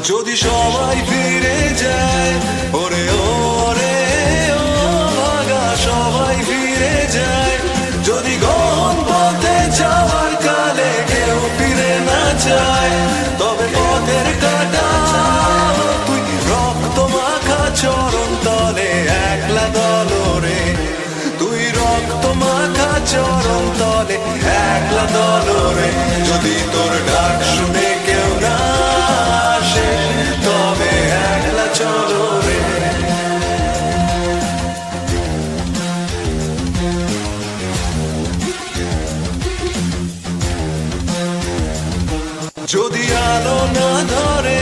যদি সবাই ফিরে যায়, ওরে ওরে ও ভাগা সবাই ফিরে যায়, যদি গহন পথে যাওয়ার কালে কেউ ফিরে না যায়, তবে পথের কাটা তুই রক্ত মাখা চরণ তলে একলা দলরে, তুই রক্ত মাখা চরণ তলে একলা দলরে, যদি তোর ডাক শুনে কেউ না আসে তবে একলা চলো রে। যদি আলো না ধরে,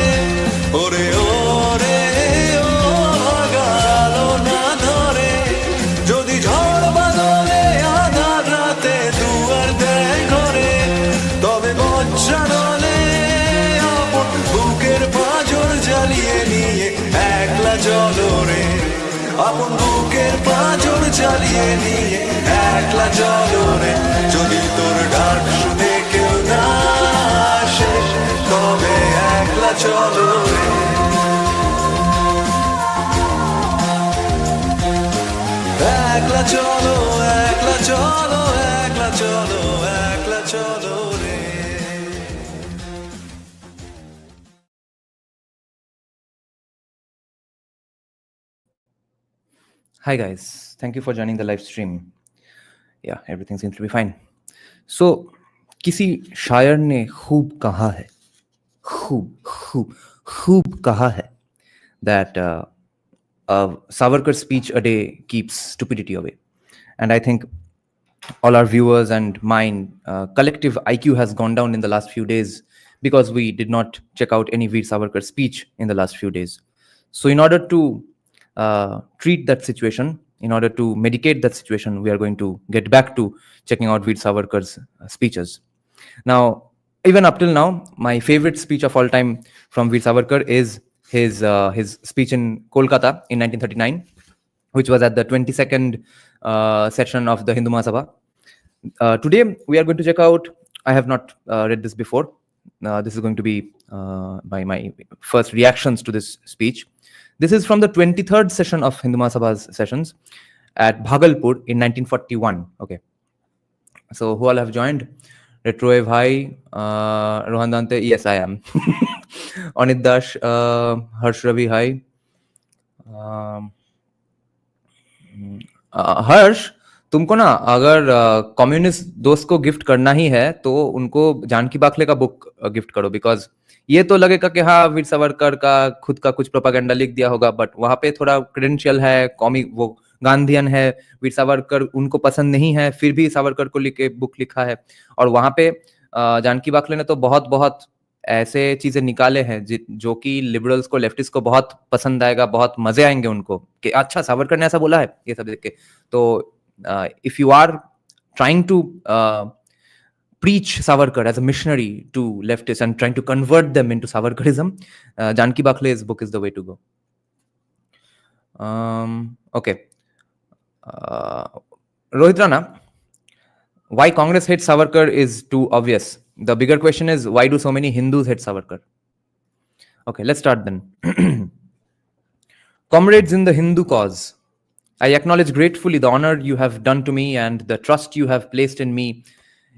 ওরে ওরে ও ভাগা আলো না ধরে, যদি ঝড় বাদলে আধার রাতে দুয়ার দেয় ঘরে, তবে বজ্রানলে আপন বুকের পাঁজর জ্বালিয়ে নিয়ে একলা চলো রে, আপন বুকের পাঁজর জ্বালিয়ে নিয়ে একলা চলো রে, যদি তোর ডাক শুনে কেউ না আসে তবে একলা চলো রে। একলা চলো, একলা চলো, একলা চলো, একলা চলো রে। Hi guys, thank you for joining the live stream. Yeah, everything seems to be fine. So, किसी शायर ने खूब कहा है, खूब कहा है that a Savarkar speech a day keeps stupidity away. And I think all our viewers and mine collective IQ has gone down in the last few days because we did not check out any Veer Savarkar speech in the last few days. So in order to treat that situation, in order to medicate that situation, we are going to get back to checking out Veer Savarkar's speeches. Now, even up till now, my favorite speech of all time from Veer Savarkar is his speech in Kolkata in 1939, which was at the 22nd session of the Hindu Mahasabha. Today, we are going to check out, I have not read this before. This is going to be my first reactions to this speech. This is from the 23rd session of Hindu Mahasabha's sessions at Bhagalpur in 1941. Okay. So, who all have joined? Retroe Bhai, Rohan Dante, yes, I am. Anit Dash, Harsh Ravi, hi. हर्ष, तुमको ना अगर communist दोस्त को gift करना ही है तो उनको जानकी बाखले का बुक गिफ्ट करो, बिकॉज ये तो लगेगा कि हाँ वीर सावरकर का खुद का कुछ प्रोपागेंडा लिख दिया होगा, बट वहां पे थोड़ा क्रेडेंशियल है, कॉमिक वो गांधीयन है, वीर सावरकर उनको पसंद नहीं है, फिर भी सावरकर को लिख के बुक लिखा है। और वहां पे जानकी बाखले ने तो बहुत बहुत ऐसे चीजें निकाले हैं जो कि लिबरल्स को, लेफ्टिस्ट को बहुत पसंद आएगा, बहुत मजे आएंगे उनको कि अच्छा सावरकर ने ऐसा बोला है, ये सब देख के। तो if you are trying to preach Savarkar as a missionary to leftists and trying to convert them into Savarkarism, Janki Bakhle's book is the way to go. Okay. Rohit Rana, why Congress hates Savarkar is too obvious. The bigger question is, why do so many Hindus hate Savarkar? Okay, let's start then. Comrades in the Hindu cause, I acknowledge gratefully the honor you have done to me and the trust you have placed in me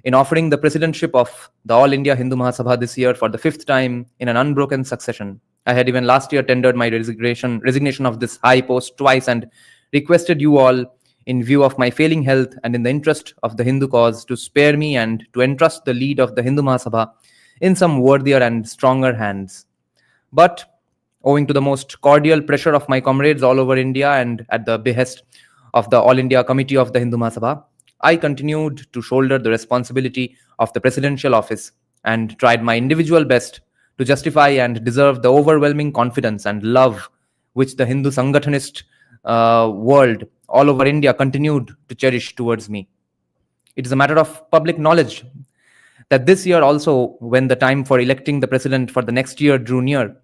in offering the presidentship of the All India Hindu Mahasabha this year for the 5th time in an unbroken succession. I had even last year tendered my resignation of this high post twice and requested you all, in view of my failing health and in the interest of the Hindu cause, to spare me and to entrust the lead of the Hindu Mahasabha in some worthier and stronger hands. But owing to the most cordial pressure of my comrades all over India and at the behest of the All India Committee of the Hindu Mahasabha, I continued to shoulder the responsibility of the presidential office and tried my individual best to justify and deserve the overwhelming confidence and love which the Hindu Sangathanist world all over India continued to cherish towards me. It is a matter of public knowledge that this year also, when the time for electing the president for the next year drew near,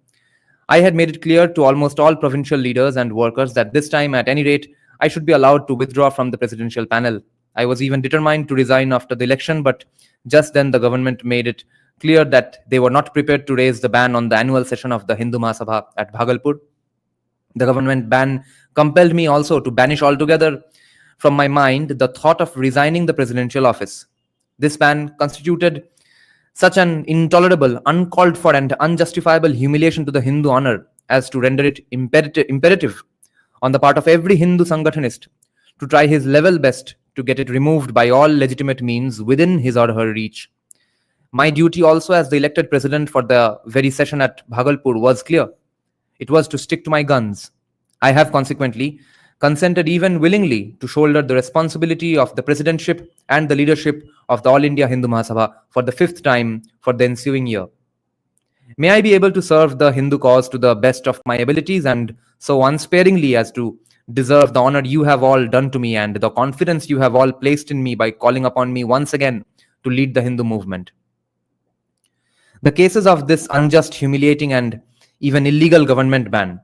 I had made it clear to almost all provincial leaders and workers that this time, at any rate, I should be allowed to withdraw from the presidential panel. I was even determined to resign after the election, but just then the government made it clear that they were not prepared to raise the ban on the annual session of the Hindu Mahasabha at Bhagalpur. The government ban compelled me also to banish altogether from my mind the thought of resigning the presidential office. This ban constituted such an intolerable, uncalled for, and unjustifiable humiliation to the Hindu honor as to render it imperative on the part of every Hindu Sangathanist to try his level best to get it removed by all legitimate means within his or her reach. My duty also as the elected president for the very session at Bhagalpur was clear. It was to stick to my guns. I have consequently consented even willingly to shoulder the responsibility of the presidentship and the leadership of the All India Hindu Mahasabha for the 5th time for the ensuing year. May I be able to serve the Hindu cause to the best of my abilities and so unsparingly as to deserve the honor you have all done to me and the confidence you have all placed in me by calling upon me once again to lead the Hindu movement. The cases of this unjust, humiliating, and even illegal government ban.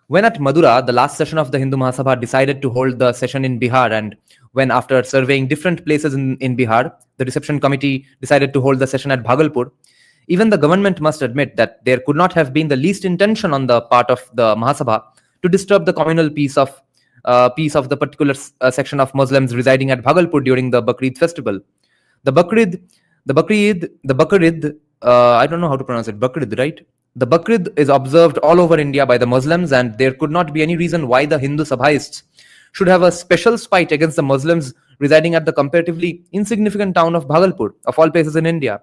When at Madura, the last session of the Hindu Mahasabha decided to hold the session in Bihar, and when after surveying different places in Bihar, the reception committee decided to hold the session at Bhagalpur, even the government must admit that there could not have been the least intention on the part of the Mahasabha to disturb the communal peace of the particular section of Muslims residing at Bhagalpur during the Bakrid festival. The Bakrid, I don't know how to pronounce it, Bakrid, right? The Bakrid is observed all over India by the Muslims, and there could not be any reason why the Hindu Sabhaists should have a special spite against the Muslims residing at the comparatively insignificant town of Bhagalpur, of all places in India.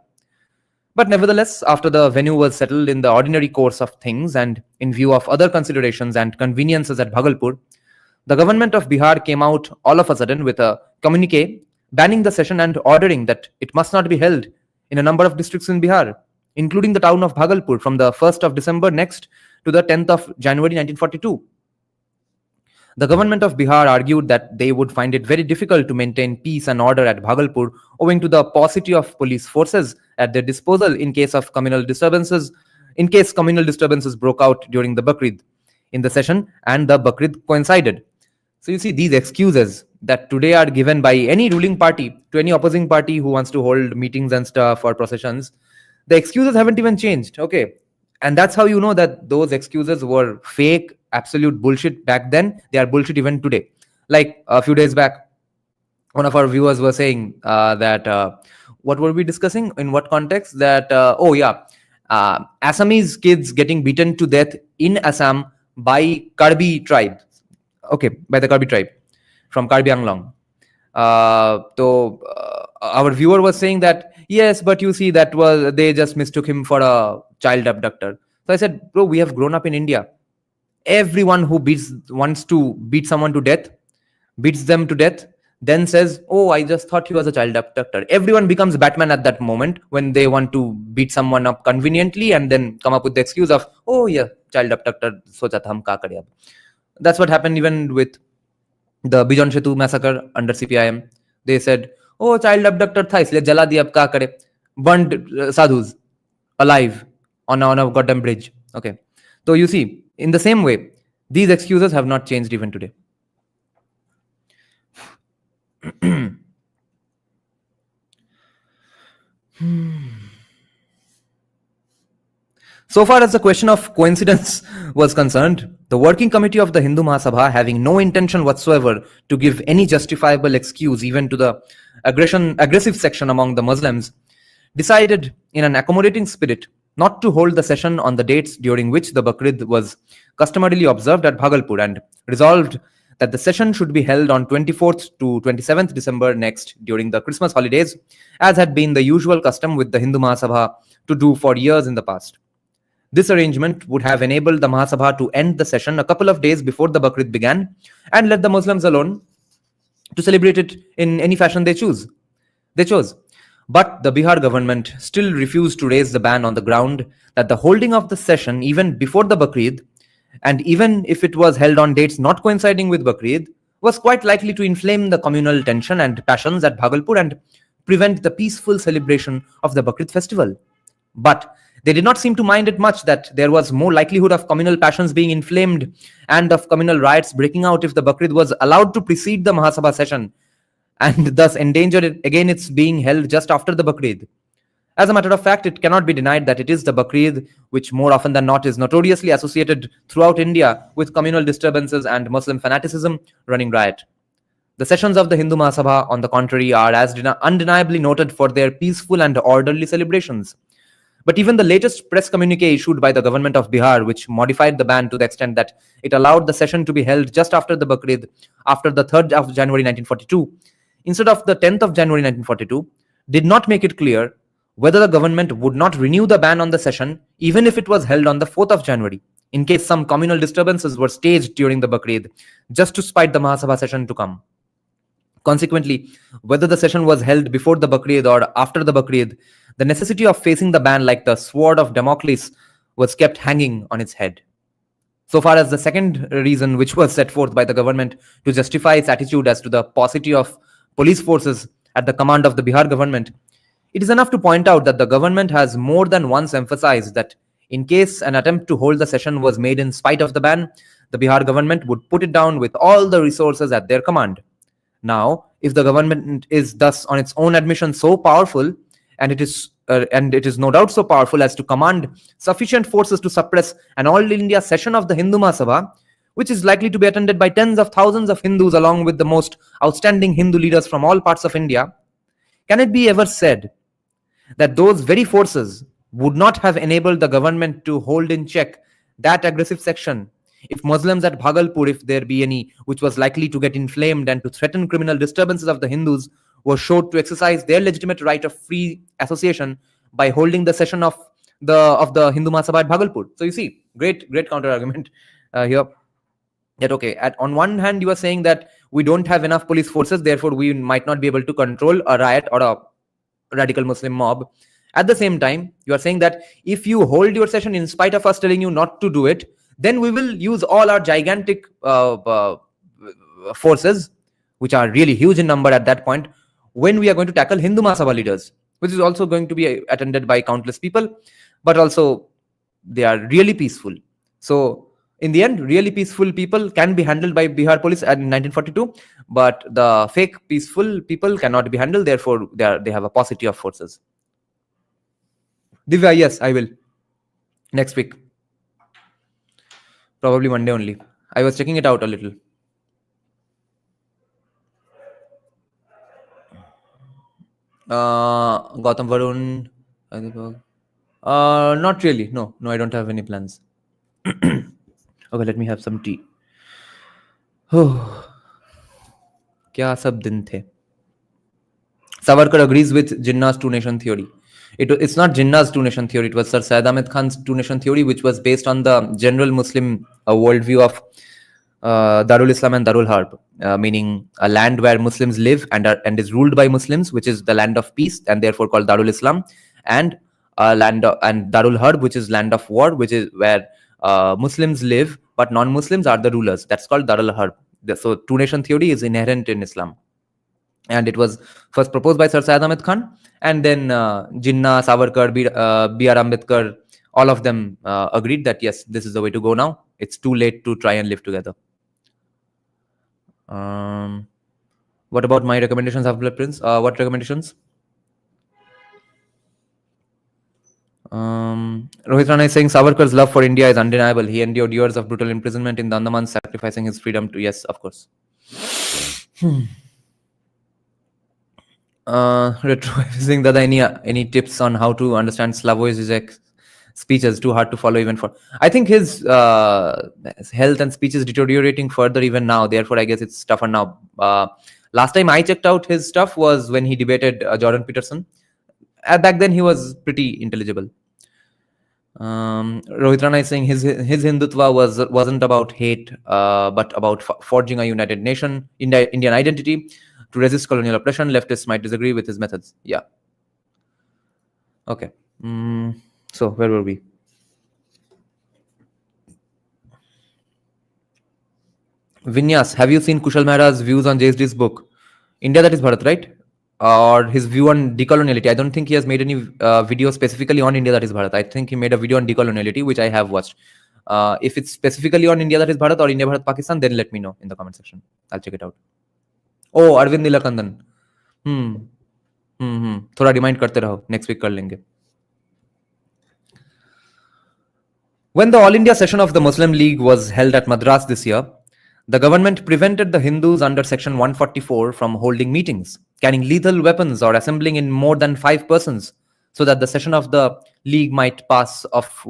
But nevertheless, after the venue was settled in the ordinary course of things and in view of other considerations and conveniences at Bhagalpur, the government of Bihar came out all of a sudden with a communique banning the session and ordering that it must not be held in a number of districts in Bihar, including the town of Bhagalpur, from the 1st of December next to the 10th of January 1942. The government of Bihar argued that they would find it very difficult to maintain peace and order at Bhagalpur owing to the paucity of police forces at their disposal in case communal disturbances broke out during the Bakrid in the session and the Bakrid coincided. So you see, these excuses that today are given by any ruling party to any opposing party who wants to hold meetings and stuff or processions, the excuses haven't even changed. Okay. And that's how you know that those excuses were fake, absolute bullshit back then. They are bullshit even today. Like a few days back, one of our viewers was saying that what were we discussing? In what context? That, Assamese kids getting beaten to death in Assam by Karbi tribe. Okay, by the Karbi tribe from Karbi Anglong. Our viewer was saying that, yes, but you see, they just mistook him for a child abductor. So I said, bro, we have grown up in India. Everyone who wants to beat someone to death, beats them to death, then says, oh, I just thought he was a child abductor. Everyone becomes Batman at that moment when they want to beat someone up conveniently and then come up with the excuse of, oh yeah, child abductor, socha tha hum ka kare ab. That's what happened even with the Bijon Setu massacre under CPIM. They said, oh, child abductor tha, isliye jala diya, ab ka kare. Burned sadhus alive on a goddamn bridge. Okay. So you see, in the same way, these excuses have not changed even today. So far as the question of coincidence was concerned, the working committee of the Hindu Mahasabha, having no intention whatsoever to give any justifiable excuse even to the aggressive section among the Muslims, decided in an accommodating spirit not to hold the session on the dates during which the Bakrid was customarily observed at Bhagalpur, and resolved that the session should be held on 24th to 27th December next during the Christmas holidays, as had been the usual custom with the Hindu Mahasabha to do for years in the past. This arrangement would have enabled the Mahasabha to end the session a couple of days before the Bakrid began and let the Muslims alone to celebrate it in any fashion they chose. But the Bihar government still refused to raise the ban on the ground that the holding of the session even before the Bakrid, and even if it was held on dates not coinciding with Bakrid, was quite likely to inflame the communal tension and passions at Bhagalpur and prevent the peaceful celebration of the Bakrid festival. But they did not seem to mind it much that there was more likelihood of communal passions being inflamed and of communal riots breaking out if the Bakrid was allowed to precede the Mahasabha session, and thus endanger it again its being held just after the Bakrid. As a matter of fact, it cannot be denied that it is the Bakrid which more often than not is notoriously associated throughout India with communal disturbances and Muslim fanaticism running riot. The sessions of the Hindu Mahasabha, on the contrary, are as undeniably noted for their peaceful and orderly celebrations. But even the latest press communique issued by the government of Bihar, which modified the ban to the extent that it allowed the session to be held just after the Bakrid, after the 3rd of January 1942, instead of the 10th of January 1942, did not make it clear whether the government would not renew the ban on the session even if it was held on the 4th of January, in case some communal disturbances were staged during the Bakrid, just to spite the Mahasabha session to come. Consequently, whether the session was held before the Bakrid or after the Bakrid, the necessity of facing the ban like the sword of Damocles was kept hanging on its head. So far as the second reason which was set forth by the government to justify its attitude as to the paucity of police forces at the command of the Bihar government, it is enough to point out that the government has more than once emphasized that in case an attempt to hold the session was made in spite of the ban, the Bihar government would put it down with all the resources at their command. Now, if the government is thus on its own admission so powerful, and it is no doubt so powerful as to command sufficient forces to suppress an all India session of the Hindu Mahasabha, which is likely to be attended by tens of thousands of Hindus along with the most outstanding Hindu leaders from all parts of India, can it be ever said that those very forces would not have enabled the government to hold in check that aggressive section if Muslims at Bhagalpur, if there be any, which was likely to get inflamed and to threaten criminal disturbances of the Hindus, were showed to exercise their legitimate right of free association by holding the session of the Hindu Mahasabha at Bhagalpur? So you see, great counter argument here. That okay, on one hand you are saying that we don't have enough police forces, therefore we might not be able to control a riot or a radical Muslim mob. At the same time, you are saying that if you hold your session in spite of us telling you not to do it, then we will use all our gigantic forces, which are really huge in number at that point, when we are going to tackle Hindu Mahasabha leaders, which is also going to be attended by countless people, but also they are really peaceful. So in the end, really peaceful people can be handled by Bihar police in 1942, but the fake peaceful people cannot be handled. Therefore, they have a paucity of forces. Divya, yes, I will. Next week. Probably Monday only. I was checking it out a little. Gautam Varun. Not really. No, I don't have any plans. Okay, let me have some tea. क्या सब दिन थे. Savarkar agrees with Jinnah's two-nation theory. It's not Jinnah's two-nation theory. It was Sir Syed Ahmed Khan's two-nation theory, which was based on the general Muslim worldview of Darul Islam and Darul Harb, meaning a land where Muslims live and is ruled by Muslims, which is the land of peace and therefore called Darul Islam, and and Darul Harb, which is land of war, which is where Muslims live but non-Muslims are the rulers. That's called Darul Harb. So two-nation theory is inherent in Islam. And it was first proposed by Sir Syed Ahmed Khan, and then Jinnah, Savarkar, B.R. Ambedkar, all of them agreed that yes, this is the way to go now. It's too late to try and live together. What about my recommendations, Half-Blood Prince? What recommendations? Rohit Rana is saying Savarkar's love for India is undeniable. He endured years of brutal imprisonment in the Andamans, sacrificing his freedom to... Yes, of course. Retro saying that any tips on how to understand Slavoj Žižek's speeches? Too hard to follow even for... I think his health and speech is deteriorating further even now. Therefore, I guess it's tougher now. Last time I checked out his stuff was when he debated Jordan Peterson. Back then, he was pretty intelligible. Rohit Rana is saying his Hindutva wasn't about hate, but about forging a united nation, Indian identity. To resist colonial oppression, leftists might disagree with his methods. Yeah. Okay. So, where were we? Vinyas, have you seen Kushal Mehra's views on JSD's book? India That Is Bharat, right? Or his view on decoloniality. I don't think he has made any video specifically on India That Is Bharat. I think he made a video on decoloniality, which I have watched. If it's specifically on India That Is Bharat or India Bharat Pakistan, then let me know in the comment section. I'll check it out. Oh, Arvind Nilakandan. थोड़ा remind करते रहो, next week कर लेंगे. When the All India session of the Muslim League was held at Madras this year, the government prevented the Hindus under Section 144 from holding meetings, carrying lethal weapons, or assembling in more than 5 persons, so that the session of the League might pass off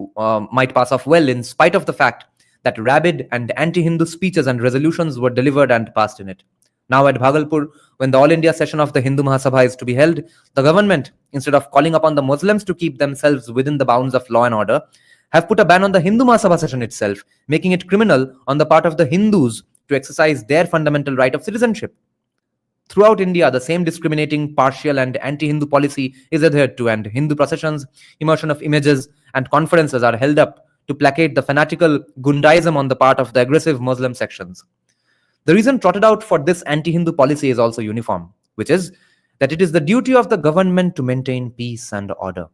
well, in spite of the fact that rabid and anti-Hindu speeches and resolutions were delivered and passed in it. Now at Bhagalpur, when the All India session of the Hindu Mahasabha is to be held, the government, instead of calling upon the Muslims to keep themselves within the bounds of law and order, have put a ban on the Hindu Mahasabha session itself, making it criminal on the part of the Hindus to exercise their fundamental right of citizenship. Throughout India, the same discriminating, partial, and anti-Hindu policy is adhered to, and Hindu processions, immersion of images, and conferences are held up to placate the fanatical Gundaism on the part of the aggressive Muslim sections. The reason trotted out for this anti-Hindu policy is also uniform, which is that it is the duty of the government to maintain peace and order.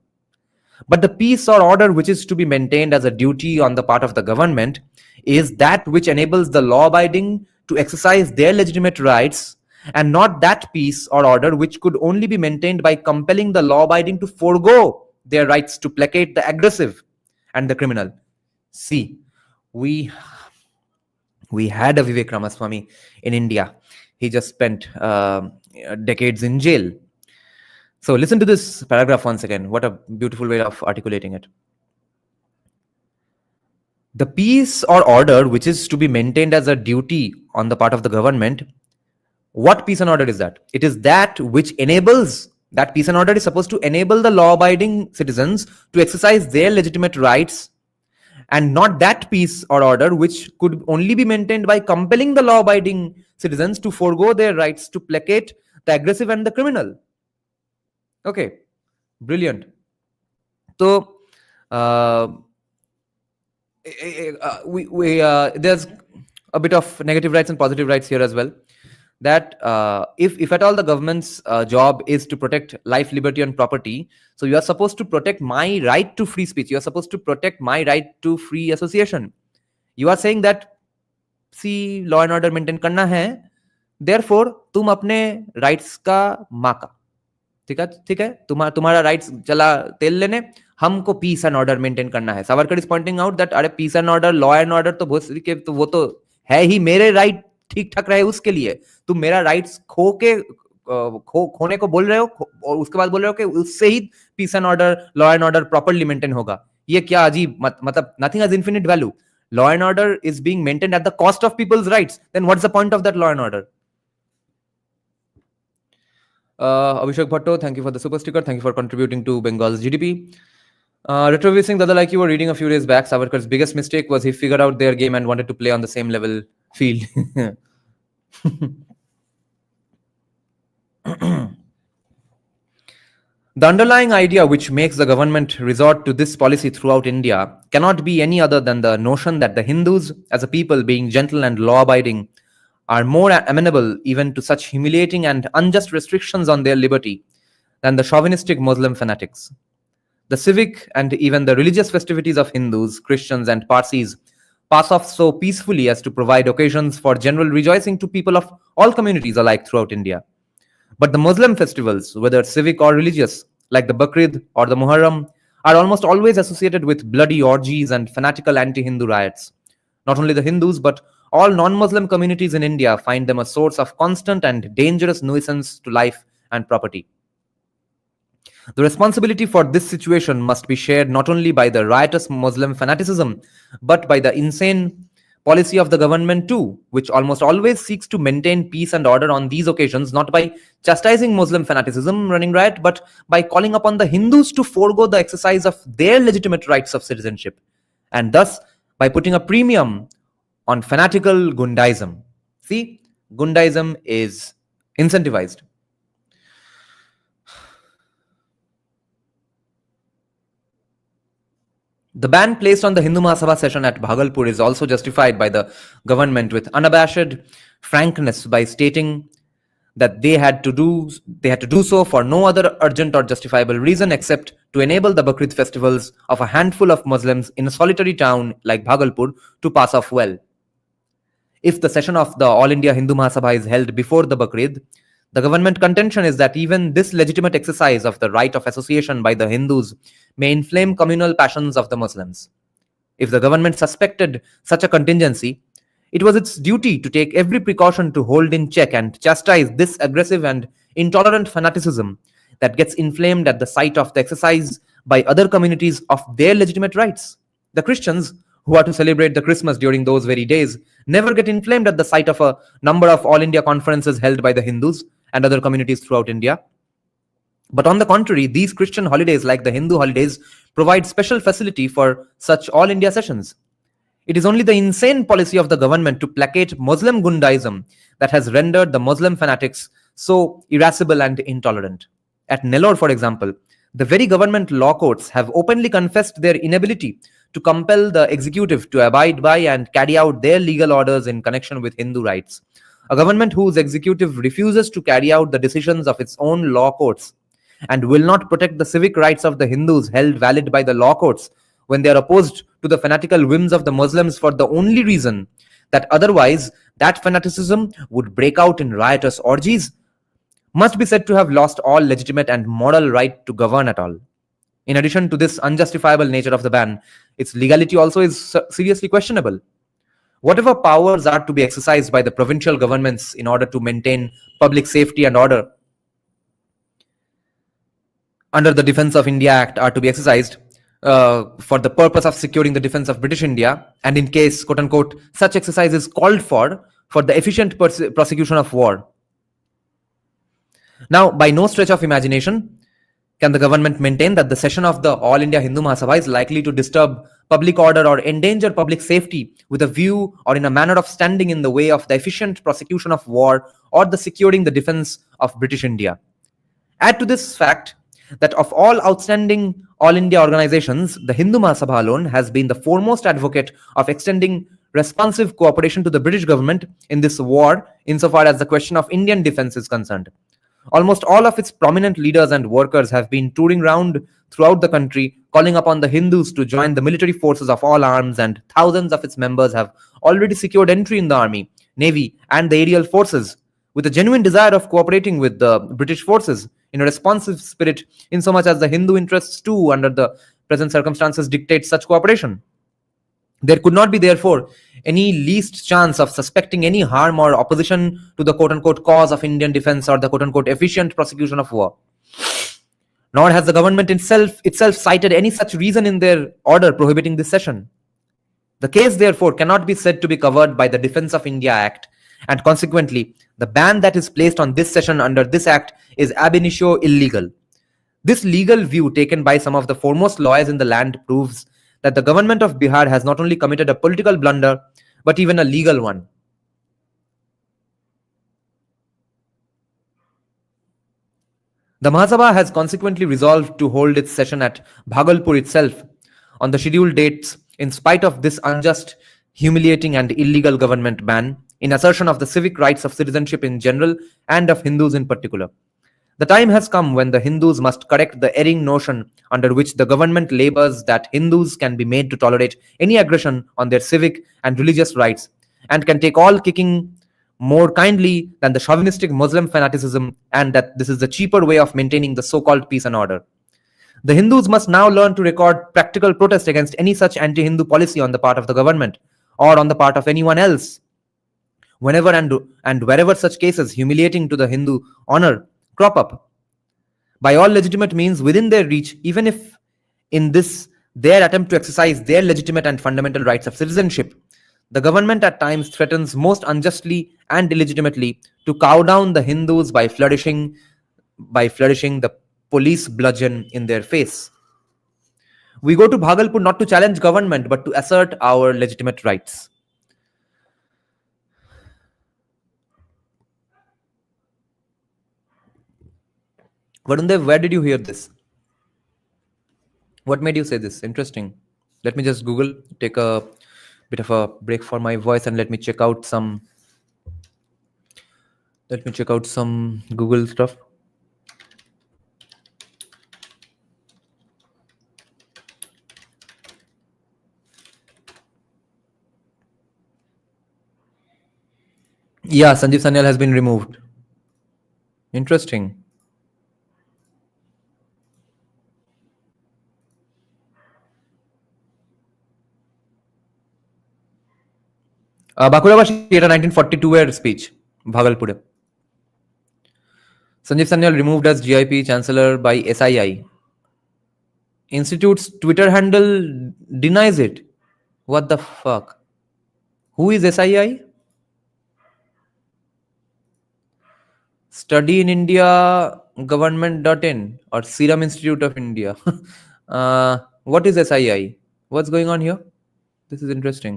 But the peace or order which is to be maintained as a duty on the part of the government is that which enables the law-abiding to exercise their legitimate rights, and not that peace or order which could only be maintained by compelling the law-abiding to forego their rights to placate the aggressive and the criminal. See, we had a Vivek Ramaswamy in India. He just spent decades in jail. So listen to this paragraph once again. What a beautiful way of articulating it. The peace or order which is to be maintained as a duty on the part of the government, what peace and order is that? It is that which enables, that peace and order is supposed to enable the law-abiding citizens to exercise their legitimate rights, and not that peace or order which could only be maintained by compelling the law-abiding citizens to forego their rights to placate the aggressive and the criminal. Okay, brilliant. So, there's a bit of negative rights and positive rights here as well. That if at all the government's job is to protect life, liberty, and property, so you are supposed to protect my right to free speech. You are supposed to protect my right to free association. You are saying that, see, law and order maintain करना है, therefore तुम अपने rights का माका, ठीक है, तुम्हारा rights चला तेल लेने, हमको पीस एंड ऑर्डर मेंटेन करना है. Savarkar is pointing out that अरे peace and order, law and order तो भोसड़ी के, तो वो तो है ही, मेरे राइट ठीक ठाक रहे उसके लिए तुम मेरा राइट्स खोने को बोल रहे हो, और उसके बाद बोल रहे हो कि उससे ही peace and order, law and order properly maintain होगा. ये क्या अजीब, मतलब nothing has infinite value. Law and order is being maintained at the cost of people's rights, then what's the point of that law and order? Abhishek Bhatto, thank you for the super sticker. Thank you for contributing to Bengal's GDP. Retrovising the other, like you were reading a few days back, Savarkar's biggest mistake was he figured out their game and wanted to play on the same level field. The underlying idea which makes the government resort to this policy throughout India cannot be any other than the notion that the Hindus, as a people being gentle and law-abiding, are more amenable even to such humiliating and unjust restrictions on their liberty than the chauvinistic Muslim fanatics. The civic and even the religious festivities of Hindus, Christians, and Parsis pass off so peacefully as to provide occasions for general rejoicing to people of all communities alike throughout India. But the Muslim festivals, whether civic or religious, like the Bakrid or the Muharram, are almost always associated with bloody orgies and fanatical anti-Hindu riots. Not only the Hindus, but all non-Muslim communities in India find them a source of constant and dangerous nuisance to life and property. The responsibility for this situation must be shared not only by the riotous Muslim fanaticism, but by the insane policy of the government too, which almost always seeks to maintain peace and order on these occasions, not by chastising Muslim fanaticism running riot, but by calling upon the Hindus to forego the exercise of their legitimate rights of citizenship, and thus by putting a premium on fanatical Gundaism. See, Gundaism is incentivized. The ban placed on the Hindu Mahasabha session at Bhagalpur is also justified by the government with unabashed frankness by stating that they had to do so for no other urgent or justifiable reason except to enable the Bakrid festivals of a handful of Muslims in a solitary town like Bhagalpur to pass off well. If the session of the All India Hindu Mahasabha is held before the Bakrid, The government contention is that even this legitimate exercise of the right of association by the Hindus may inflame communal passions of the Muslims. If the government suspected such a contingency, it was its duty to take every precaution to hold in check and chastise this aggressive and intolerant fanaticism that gets inflamed at the sight of the exercise by other communities of their legitimate rights. The Christians, who are to celebrate the Christmas during those very days, never get inflamed at the sight of a number of all India conferences held by the Hindus and other communities throughout India. But on the contrary, these Christian holidays, like the Hindu holidays, provide special facility for such all India sessions. It is only the insane policy of the government to placate Muslim Gundaism that has rendered the Muslim fanatics so irascible and intolerant. At Nellore, for example, the very government law courts have openly confessed their inability to compel the executive to abide by and carry out their legal orders in connection with Hindu rights. A government whose executive refuses to carry out the decisions of its own law courts and will not protect the civic rights of the Hindus held valid by the law courts when they are opposed to the fanatical whims of the Muslims for the only reason that otherwise that fanaticism would break out in riotous orgies, must be said to have lost all legitimate and moral right to govern at all. In addition to this unjustifiable nature of the ban, its legality also is seriously questionable. Whatever powers are to be exercised by the provincial governments in order to maintain public safety and order under the Defence of India Act are to be exercised for the purpose of securing the defence of British India, and in case, quote unquote, such exercise is called for the efficient prosecution of war. Now, by no stretch of imagination can the government maintain that the session of the All India Hindu Mahasabha is likely to disturb public order or endanger public safety with a view or in a manner of standing in the way of the efficient prosecution of war or the securing the defence of British India. Add to this fact that of all outstanding All India organizations, the Hindu Mahasabha alone has been the foremost advocate of extending responsive cooperation to the British government in this war insofar as the question of Indian defence is concerned. Almost all of its prominent leaders and workers have been touring round throughout the country, calling upon the Hindus to join the military forces of all arms, and thousands of its members have already secured entry in the army, navy, and the aerial forces, with a genuine desire of cooperating with the British forces in a responsive spirit, insomuch as the Hindu interests too, under the present circumstances, dictate such cooperation. There could not be, therefore, any least chance of suspecting any harm or opposition to the quote-unquote cause of Indian defense or the quote-unquote efficient prosecution of war. Nor has the government itself cited any such reason in their order prohibiting this session. The case, therefore, cannot be said to be covered by the Defence of India Act, and consequently, the ban that is placed on this session under this act is ab initio illegal. This legal view taken by some of the foremost lawyers in the land proves that the government of Bihar has not only committed a political blunder, but even a legal one. The Mahasabha has consequently resolved to hold its session at Bhagalpur itself on the scheduled dates in spite of this unjust, humiliating and illegal government ban, in assertion of the civic rights of citizenship in general and of Hindus in particular. The time has come when the Hindus must correct the erring notion under which the government labors that Hindus can be made to tolerate any aggression on their civic and religious rights, and can take all kicking more kindly than the chauvinistic Muslim fanaticism, and that this is the cheaper way of maintaining the so-called peace and order. The Hindus must now learn to record practical protest against any such anti-Hindu policy on the part of the government or on the part of anyone else, whenever and wherever such cases humiliating to the Hindu honor crop up, by all legitimate means within their reach, even if in this their attempt to exercise their legitimate and fundamental rights of citizenship, the government at times threatens most unjustly and illegitimately to cow down the Hindus by flourishing the police bludgeon in their face. We go to Bhagalpur not to challenge government, but to assert our legitimate rights. Varundev, where did you hear this? What made you say this? Interesting. Let me just Google, take a bit of a break for my voice, and let me check out some Google stuff. Yeah, Sanjeev Sanyal has been removed. Interesting. বাঁকুড়াবাসী এটা 1942 এর speech ভাগলপুরে। Sanjeev Sanyal removed as GIP chancellor by SII. Institute's Twitter handle denies it. What the fuck? Who is SII? Study in India government.in or Serum Institute of India. What is SII? What's going on here? This is interesting.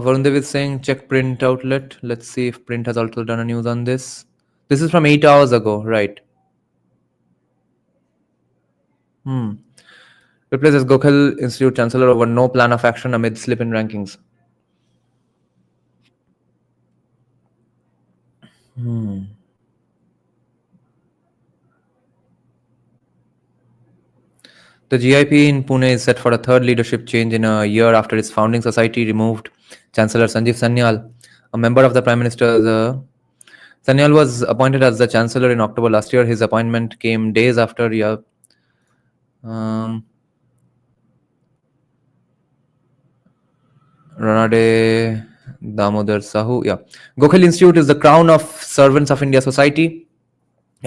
Varun Dev is saying check print outlet. Let's see if print has also done a news on this. This is from 8 hours ago, right? Replaces Gokhale Institute Chancellor over no plan of action amid slip in rankings. The GIP in Pune is set for a third leadership change in a year after its founding society removed Chancellor Sanjeev Sanyal, a member of the Prime Minister's. Sanyal was appointed as the Chancellor in October last year. His appointment came days after Ranade Damodar Sahu. Yeah. Gokhale Institute is the crown of Servants of India Society,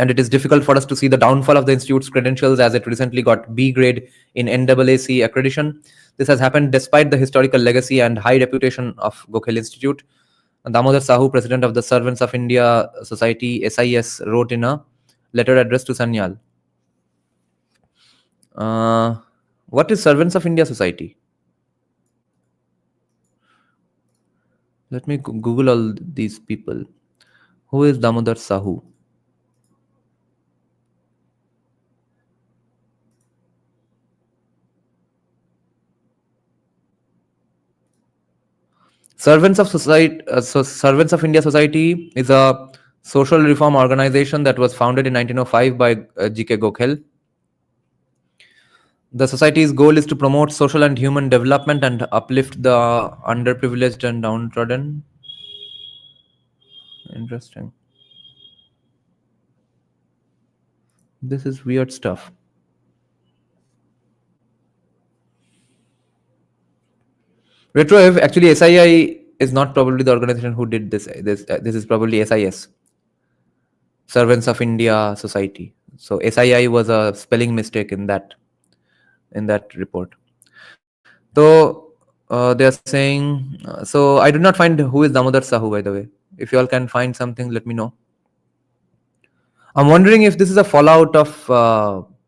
and it is difficult for us to see the downfall of the institute's credentials as it recently got B grade in NAAC accreditation. This has happened despite the historical legacy and high reputation of Gokhale Institute. Damodar Sahu, president of the Servants of India Society, SIS, wrote in a letter addressed to Sanyal. What is Servants of India Society? Let me Google all these people. Who is Damodar Sahu? Servants of India Society is a social reform organization that was founded in 1905 by G.K. Gokhale. The society's goal is to promote social and human development and uplift the underprivileged and downtrodden. Interesting. This is weird stuff. Retroive, actually SII is not probably the organization who did this. This is probably SIS, Servants of India Society. So SII was a spelling mistake in that report. So they are saying. So I did not find who is Damodar Sahu, by the way. If you all can find something, let me know. I'm wondering if this is a fallout of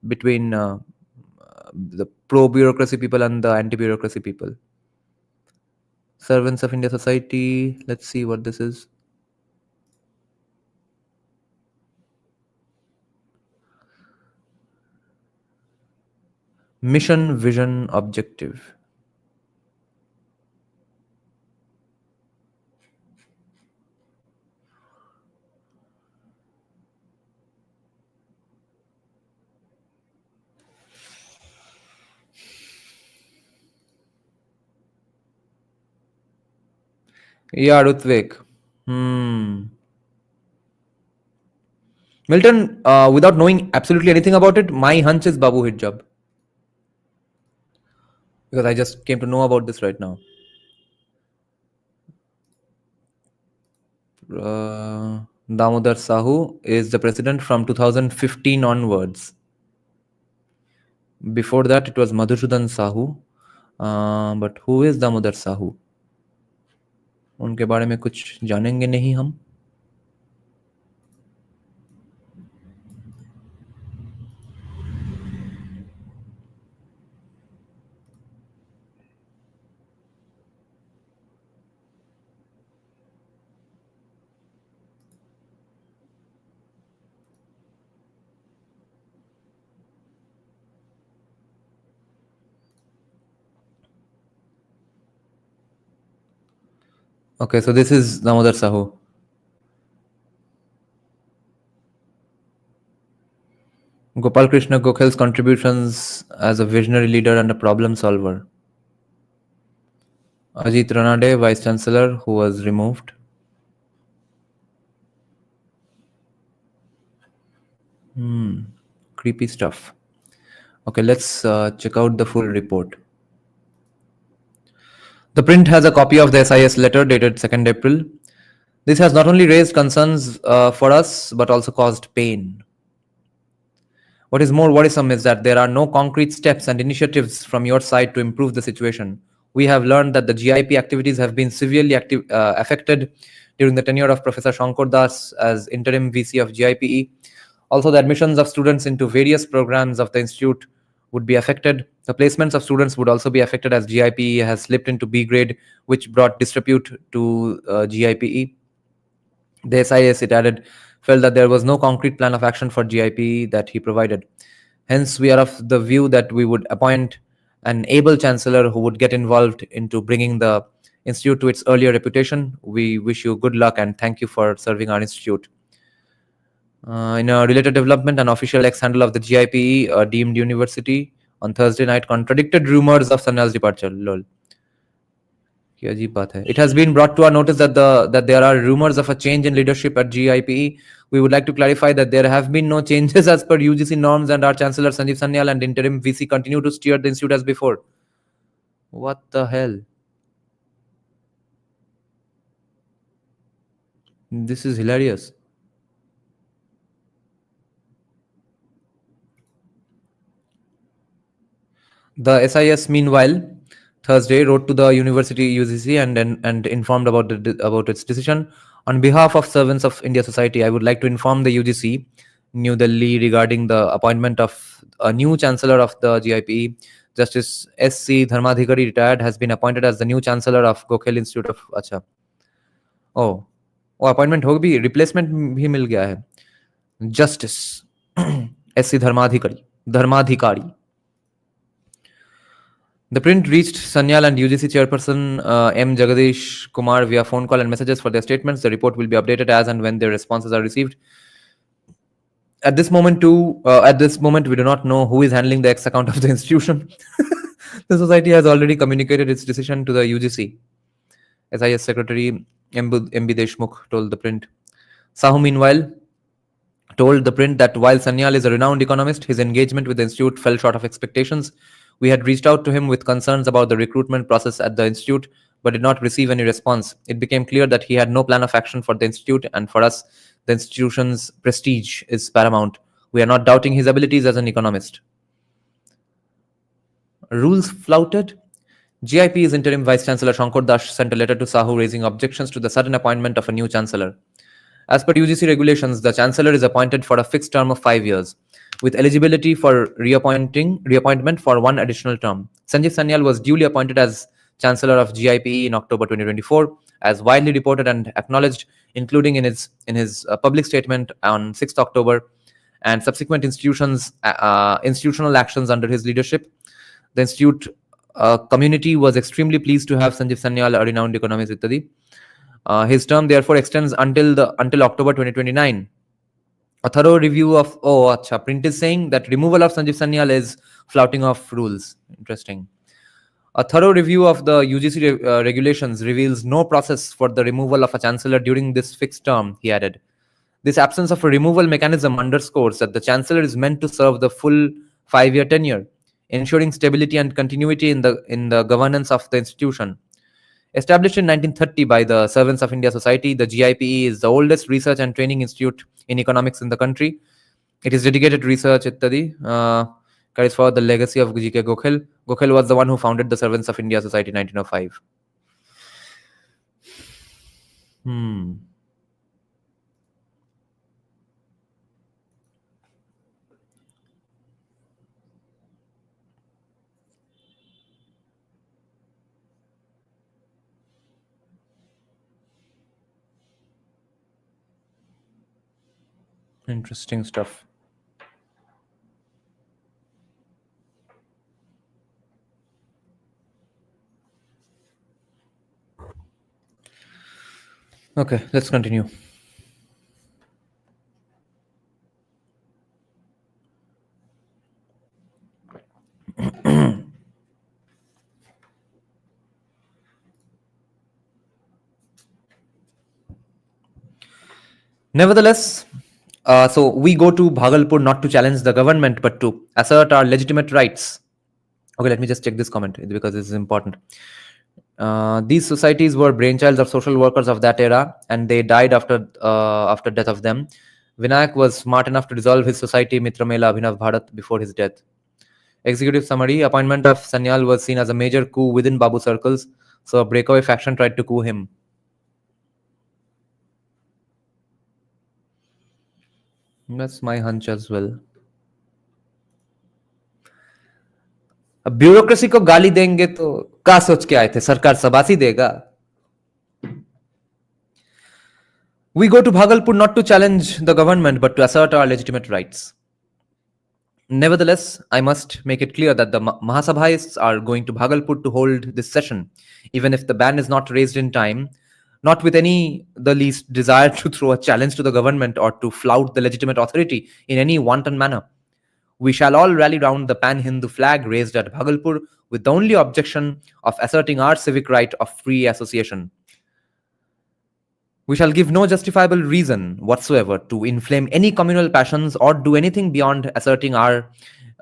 between the pro-bureaucracy people and the anti-bureaucracy people. Servants of India Society. Let's see what this is. Mission, vision, objective. Yeah, Rutvik. Milton, without knowing absolutely anything about it, my hunch is Babu Hijab. Because I just came to know about this right now. Damodar Sahu is the president from 2015 onwards. Before that, it was Madhusudan Sahu. But who is Damodar Sahu? उनके बारे में कुछ जानेंगे नहीं हम. Okay, so this is Damodar Sahu. Gopal Krishna Gokhal's contributions as a visionary leader and a problem solver. Ajit Ranade, Vice Chancellor, who was removed. Creepy stuff. Okay, let's check out the full report. The print has a copy of the SIS letter dated 2nd April. This has not only raised concerns for us, but also caused pain. What is more worrisome is that there are no concrete steps and initiatives from your side to improve the situation. We have learned that the GIP activities have been severely affected during the tenure of Professor Shankar Das as interim VC of GIPE. Also, the admissions of students into various programs of the institute would be affected. The placements of students would also be affected as GIPE has slipped into B grade, which brought disrepute to GIPE. The SIS, it added, felt that there was no concrete plan of action for GIP that he provided. Hence, we are of the view that we would appoint an able chancellor who would get involved into bringing the institute to its earlier reputation. We wish you good luck and thank you for serving our institute. In a related development, an official ex-handle of the GIPE, a deemed university, on Thursday night contradicted rumors of Sanyal's departure. Lol. It has been brought to our notice that there are rumors of a change in leadership at GIPE. We would like to clarify that there have been no changes as per UGC norms, and our Chancellor Sanjeev Sanyal and interim VC continue to steer the institute as before. What the hell? This is hilarious. The SIS, meanwhile, Thursday wrote to the university UGC and informed about its decision. On behalf of servants of India Society, I would like to inform the UGC, New Delhi, regarding the appointment of a new chancellor of the GIPE. Justice S.C. Dharmadhikari, retired, has been appointed as the new chancellor of Gokhale Institute of Acha. Oh, appointment हो भी, replacement भी मिल गया है. Justice S.C. Dharmadhikari. The print reached Sanyal and UGC chairperson M. Jagadish Kumar via phone call and messages for their statements. The report will be updated as and when their responses are received. At this moment, we do not know who is handling the X account of the institution. The society has already communicated its decision to the UGC. SIS Secretary M.B. Deshmukh told the print. Sahu, meanwhile, told the print that while Sanyal is a renowned economist, his engagement with the institute fell short of expectations. We had reached out to him with concerns about the recruitment process at the institute, but did not receive any response. It became clear that he had no plan of action for the institute, and for us, the institution's prestige is paramount. We are not doubting his abilities as an economist. Rules flouted? GIP's interim Vice Chancellor Shankar Das sent a letter to Sahu raising objections to the sudden appointment of a new chancellor. As per UGC regulations, the chancellor is appointed for a fixed term of 5 years, with eligibility for reappointment for one additional term. Sanjeev Sanyal was duly appointed as chancellor of GIPE in October 2024, as widely reported and acknowledged, including in his public statement on 6th October, and subsequent institutional actions under his leadership. The institute community was extremely pleased to have Sanjeev Sanyal, a renowned economist, ittadi. His term therefore extends until October 2029. A thorough review of print is saying that removal of Sanjeev Sanyal is flouting of rules. Interesting. A thorough review of the UGC regulations reveals no process for the removal of a chancellor during this fixed term, he added. This absence of a removal mechanism underscores that the chancellor is meant to serve the full 5-year tenure, ensuring stability and continuity in the governance of the institution. Established in 1930 by the Servants of India Society, the GIPE is the oldest research and training institute in economics in the country. It is dedicated to research, carries forward the legacy of G.K. Gokhale. Gokhale was the one who founded the Servants of India Society in 1905. Interesting stuff. Okay, let's continue. Nevertheless, so we go to Bhagalpur not to challenge the government but to assert our legitimate rights. Okay, let me just check this comment because this is important. These societies were brainchilds of social workers of that era, and they died after death of them. Vinayak was smart enough to dissolve his society Mitramela Abhinav Bharat before his death. Executive summary: appointment of Sanyal was seen as a major coup within Babu circles, so a breakaway faction tried to coup him. That's my hunch as well. अब bureaucracy को गाली देंगे तो क्या सोच के आए थे, सरकार सबासी देगा. We go to Bhagalpur not to challenge the government but to assert our legitimate rights. Nevertheless, I must make it clear that the Mahasabhaists are going to Bhagalpur to hold this session, even if the ban is not raised in time, not with any the least desire to throw a challenge to the government or to flout the legitimate authority in any wanton manner. We shall all rally round the pan-Hindu flag raised at Bhagalpur with the only objection of asserting our civic right of free association. We shall give no justifiable reason whatsoever to inflame any communal passions or do anything beyond asserting our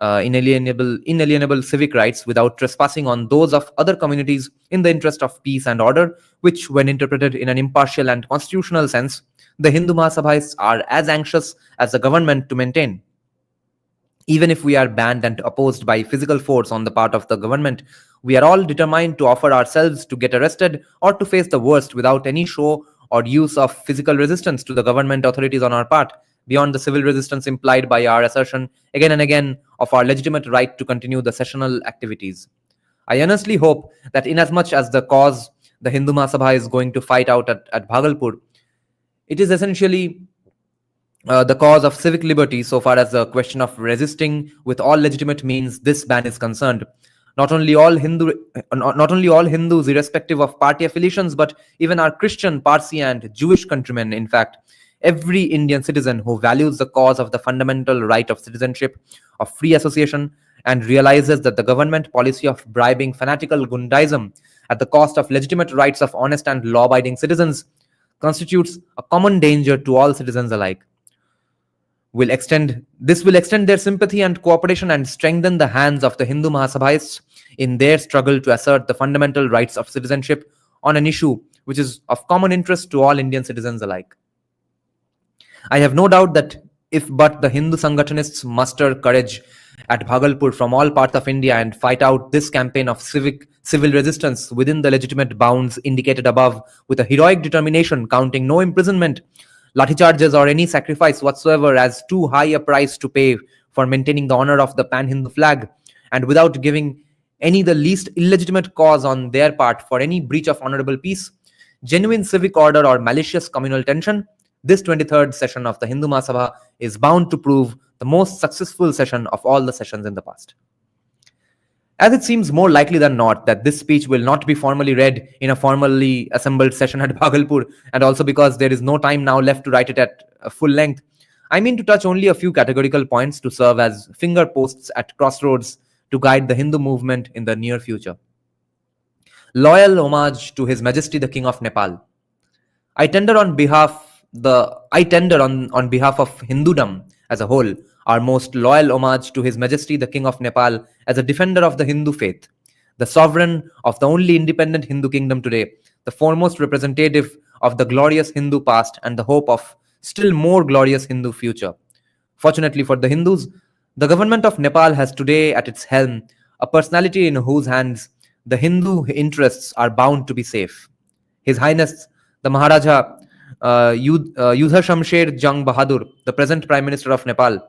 inalienable civic rights without trespassing on those of other communities in the interest of peace and order, which, when interpreted in an impartial and constitutional sense, the Hindu Mahasabhaists are as anxious as the government to maintain. Even if we are banned and opposed by physical force on the part of the government, we are all determined to offer ourselves to get arrested or to face the worst without any show or use of physical resistance to the government authorities on our part, beyond the civil resistance implied by our assertion again and again of our legitimate right to continue the sessional activities. I earnestly hope that inasmuch as the cause the Hindu Mahasabha is going to fight out at Bhagalpur, it is essentially the cause of civic liberty so far as the question of resisting with all legitimate means this ban is concerned. Not only all Hindus, irrespective of party affiliations, but even our Christian, Parsi, and Jewish countrymen, in fact, every Indian citizen who values the cause of the fundamental right of citizenship, of free association, and realizes that the government policy of bribing fanatical Gundaism at the cost of legitimate rights of honest and law-abiding citizens constitutes a common danger to all citizens alike. This will extend their sympathy and cooperation and strengthen the hands of the Hindu Mahasabhaists in their struggle to assert the fundamental rights of citizenship on an issue which is of common interest to all Indian citizens alike. I have no doubt that if but the Hindu Sangatanists muster courage at Bhagalpur from all parts of India and fight out this campaign of civil resistance within the legitimate bounds indicated above with a heroic determination, counting no imprisonment, lathi charges, or any sacrifice whatsoever as too high a price to pay for maintaining the honor of the pan-Hindu flag, and without giving any the least illegitimate cause on their part for any breach of honorable peace, genuine civic order, or malicious communal tension, this 23rd session of the Hindu Mahasabha is bound to prove the most successful session of all the sessions in the past. As it seems more likely than not that this speech will not be formally read in a formally assembled session at Bhagalpur, and also because there is no time now left to write it at full length, I mean to touch only a few categorical points to serve as finger posts at crossroads to guide the Hindu movement in the near future. Loyal homage to His Majesty the King of Nepal. I tender on behalf of Hindudom as a whole our most loyal homage to His Majesty the King of Nepal as a defender of the Hindu faith, the sovereign of the only independent Hindu kingdom today, the foremost representative of the glorious Hindu past and the hope of still more glorious Hindu future. Fortunately for the Hindus, the government of Nepal has today at its helm a personality in whose hands the Hindu interests are bound to be safe. His Highness, the Maharaja Yudha Shamsher Jang Bahadur, the present Prime Minister of Nepal,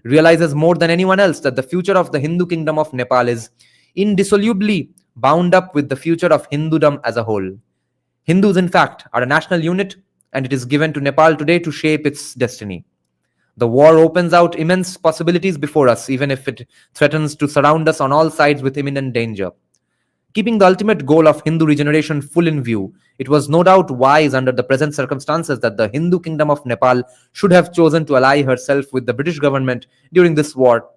realizes more than anyone else that the future of the Hindu kingdom of Nepal is indissolubly bound up with the future of Hindudom as a whole. Hindus, in fact, are a national unit, and it is given to Nepal today to shape its destiny. The war opens out immense possibilities before us, even if it threatens to surround us on all sides with imminent danger. Keeping the ultimate goal of Hindu regeneration full in view, it was no doubt wise under the present circumstances that the Hindu kingdom of Nepal should have chosen to ally herself with the British government during this war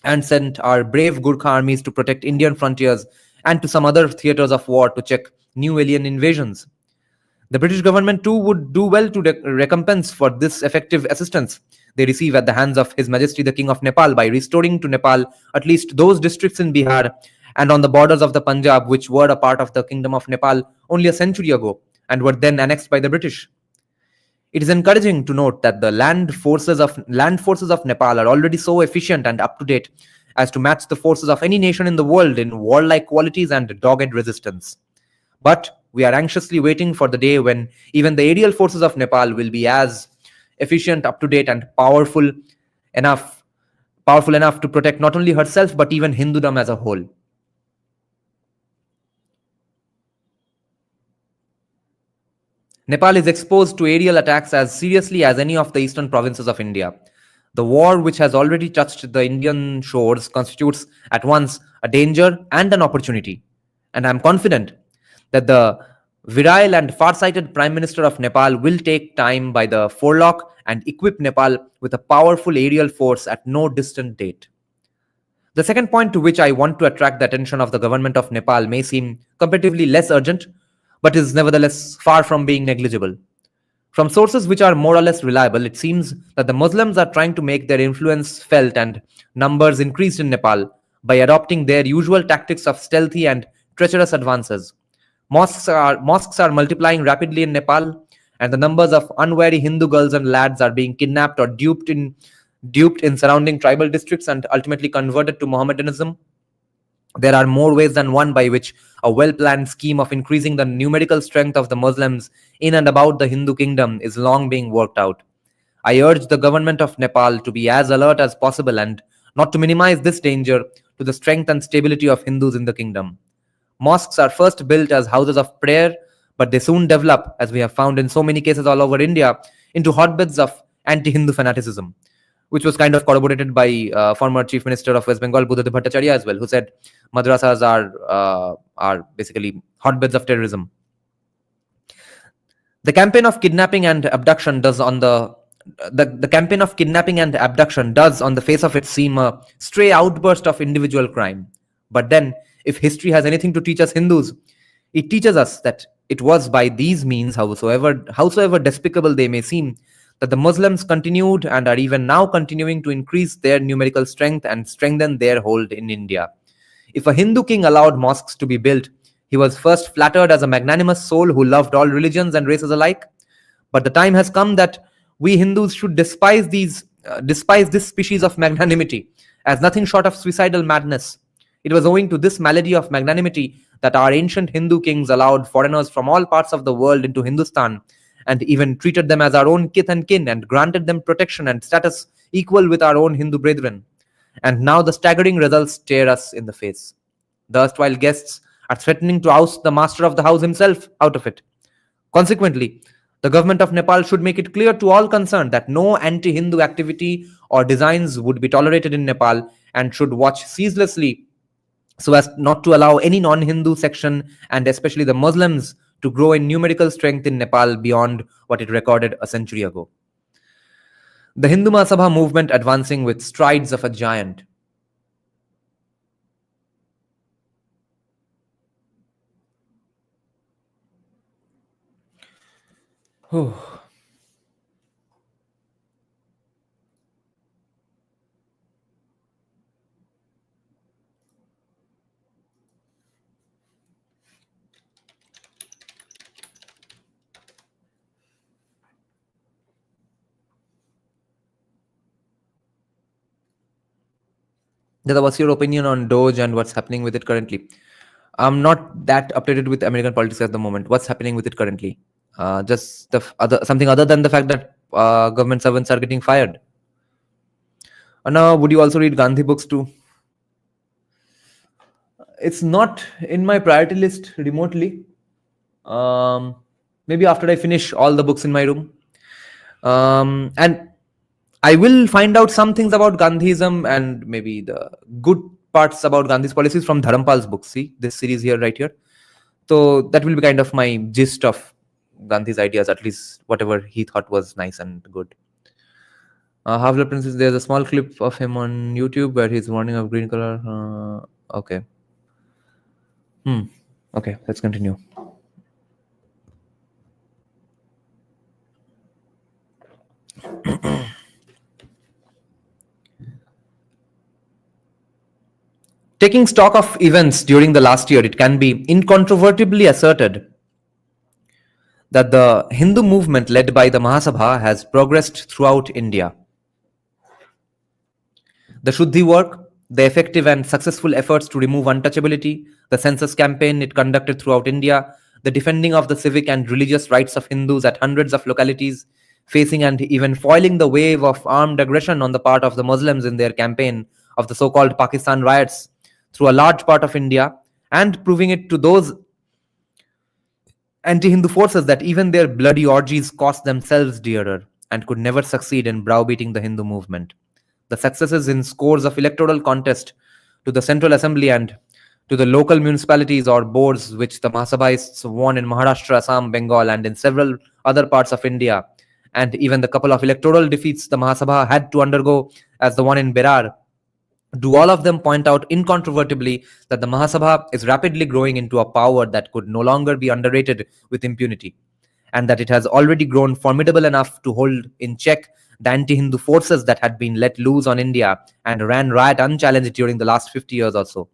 and sent our brave Gurkha armies to protect Indian frontiers and to some other theaters of war to check new alien invasions. The British government too would do well to recompense for this effective assistance they receive at the hands of His Majesty the King of Nepal by restoring to Nepal at least those districts in Bihar and on the borders of the Punjab which were a part of the Kingdom of Nepal only a century ago and were then annexed by the British. It is encouraging to note that the land forces of Nepal are already so efficient and up to date as to match the forces of any nation in the world in warlike qualities and dogged resistance. But we are anxiously waiting for the day when even the aerial forces of Nepal will be as efficient, up to date, and powerful enough to protect not only herself but even Hindudom as a whole. Nepal is exposed to aerial attacks as seriously as any of the eastern provinces of India. The war, which has already touched the Indian shores, constitutes at once a danger and an opportunity. And I am confident that the virile and far-sighted Prime Minister of Nepal will take time by the forelock and equip Nepal with a powerful aerial force at no distant date. The second point to which I want to attract the attention of the government of Nepal may seem comparatively less urgent, but is nevertheless far from being negligible. From sources which are more or less reliable, it seems that the Muslims are trying to make their influence felt and numbers increased in Nepal by adopting their usual tactics of stealthy and treacherous advances. Mosques are multiplying rapidly in Nepal, and the numbers of unwary Hindu girls and lads are being kidnapped or duped in surrounding tribal districts and ultimately converted to Mohammedanism. There are more ways than one by which a well-planned scheme of increasing the numerical strength of the Muslims in and about the Hindu kingdom is long being worked out. I urge the government of Nepal to be as alert as possible and not to minimize this danger to the strength and stability of Hindus in the kingdom. Mosques are first built as houses of prayer, but they soon develop, as we have found in so many cases all over India, into hotbeds of anti-Hindu fanaticism, which was kind of corroborated by former Chief Minister of West Bengal, Buddhadev Bhattacharya, as well, who said madrasas are basically hotbeds of terrorism. The campaign of kidnapping and abduction does on the campaign of kidnapping and abduction does on the face of it seem a stray outburst of individual crime. But then, if history has anything to teach us Hindus, it teaches us that it was by these means, howsoever despicable they may seem, that the Muslims continued and are even now continuing to increase their numerical strength and strengthen their hold in India. If a Hindu king allowed mosques to be built, he was first flattered as a magnanimous soul who loved all religions and races alike. But the time has come that we Hindus should despise this species of magnanimity as nothing short of suicidal madness. It was owing to this malady of magnanimity that our ancient Hindu kings allowed foreigners from all parts of the world into Hindustan and even treated them as our own kith and kin and granted them protection and status equal with our own Hindu brethren. And now the staggering results stare us in the face. The erstwhile guests are threatening to oust the master of the house himself out of it. Consequently, the government of Nepal should make it clear to all concerned that no anti-Hindu activity or designs would be tolerated in Nepal and should watch ceaselessly so as not to allow any non-Hindu section and especially the Muslims to grow in numerical strength in Nepal beyond what it recorded a century ago. The Hindu Mahasabha movement advancing with strides of a giant. Dada, what's your opinion on Doge and what's happening with it currently? I'm not that updated with American politics at the moment. What's happening with it currently? Just something other than the fact that government servants are getting fired. Now, would you also read Gandhi books too? It's not in my priority list remotely. Maybe after I finish all the books in my room. And I will find out some things about Gandhism and maybe the good parts about Gandhi's policies from Dharampal's book. See, this series here, right here. So that will be kind of my gist of Gandhi's ideas, at least whatever he thought was nice and good. Half-Blood Princess, there's a small clip of him on YouTube where he's warning of green color. Okay. Okay, let's continue. Taking stock of events during the last year, it can be incontrovertibly asserted that the Hindu movement led by the Mahasabha has progressed throughout India. The Shuddhi work, the effective and successful efforts to remove untouchability, the census campaign it conducted throughout India, the defending of the civic and religious rights of Hindus at hundreds of localities, facing and even foiling the wave of armed aggression on the part of the Muslims in their campaign of the so-called Pakistan riots through a large part of India, and proving it to those anti-Hindu forces that even their bloody orgies cost themselves dearer and could never succeed in browbeating the Hindu movement. The successes in scores of electoral contest to the Central Assembly and to the local municipalities or boards which the Mahasabhaists won in Maharashtra, Assam, Bengal, and in several other parts of India, and even the couple of electoral defeats the Mahasabha had to undergo, as the one in Berar, do all of them point out incontrovertibly that the Mahasabha is rapidly growing into a power that could no longer be underrated with impunity, and that it has already grown formidable enough to hold in check the anti-Hindu forces that had been let loose on India and ran riot unchallenged during the last 50 years or so.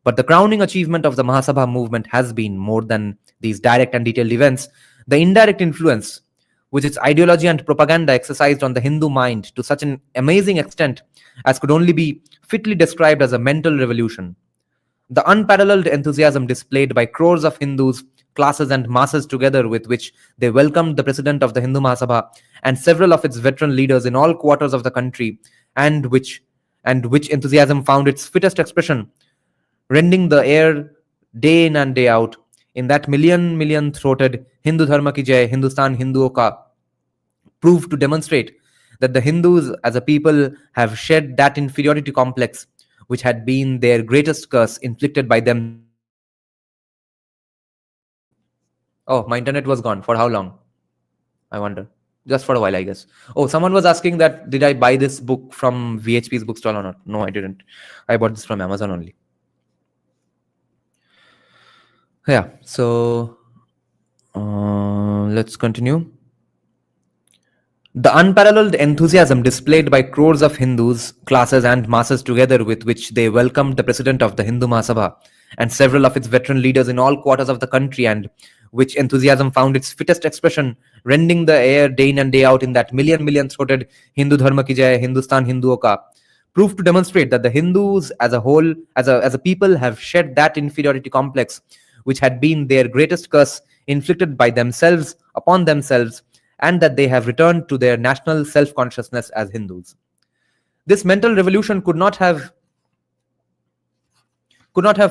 But the crowning achievement of the Mahasabha movement has been, more than these direct and detailed events, the indirect influence which its ideology and propaganda exercised on the Hindu mind to such an amazing extent as could only be fitly described as a mental revolution. The unparalleled enthusiasm displayed by crores of Hindus, classes and masses together, with which they welcomed the president of the Hindu Mahasabha and several of its veteran leaders in all quarters of the country, and which enthusiasm found its fittest expression, rending the air day in and day out in that million throated Hindu Dharma ki Jai, Hindustan Hinduo ka, proved to demonstrate that the Hindus as a people have shed that inferiority complex which had been their greatest curse inflicted by them. Oh, my internet was gone. For how long? I wonder. Just for a while, I guess. Oh, someone was asking that did I buy this book from VHP's bookstall or not? No, I didn't. I bought this from Amazon only. Yeah, so let's continue. The unparalleled enthusiasm displayed by crores of Hindus, classes and masses together, with which they welcomed the president of the Hindu Mahasabha and several of its veteran leaders in all quarters of the country, and which enthusiasm found its fittest expression, rending the air day in and day out in that million throated Hindu Dharma ki Jai, Hindustan Hinduo ka, proved to demonstrate that the Hindus as a whole, as a people, have shed that inferiority complex which had been their greatest curse inflicted by themselves upon themselves, and that they have returned to their national self-consciousness as Hindus. This mental revolution could not have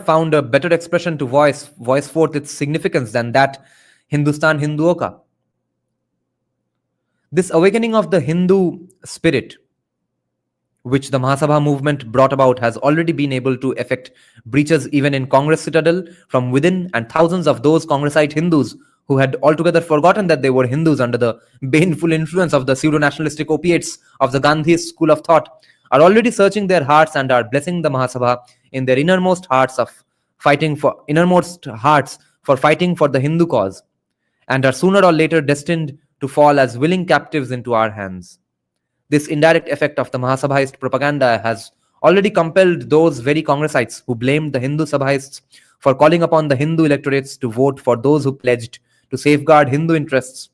found a better expression to voice forth its significance than that Hindustan Hinduo ka. This awakening of the Hindu spirit, which the Mahasabha movement brought about, has already been able to effect breaches even in Congress citadel from within, and thousands of those Congressite Hindus who had altogether forgotten that they were Hindus under the baneful influence of the pseudo-nationalistic opiates of the Gandhist school of thought, are already searching their hearts and are blessing the Mahasabha in their innermost hearts for fighting for the Hindu cause, and are sooner or later destined to fall as willing captives into our hands. This indirect effect of the Mahasabhaist propaganda has already compelled those very Congressites who blamed the Hindu Sabhaists for calling upon the Hindu electorates to vote for those who pledged to safeguard Hindu interests,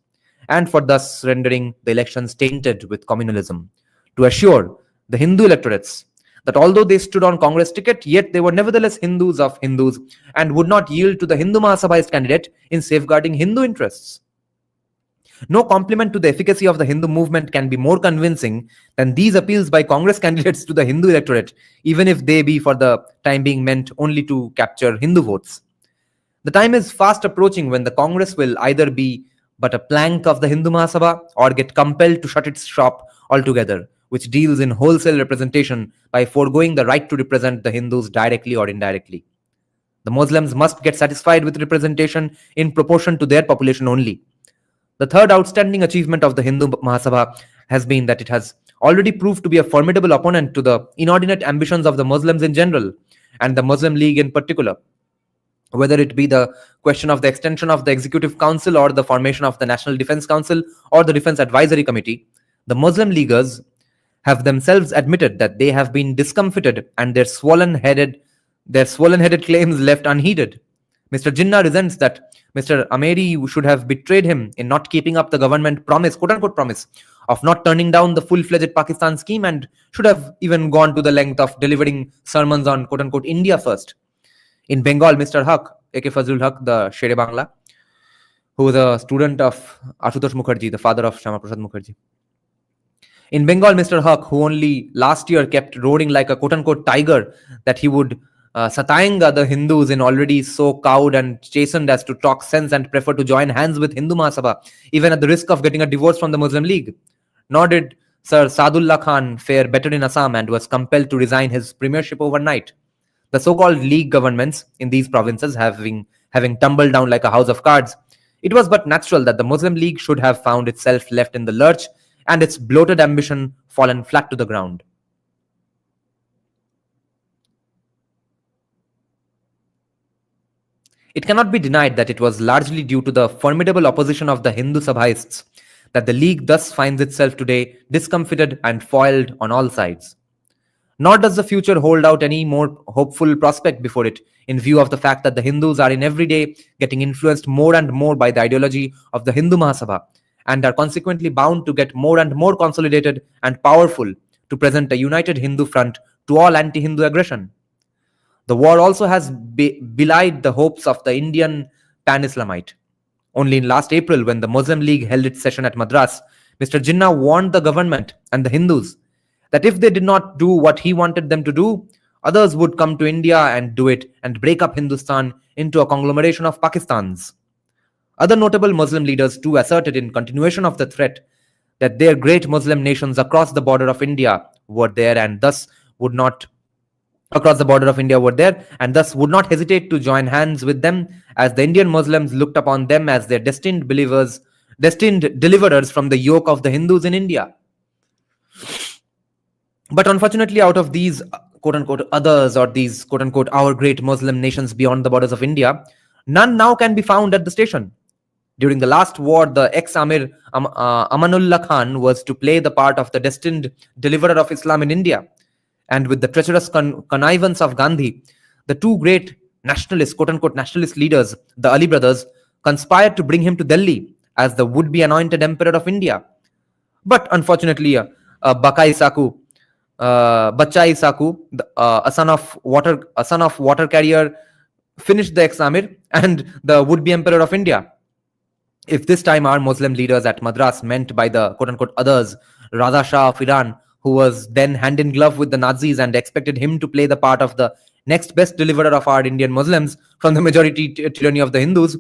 and for thus rendering the elections tainted with communalism, to assure the Hindu electorates that although they stood on Congress ticket, yet they were nevertheless Hindus of Hindus and would not yield to the Hindu Mahasabhaist candidate in safeguarding Hindu interests. No compliment to the efficacy of the Hindu movement can be more convincing than these appeals by Congress candidates to the Hindu electorate, even if they be for the time being meant only to capture Hindu votes. The time is fast approaching when the Congress will either be but a plank of the Hindu Mahasabha or get compelled to shut its shop altogether, which deals in wholesale representation by foregoing the right to represent the Hindus directly or indirectly. The Muslims must get satisfied with representation in proportion to their population only. The third outstanding achievement of the Hindu Mahasabha has been that it has already proved to be a formidable opponent to the inordinate ambitions of the Muslims in general, and the Muslim League in particular. Whether it be the question of the extension of the Executive Council or the formation of the National Defense Council or the Defense Advisory Committee, The Muslim Leaguers have themselves admitted that they have been discomfited and their swollen-headed claims left unheeded. Mr. Jinnah resents that Mr. Ameri should have betrayed him in not keeping up the government promise, quote-unquote promise, of not turning down the full-fledged Pakistan scheme, and should have even gone to the length of delivering sermons on quote-unquote India first. In Bengal, Mr. Haq, A.K. Fazlul Haq, the Shere Bangla, who was a student of Ashutosh Mukherjee, the father of Shama Prasad Mukherjee. In Bengal, Mr. Haq, who only last year kept roaring like a quote-unquote tiger that he would satayanga the Hindus in already so cowed and chastened as to talk sense and prefer to join hands with Hindu Mahasabha, even at the risk of getting a divorce from the Muslim League. Nor did Sir Sadullah Khan fare better in Assam and was compelled to resign his premiership overnight. The so-called League governments in these provinces having tumbled down like a house of cards, it was but natural that the Muslim League should have found itself left in the lurch and its bloated ambition fallen flat to the ground. It cannot be denied that it was largely due to the formidable opposition of the Hindu Sabhaists that the League thus finds itself today discomfited and foiled on all sides. Nor does the future hold out any more hopeful prospect before it, in view of the fact that the Hindus are in every day getting influenced more and more by the ideology of the Hindu Mahasabha, and are consequently bound to get more and more consolidated and powerful to present a united Hindu front to all anti-Hindu aggression. The war also has belied the hopes of the Indian pan-Islamite. Only in last April, when the Muslim League held its session at Madras, Mr. Jinnah warned the government and the Hindus that if they did not do what he wanted them to do, others would come to India and do it and break up Hindustan into a conglomeration of Pakistans. Other notable Muslim leaders too asserted in continuation of the threat that their great Muslim nations across the border of India were there and thus would not hesitate to join hands with them, as the Indian Muslims looked upon them as their destined deliverers from the yoke of the Hindus in India. But unfortunately, out of these quote-unquote others, or these quote-unquote our great Muslim nations beyond the borders of India, none now can be found at the station. During the last war, the ex-Amir Amanullah Khan was to play the part of the destined deliverer of Islam in India. And with the treacherous connivance of Gandhi, the two great nationalist, quote-unquote nationalist leaders, the Ali brothers, conspired to bring him to Delhi as the would-be anointed emperor of India. But unfortunately, Bachai Saku, a son of water carrier, finished the ex-Amir and the would-be emperor of India. If this time our Muslim leaders at Madras meant by the quote-unquote others, Raza Shah of Iran, who was then hand in glove with the Nazis and expected him to play the part of the next best deliverer of our Indian Muslims from the majority tyranny of the Hindus,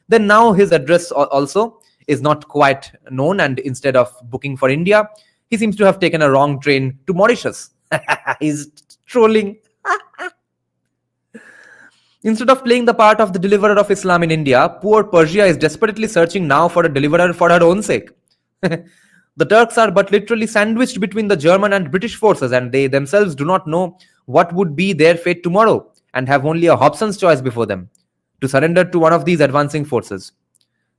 then now his address also is not quite known, and instead of booking for India, he seems to have taken a wrong train to Mauritius. He's trolling. Instead of playing the part of the deliverer of Islam in India, poor Persia is desperately searching now for a deliverer for her own sake. The Turks are but literally sandwiched between the German and British forces, and they themselves do not know what would be their fate tomorrow, and have only a Hobson's choice before them, to surrender to one of these advancing forces.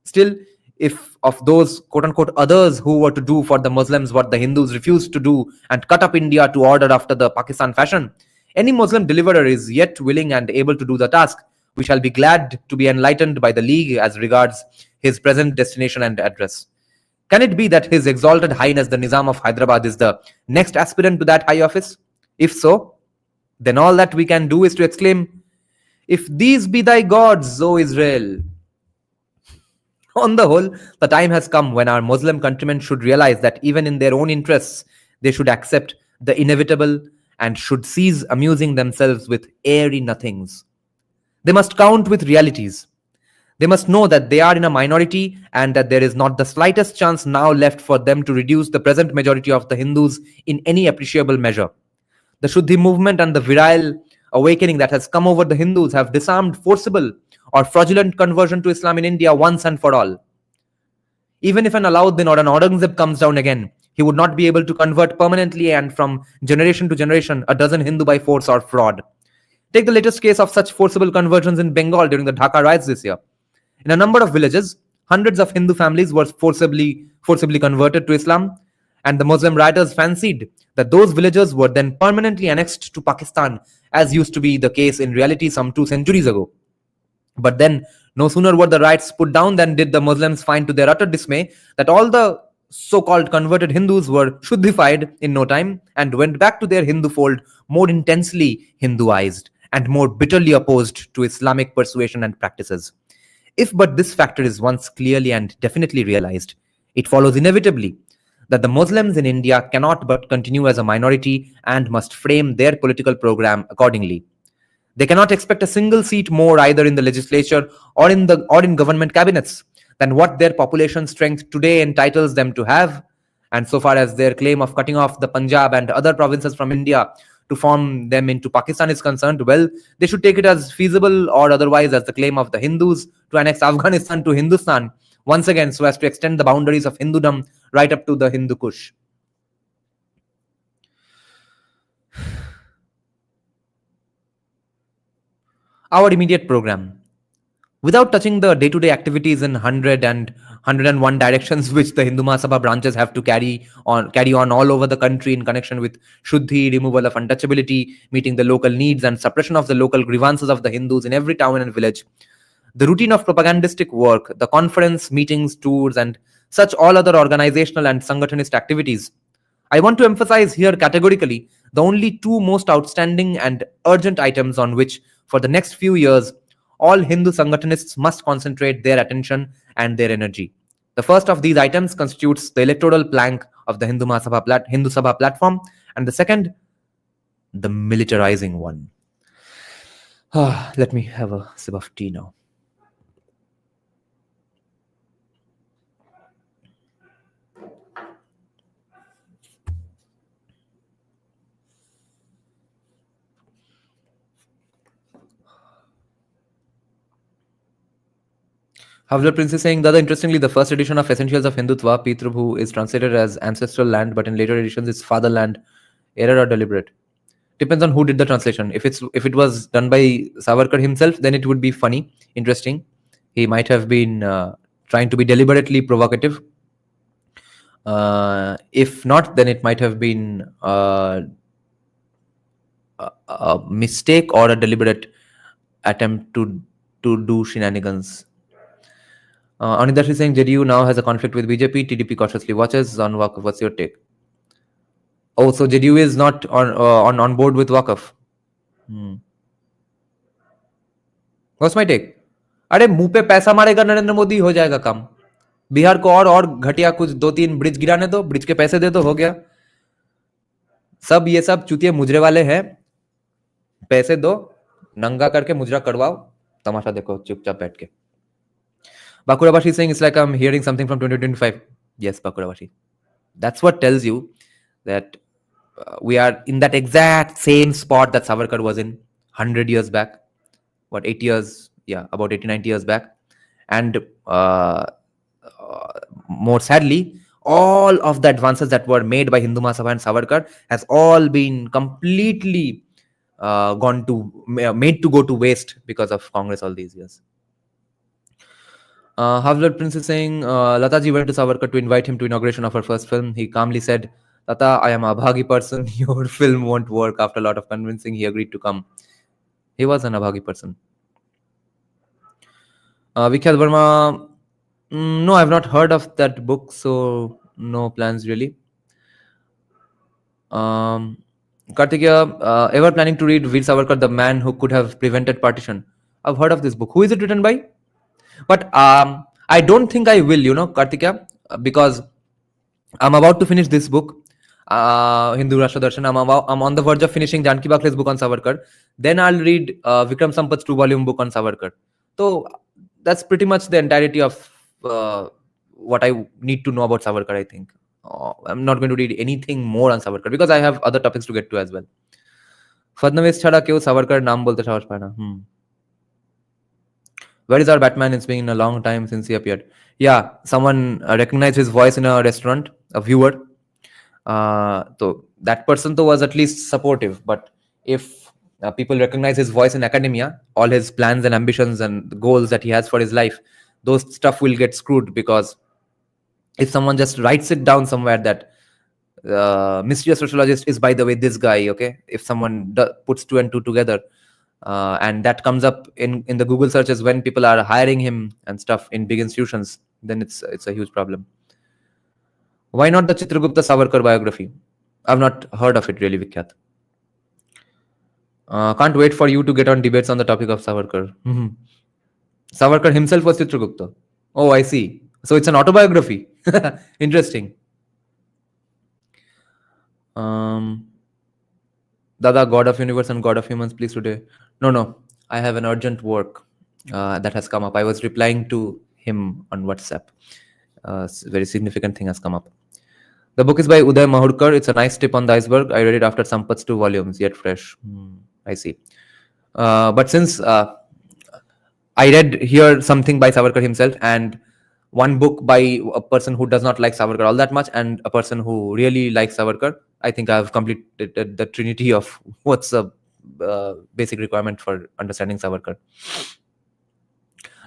Still, if of those quote-unquote others who were to do for the Muslims what the Hindus refused to do and cut up India to order after the Pakistan fashion, any Muslim deliverer is yet willing and able to do the task, we shall be glad to be enlightened by the League as regards his present destination and address. Can it be that His Exalted Highness the Nizam of Hyderabad is the next aspirant to that high office? If so, then all that we can do is to exclaim, "If these be thy gods, O Israel!" On the whole, the time has come when our Muslim countrymen should realize that even in their own interests, they should accept the inevitable and should cease amusing themselves with airy nothings. They must count with realities. They must know that they are in a minority and that there is not the slightest chance now left for them to reduce the present majority of the Hindus in any appreciable measure. The Shuddhi movement and the virile awakening that has come over the Hindus have disarmed forcible or fraudulent conversion to Islam in India once and for all. Even if an Alauddin or an Aurangzeb comes down again, he would not be able to convert permanently and from generation to generation a dozen Hindu by force or fraud. Take the latest case of such forcible conversions in Bengal during the Dhaka riots this year. In a number of villages, hundreds of Hindu families were forcibly converted to Islam, And the Muslim writers fancied that those villages were then permanently annexed to Pakistan, as used to be the case in reality some 2 centuries ago. But then, no sooner were the rights put down than did the Muslims find to their utter dismay that all the so-called converted Hindus were Shuddhified in no time and went back to their Hindu fold more intensely Hinduized and more bitterly opposed to Islamic persuasion and practices. If but this factor is once clearly and definitely realized, it follows inevitably that the Muslims in India cannot but continue as a minority and must frame their political program accordingly. They cannot expect a single seat more either in the legislature or in government cabinets than what their population strength today entitles them to have. And so far as their claim of cutting off the Punjab and other provinces from India to form them into Pakistan is concerned, well, they should take it as feasible or otherwise as the claim of the Hindus to annex Afghanistan to Hindustan, once again so as to extend the boundaries of Hindudom right up to the Hindu Kush. Our immediate program. Without touching the day-to-day activities in 100 and 101 directions which the Hindu Mahasabha branches have to carry on all over the country in connection with Shuddhi, removal of untouchability, meeting the local needs and suppression of the local grievances of the Hindus in every town and village, the routine of propagandistic work, the conference, meetings, tours, and such all other organizational and Sangathanist activities, I want to emphasize here categorically the only two most outstanding and urgent items on which, for the next few years, all Hindu Sangathanists must concentrate their attention and their energy. The first of these items constitutes the electoral plank of the Hindu Sabha platform, and the second, the militarizing one. Let me have a sip of tea now. Havlar Prince is saying, Dada, interestingly, the first edition of Essentials of Hindutva, Pitrabhu, is translated as ancestral land, but in later editions it's fatherland. Error or deliberate? Depends on who did the translation. If it was done by Savarkar himself, then it would be funny, interesting. He might have been trying to be deliberately provocative. If not, then it might have been a mistake or a deliberate attempt to do shenanigans. Anidash is saying JDU now has a conflict with BJP. TDP cautiously watches. On Waqf, what's your take? Oh, so JDU is not on board with Waqf. What's my take? अरे मुंह पे पैसा मारेगा नरेंद्र मोदी, हो जाएगा काम. बिहार को और घटिया कुछ 2-3 ब्रिज गिराने दो, ब्रिज के पैसे दे दो, हो गया. सब ये सब चुतिए मुजरे वाले हैं, पैसे दो, नंगा करके मुजरा करवाओ, तमाशा देखो चुपचाप बैठ के. Bakurabashi is saying it's like I'm hearing something from 2025. Yes, Bakurabashi. That's what tells you that we are in that exact same spot that Savarkar was in 100 years back. What, 8 years? Yeah, about 80-90 years back. And more sadly, all of the advances that were made by Hindu Mahasabha and Savarkar has all been completely made to go to waste because of Congress all these years. Havlar Prince is saying, Lataji went to Savarkar to invite him to inauguration of her first film. He calmly said, Lata, I am a abhagi person. Your film won't work. After a lot of convincing, he agreed to come. He was an abhagi person. Vikhyat Verma, no, I've not heard of that book, so no plans really. Kartikeya, ever planning to read Veer Savarkar, The Man Who Could Have Prevented Partition? I've heard of this book. Who is it written by? But I don't think I will, Kartikeya, because I'm about to finish this book, Hindu Rashtra Darshan. I'm on the verge of finishing Janki Bakhle's book on Savarkar. Then I'll read Vikram Sampath's 2-volume book on Savarkar. So that's pretty much the entirety of what I need to know about Savarkar, I think. I'm not going to read anything more on Savarkar because I have other topics to get to as well. Fadnavis chhada kyun Savarkar naam bolte saahas paana. Where is our Batman? It's been a long time since he appeared. Yeah, someone recognized his voice in a restaurant, a viewer. So that person though was at least supportive. But if people recognize his voice in academia, all his plans and ambitions and the goals that he has for his life, those stuff will get screwed, because if someone just writes it down somewhere that mysterious sociologist is, by the way, this guy. Okay, if someone puts two and two together, and that comes up in the Google searches when people are hiring him and stuff in big institutions, then it's a huge problem. Why not the Chitragupta Savarkar biography? I've not heard of it really, Vikhyat. Can't wait for you to get on debates on the topic of Savarkar. Savarkar himself was Chitragupta. Oh, I see. So it's an autobiography. Interesting. Dada, God of universe and God of humans, please today. No. I have an urgent work that has come up. I was replying to him on WhatsApp. Very significant thing has come up. The book is by Uday Mahurkar. It's a nice tip on the iceberg. I read it after Sampat's 2 volumes, yet fresh. I see. But since I read here something by Savarkar himself and one book by a person who does not like Savarkar all that much and a person who really likes Savarkar, I think I have completed the trinity of what's a basic requirement for understanding Savarkar.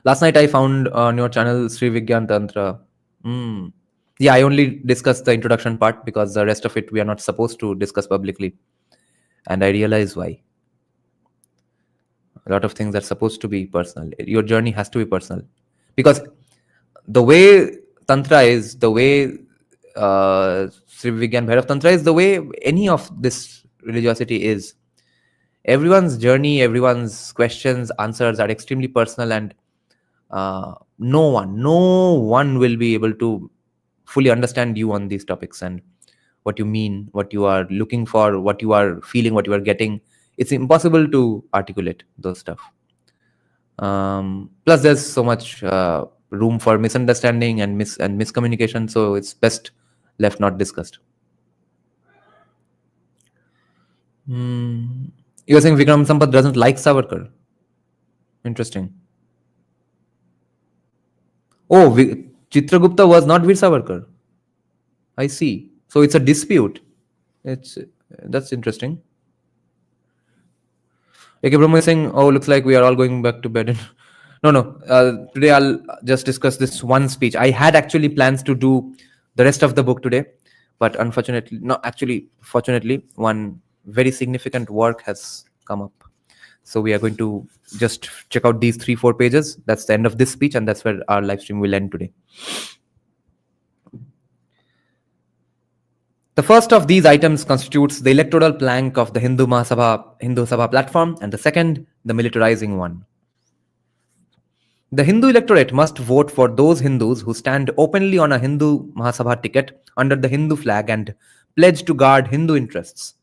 Last night I found on your channel Sri Vigyan Tantra. Yeah, I only discussed the introduction part because the rest of it we are not supposed to discuss publicly. And I realize why. A lot of things are supposed to be personal. Your journey has to be personal. Because the way Tantra is, the way Sri Vigyan Bhairav Tantra is, the way any of this religiosity is, everyone's journey, everyone's questions, answers are extremely personal, and no one will be able to fully understand you on these topics and what you mean, what you are looking for, what you are feeling, what you are getting. It's impossible to articulate those stuff. Plus, there's so much room for misunderstanding and miscommunication, so it's best left not discussed. You're saying Vikram Sampath doesn't like Savarkar? Interesting. Oh, Chitragupta was not Veer Savarkar. I see. So it's a dispute. That's interesting. AK Brahma is saying, oh, looks like we are all going back to bed. No. Today I'll just discuss this one speech. I had actually plans to do the rest of the book today, but fortunately, one very significant work has come up. So we are going to just check out these 3-4 pages. That's the end of this speech, and that's where our live stream will end today. The first of these items constitutes the electoral plank of the Hindu Sabha platform, and the second, the militarizing one. The Hindu electorate must vote for those Hindus who stand openly on a Hindu Mahasabha ticket under the Hindu flag and pledge to guard Hindu interests.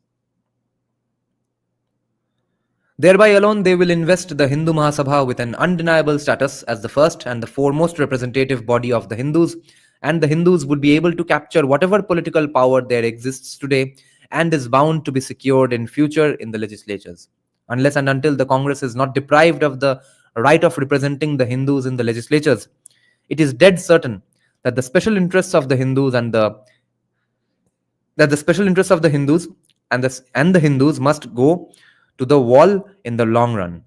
Thereby alone, they will invest the Hindu Mahasabha with an undeniable status as the first and the foremost representative body of the Hindus, and the Hindus would be able to capture whatever political power there exists today and is bound to be secured in future in the legislatures. Unless and until the Congress is not deprived of the right of representing the Hindus in the legislatures, it is dead certain that the special interests of the Hindus and the Hindus must go to the wall in the long run.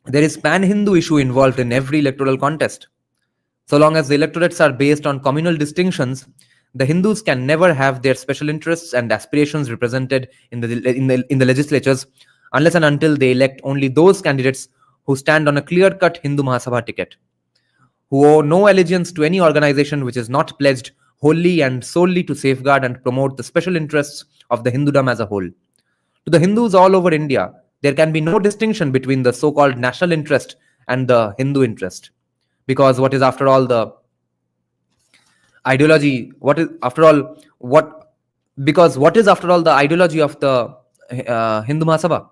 There is pan-Hindu issue involved in every electoral contest. So long as the electorates are based on communal distinctions, the Hindus can never have their special interests and aspirations represented in the legislatures unless and until they elect only those candidates who stand on a clear-cut Hindu Mahasabha ticket, who owe no allegiance to any organization which is not pledged wholly and solely to safeguard and promote the special interests of the Hindudom as a whole. To the Hindus all over India, there can be no distinction between the so-called national interest and the Hindu interest. Because what is after all the ideology of the Hindu Mahasabha?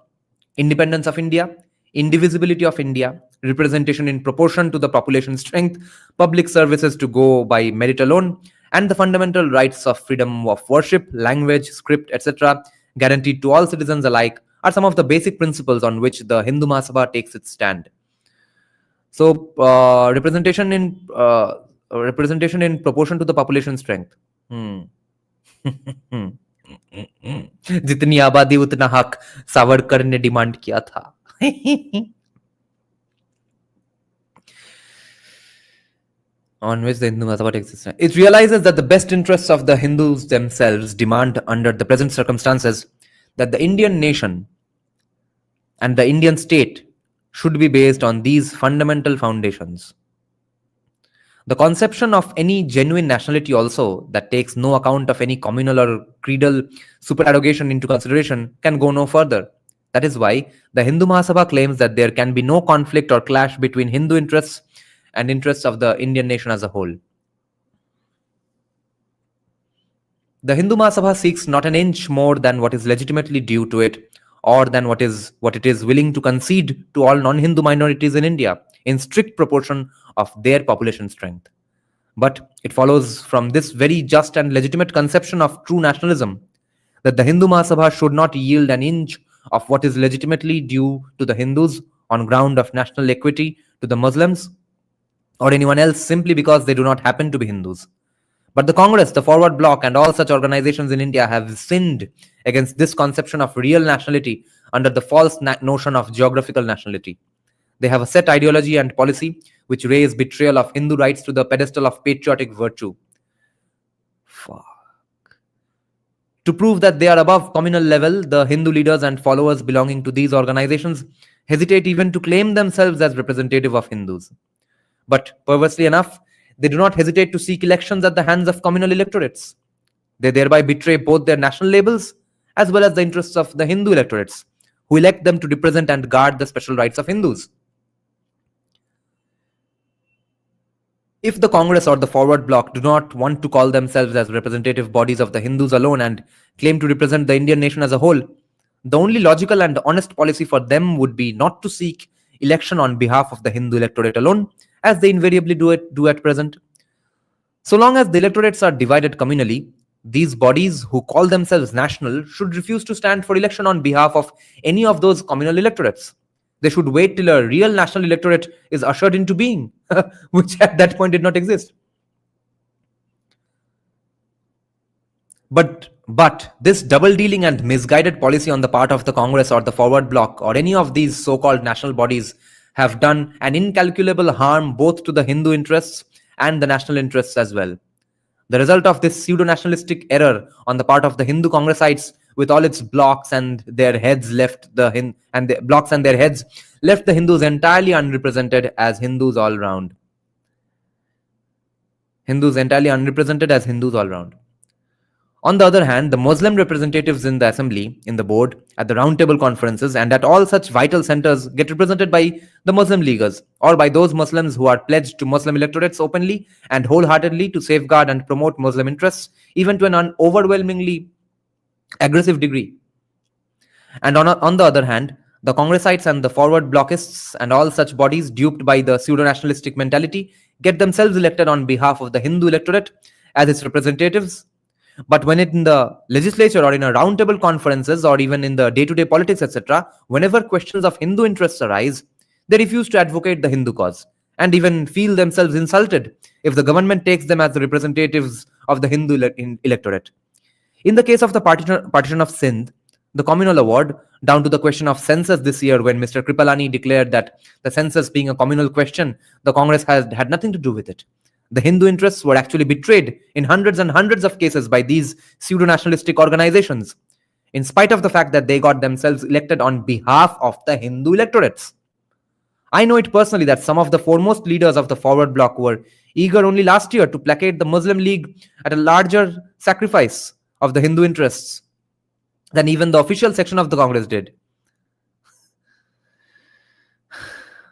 Independence of India, indivisibility of India, representation in proportion to the population strength, public services to go by merit alone, and the fundamental rights of freedom of worship, language, script, etc., guaranteed to all citizens alike, are some of the basic principles on which the Hindu Mahasabha takes its stand. So, representation in proportion to the population strength. जितनी आबादी उतना हक, सावरकर ने demand किया था. on which the Hindu Mahabharata exists. It realizes that the best interests of the Hindus themselves demand, under the present circumstances, that the Indian nation and the Indian state should be based on these fundamental foundations. The conception of any genuine nationality also that takes no account of any communal or creedal supererogation into consideration can go no further. That is why the Hindu Mahasabha claims that there can be no conflict or clash between Hindu interests and interests of the Indian nation as a whole. The Hindu Mahasabha seeks not an inch more than what is legitimately due to it, or than what it is willing to concede to all non-Hindu minorities in India, in strict proportion of their population strength. But it follows from this very just and legitimate conception of true nationalism that the Hindu Mahasabha should not yield an inch of what is legitimately due to the Hindus on ground of national equity to the Muslims or anyone else simply because they do not happen to be Hindus. But the Congress, the Forward Bloc, and all such organizations in India have sinned against this conception of real nationality under the false notion of geographical nationality. They have a set ideology and policy which raise betrayal of Hindu rights to the pedestal of patriotic virtue. Fuck. To prove that they are above communal level, the Hindu leaders and followers belonging to these organizations hesitate even to claim themselves as representative of Hindus. But perversely enough, they do not hesitate to seek elections at the hands of communal electorates. They thereby betray both their national labels as well as the interests of the Hindu electorates, who elect them to represent and guard the special rights of Hindus. If the Congress or the Forward Bloc do not want to call themselves as representative bodies of the Hindus alone and claim to represent the Indian nation as a whole, the only logical and honest policy for them would be not to seek election on behalf of the Hindu electorate alone, as they invariably do at present. So long as the electorates are divided communally, these bodies who call themselves national should refuse to stand for election on behalf of any of those communal electorates. They should wait till a real national electorate is ushered into being, which at that point did not exist. But this double dealing and misguided policy on the part of the Congress or the Forward Bloc or any of these so-called national bodies have done an incalculable harm both to the Hindu interests and the national interests as well. The result of this pseudo-nationalistic error on the part of the Hindu Congressites, with all its blocks and their heads left the Hindus entirely unrepresented as Hindus all round. On the other hand, the Muslim representatives in the assembly, in the board, at the roundtable conferences, and at all such vital centers get represented by the Muslim leaguers, or by those Muslims who are pledged to Muslim electorates openly and wholeheartedly to safeguard and promote Muslim interests, even to an overwhelmingly aggressive degree. And on the other hand, the Congressites and the Forward Blockists and all such bodies duped by the pseudo-nationalistic mentality get themselves elected on behalf of the Hindu electorate as its representatives. But when in the legislature or in a roundtable conferences or even in the day-to-day politics, etc., whenever questions of Hindu interests arise, they refuse to advocate the Hindu cause and even feel themselves insulted if the government takes them as the representatives of the Hindu electorate. In the case of the partition of Sindh, the communal award, down to the question of census this year when Mr. Kripalani declared that the census being a communal question, the Congress had nothing to do with it. The Hindu interests were actually betrayed in hundreds and hundreds of cases by these pseudo-nationalistic organizations, in spite of the fact that they got themselves elected on behalf of the Hindu electorates. I know it personally that some of the foremost leaders of the Forward Bloc were eager only last year to placate the Muslim League at a larger sacrifice of the Hindu interests than even the official section of the Congress did.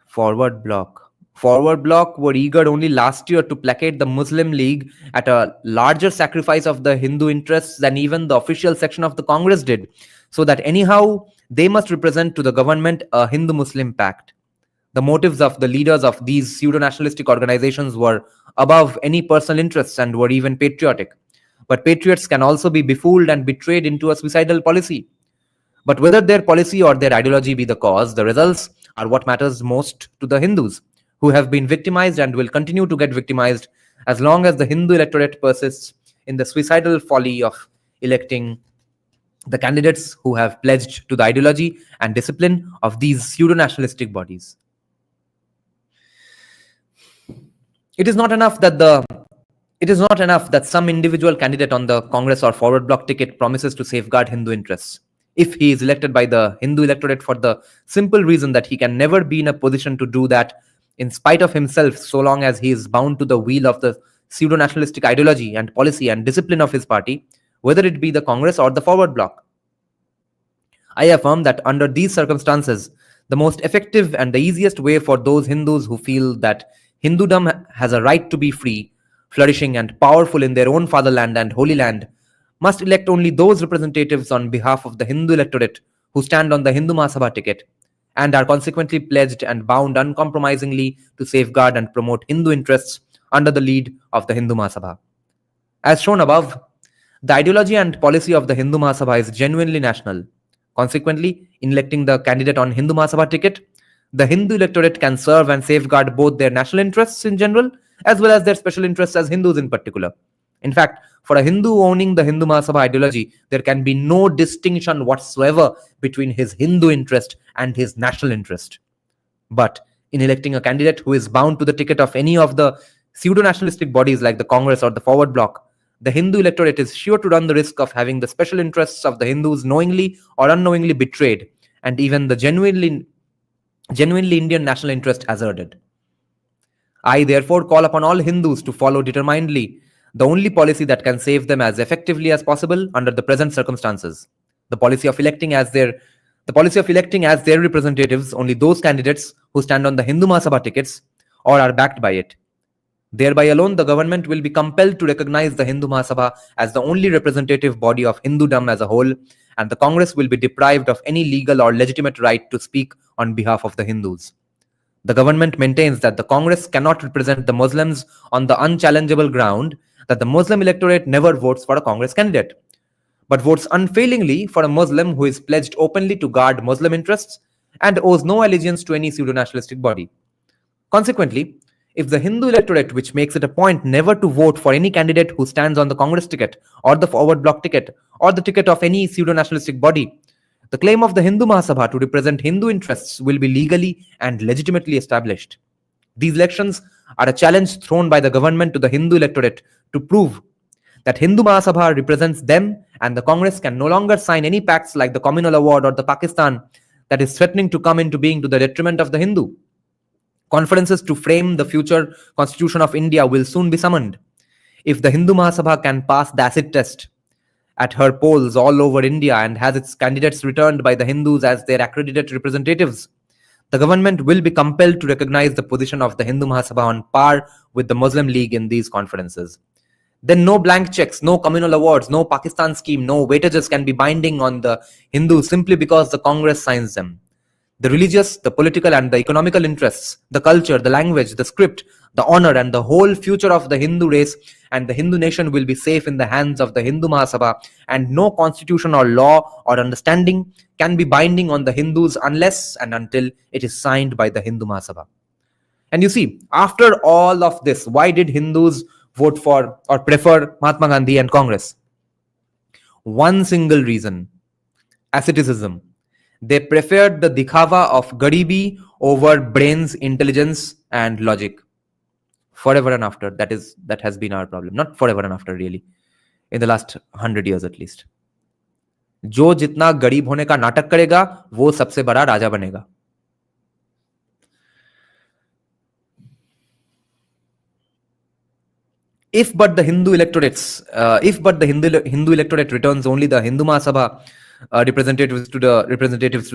Forward Bloc were eager only last year to placate the Muslim League at a larger sacrifice of the Hindu interests than even the official section of the Congress did, so that anyhow they must represent to the government a Hindu-Muslim pact. The motives of the leaders of these pseudo-nationalistic organizations were above any personal interests and were even patriotic. But patriots can also be befooled and betrayed into a suicidal policy. But whether their policy or their ideology be the cause, the results are what matters most to the Hindus, who have been victimized and will continue to get victimized as long as the Hindu electorate persists in the suicidal folly of electing the candidates who have pledged to the ideology and discipline of these pseudo-nationalistic bodies. It is not enough that some individual candidate on the Congress or forward bloc ticket promises to safeguard Hindu interests. If he is elected by the Hindu electorate for the simple reason that he can never be in a position to do that in spite of himself, so long as he is bound to the wheel of the pseudo nationalistic ideology and policy and discipline of his party, whether it be the Congress or the forward bloc. I affirm that under these circumstances, the most effective and the easiest way for those Hindus who feel that Hindudom has a right to be free, flourishing, and powerful in their own fatherland and holy land must elect only those representatives on behalf of the Hindu electorate who stand on the Hindu Mahasabha ticket and are consequently pledged and bound uncompromisingly to safeguard and promote Hindu interests under the lead of the Hindu Mahasabha. As shown above, the ideology and policy of the Hindu Mahasabha is genuinely national. Consequently, in electing the candidate on Hindu Mahasabha ticket, the Hindu electorate can serve and safeguard both their national interests in general as well as their special interests as Hindus in particular. In fact, for a Hindu owning the Hindu Mahasabha ideology, there can be no distinction whatsoever between his Hindu interest and his national interest. But in electing a candidate who is bound to the ticket of any of the pseudo-nationalistic bodies like the Congress or the Forward Bloc, the Hindu electorate is sure to run the risk of having the special interests of the Hindus knowingly or unknowingly betrayed, and even the genuinely Indian national interest hazarded. I therefore call upon all Hindus to follow determinedly the only policy that can save them as effectively as possible under the present circumstances. The policy of electing as their representatives only those candidates who stand on the Hindu Mahasabha tickets or are backed by it. Thereby alone, the government will be compelled to recognize the Hindu Mahasabha as the only representative body of Hindudom as a whole, and the Congress will be deprived of any legal or legitimate right to speak on behalf of the Hindus. The government maintains that the Congress cannot represent the Muslims on the unchallengeable ground that the Muslim electorate never votes for a Congress candidate, but votes unfailingly for a Muslim who is pledged openly to guard Muslim interests and owes no allegiance to any pseudo-nationalistic body. Consequently, if the Hindu electorate, which makes it a point never to vote for any candidate who stands on the Congress ticket or the forward bloc ticket or the ticket of any pseudo-nationalistic body, the claim of the Hindu Mahasabha to represent Hindu interests will be legally and legitimately established. These elections are a challenge thrown by the government to the Hindu electorate to prove that Hindu Mahasabha represents them and the Congress can no longer sign any pacts like the Communal Award or the Pakistan that is threatening to come into being to the detriment of the Hindu. Conferences to frame the future constitution of India will soon be summoned. If the Hindu Mahasabha can pass the acid test at her polls all over India and has its candidates returned by the Hindus as their accredited representatives, the government will be compelled to recognize the position of the Hindu Mahasabha on par with the Muslim League in these conferences. Then no blank checks, no communal awards, no Pakistan scheme, no weightages can be binding on the Hindus simply because the Congress signs them. The religious, the political and the economical interests, the culture, the language, the script, the honor and the whole future of the Hindu race and the Hindu nation will be safe in the hands of the Hindu Mahasabha, and no constitution or law or understanding can be binding on the Hindus unless and until it is signed by the Hindu Mahasabha. And you see, after all of this, why did Hindus vote for or prefer Mahatma Gandhi and Congress? One single reason: asceticism. They preferred the dikhava of garibi over brains, intelligence, and logic. Forever and after, that has been our problem. Not forever and after, really. In the last 100 years at least. जो जितना गरीब होने का नाटक करेगा, वो सबसे बड़ा राजा बनेगा. If but the Hindu electorate returns only the Hindu Mahasabha representatives to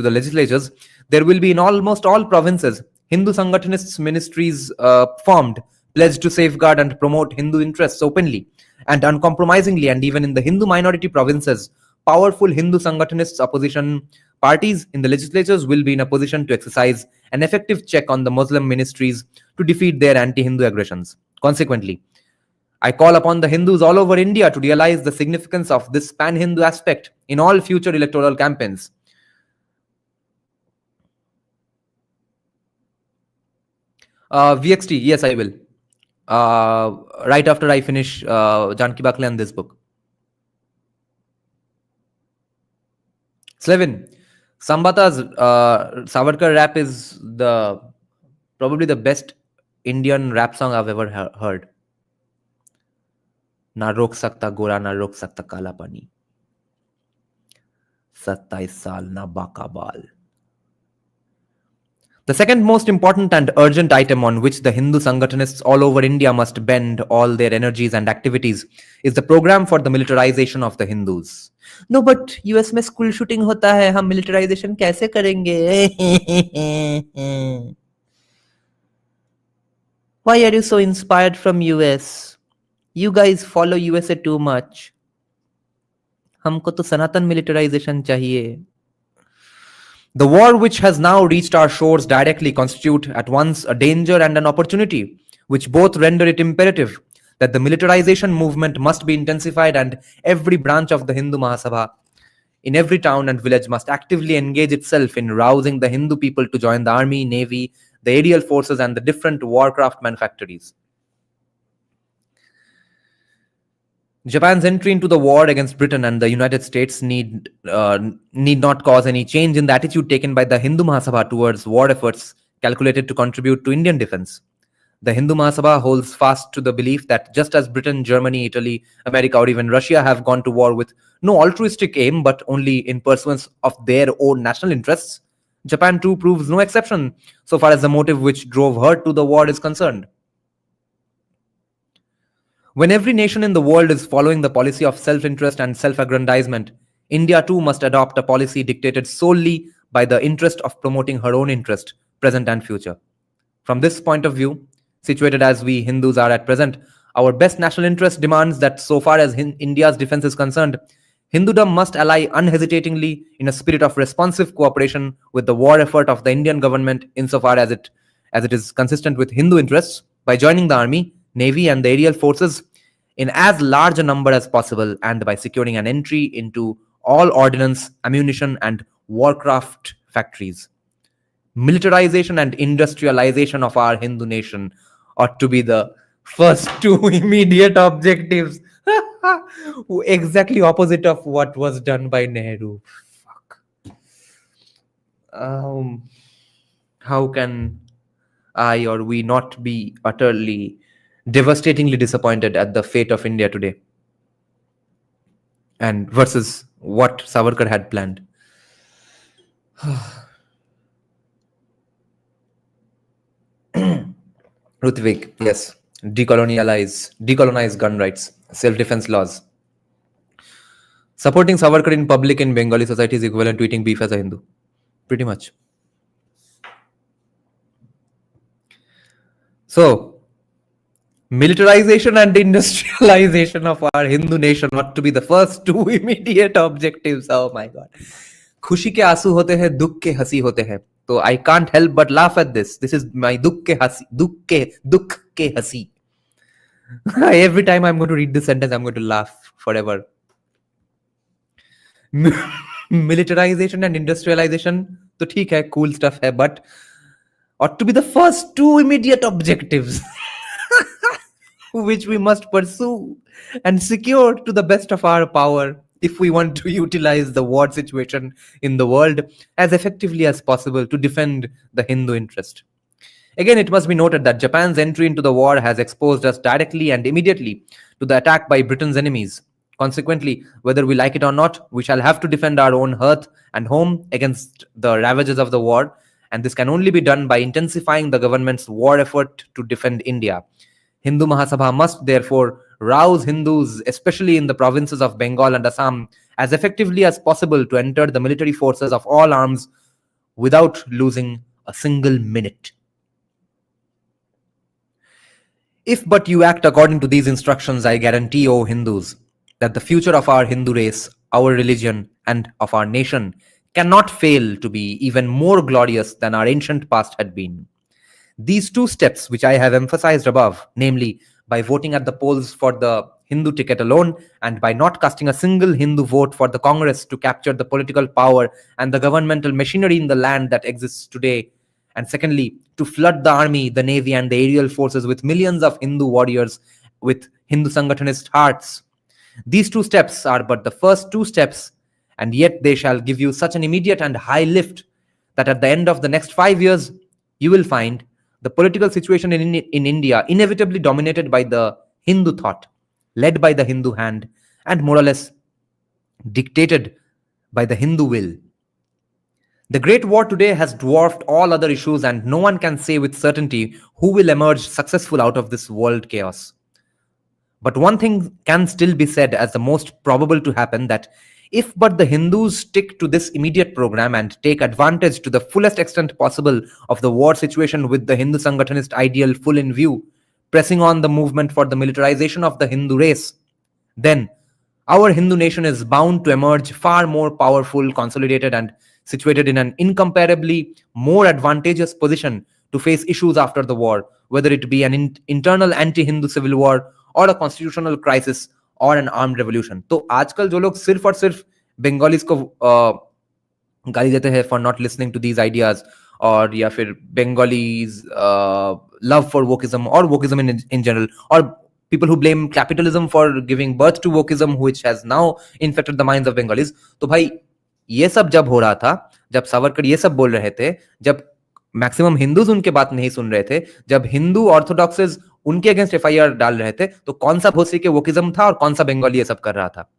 the legislatures, there will be in almost all provinces Hindu Sangatanists ministries formed, pledged to safeguard and promote Hindu interests openly and uncompromisingly, and even in the Hindu minority provinces, powerful Hindu Sangatanists opposition parties in the legislatures will be in a position to exercise an effective check on the Muslim ministries to defeat their anti-Hindu aggressions. Consequently, I call upon the Hindus all over India to realize the significance of this pan-Hindu aspect in all future electoral campaigns. VXT, yes, I will. Right after I finish Janki Bakle and this book. Slevin, Sambata's Savarkar rap is probably the best Indian rap song I've ever heard. Na rok sakta gora, na rok sakta kala pani. 27 saal na baka baal. The second most important and urgent item on which the Hindu Sangatanists all over India must bend all their energies and activities is the program for the militarization of the Hindus. No, but US में school shooting होता है, हम militarization कैसे करेंगे? Why are you so inspired from US? You guys follow USA too much. हमको तो सनातन militarization चाहिए. The war which has now reached our shores directly constitute at once a danger and an opportunity, which both render it imperative that the militarization movement must be intensified and every branch of the Hindu Mahasabha in every town and village must actively engage itself in rousing the Hindu people to join the army, navy, the aerial forces and the different warcraft manufactories. Japan's entry into the war against Britain and the United States need not cause any change in the attitude taken by the Hindu Mahasabha towards war efforts calculated to contribute to Indian defense. The Hindu Mahasabha holds fast to the belief that just as Britain, Germany, Italy, America, or even Russia have gone to war with no altruistic aim but only in pursuance of their own national interests, Japan too proves no exception so far as the motive which drove her to the war is concerned. When every nation in the world is following the policy of self-interest and self-aggrandizement, India too must adopt a policy dictated solely by the interest of promoting her own interest, present and future. From this point of view, situated as we Hindus are at present, our best national interest demands that so far as India's defense is concerned, Hindudom must ally unhesitatingly in a spirit of responsive cooperation with the war effort of the Indian government insofar as it is consistent with Hindu interests by joining the army, navy and the aerial forces in as large a number as possible and by securing an entry into all ordnance, ammunition and warcraft factories. Militarization and industrialization of our Hindu nation ought to be the first two immediate objectives. Exactly opposite of what was done by Nehru. Fuck. How can I or we not be utterly devastatingly disappointed at the fate of India today and versus what Savarkar had planned? Rutvik, yes. Decolonize gun rights, self-defense laws. Supporting Savarkar in public in Bengali society is equivalent to eating beef as a Hindu. Pretty much. So, militarization and industrialization of our Hindu nation ought to be the first two immediate objectives. Oh my God. खुशी के आंसू होते हैं, दुख के हंसी होते हैं. So I can't help but laugh at this. This is my दुख के हंसी. Every time I'm going to read this sentence, I'm going to laugh forever. Militarization and industrialization, तो ठीक है, cool stuff है, but ought to be the first two immediate objectives which we must pursue and secure to the best of our power if we want to utilize the war situation in the world as effectively as possible to defend the Hindu interest. Again, it must be noted that Japan's entry into the war has exposed us directly and immediately to the attack by Britain's enemies. Consequently, whether we like it or not, we shall have to defend our own hearth and home against the ravages of the war, and this can only be done by intensifying the government's war effort to defend India. Hindu Mahasabha must therefore rouse Hindus, especially in the provinces of Bengal and Assam, as effectively as possible to enter the military forces of all arms without losing a single minute. If but you act according to these instructions, I guarantee, O Hindus, that the future of our Hindu race, our religion, and of our nation cannot fail to be even more glorious than our ancient past had been. These two steps, which I have emphasized above, namely by voting at the polls for the Hindu ticket alone and by not casting a single Hindu vote for the Congress to capture the political power and the governmental machinery in the land that exists today, and secondly, to flood the army, the navy, and the aerial forces with millions of Hindu warriors with Hindu Sangatanist hearts. These two steps are but the first two steps, and yet they shall give you such an immediate and high lift that at the end of the next 5 years, you will find the political situation in India inevitably dominated by the Hindu thought, led by the Hindu hand, and more or less dictated by the Hindu will. The Great War today has dwarfed all other issues, and no one can say with certainty who will emerge successful out of this world chaos. But one thing can still be said as the most probable to happen, that if but the Hindus stick to this immediate program and take advantage to the fullest extent possible of the war situation with the Hindu Sangatanist ideal full in view, pressing on the movement for the militarization of the Hindu race, then our Hindu nation is bound to emerge far more powerful, consolidated, and situated in an incomparably more advantageous position to face issues after the war, whether it be an internal anti-Hindu civil war or a constitutional crisis और N armed revolution. तो आजकल जो लोग सिर्फ और सिर्फ Bengalis को गाली देते हैं for not listening to these ideas, और या फिर बंगालीज लव फॉर वोकिज्म और वोकिज्म इन जनरल, और people who blame capitalism for giving birth to wokeism, which has now infected the minds of Bengalis. तो भाई ये सब जब हो रहा था, जब सावरकर ये सब बोल रहे थे, जब मैक्सिमम हिंदूज उनके बात नहीं सुन रहे थे, जब हिंदू ऑर्थोडॉक्सेस उनके अगेंस्ट एफआईआर डाल रहे थे, तो कौन सा भोसरी के वोकिज्म था और कौन सा बंगाली ये सब कर रहा था?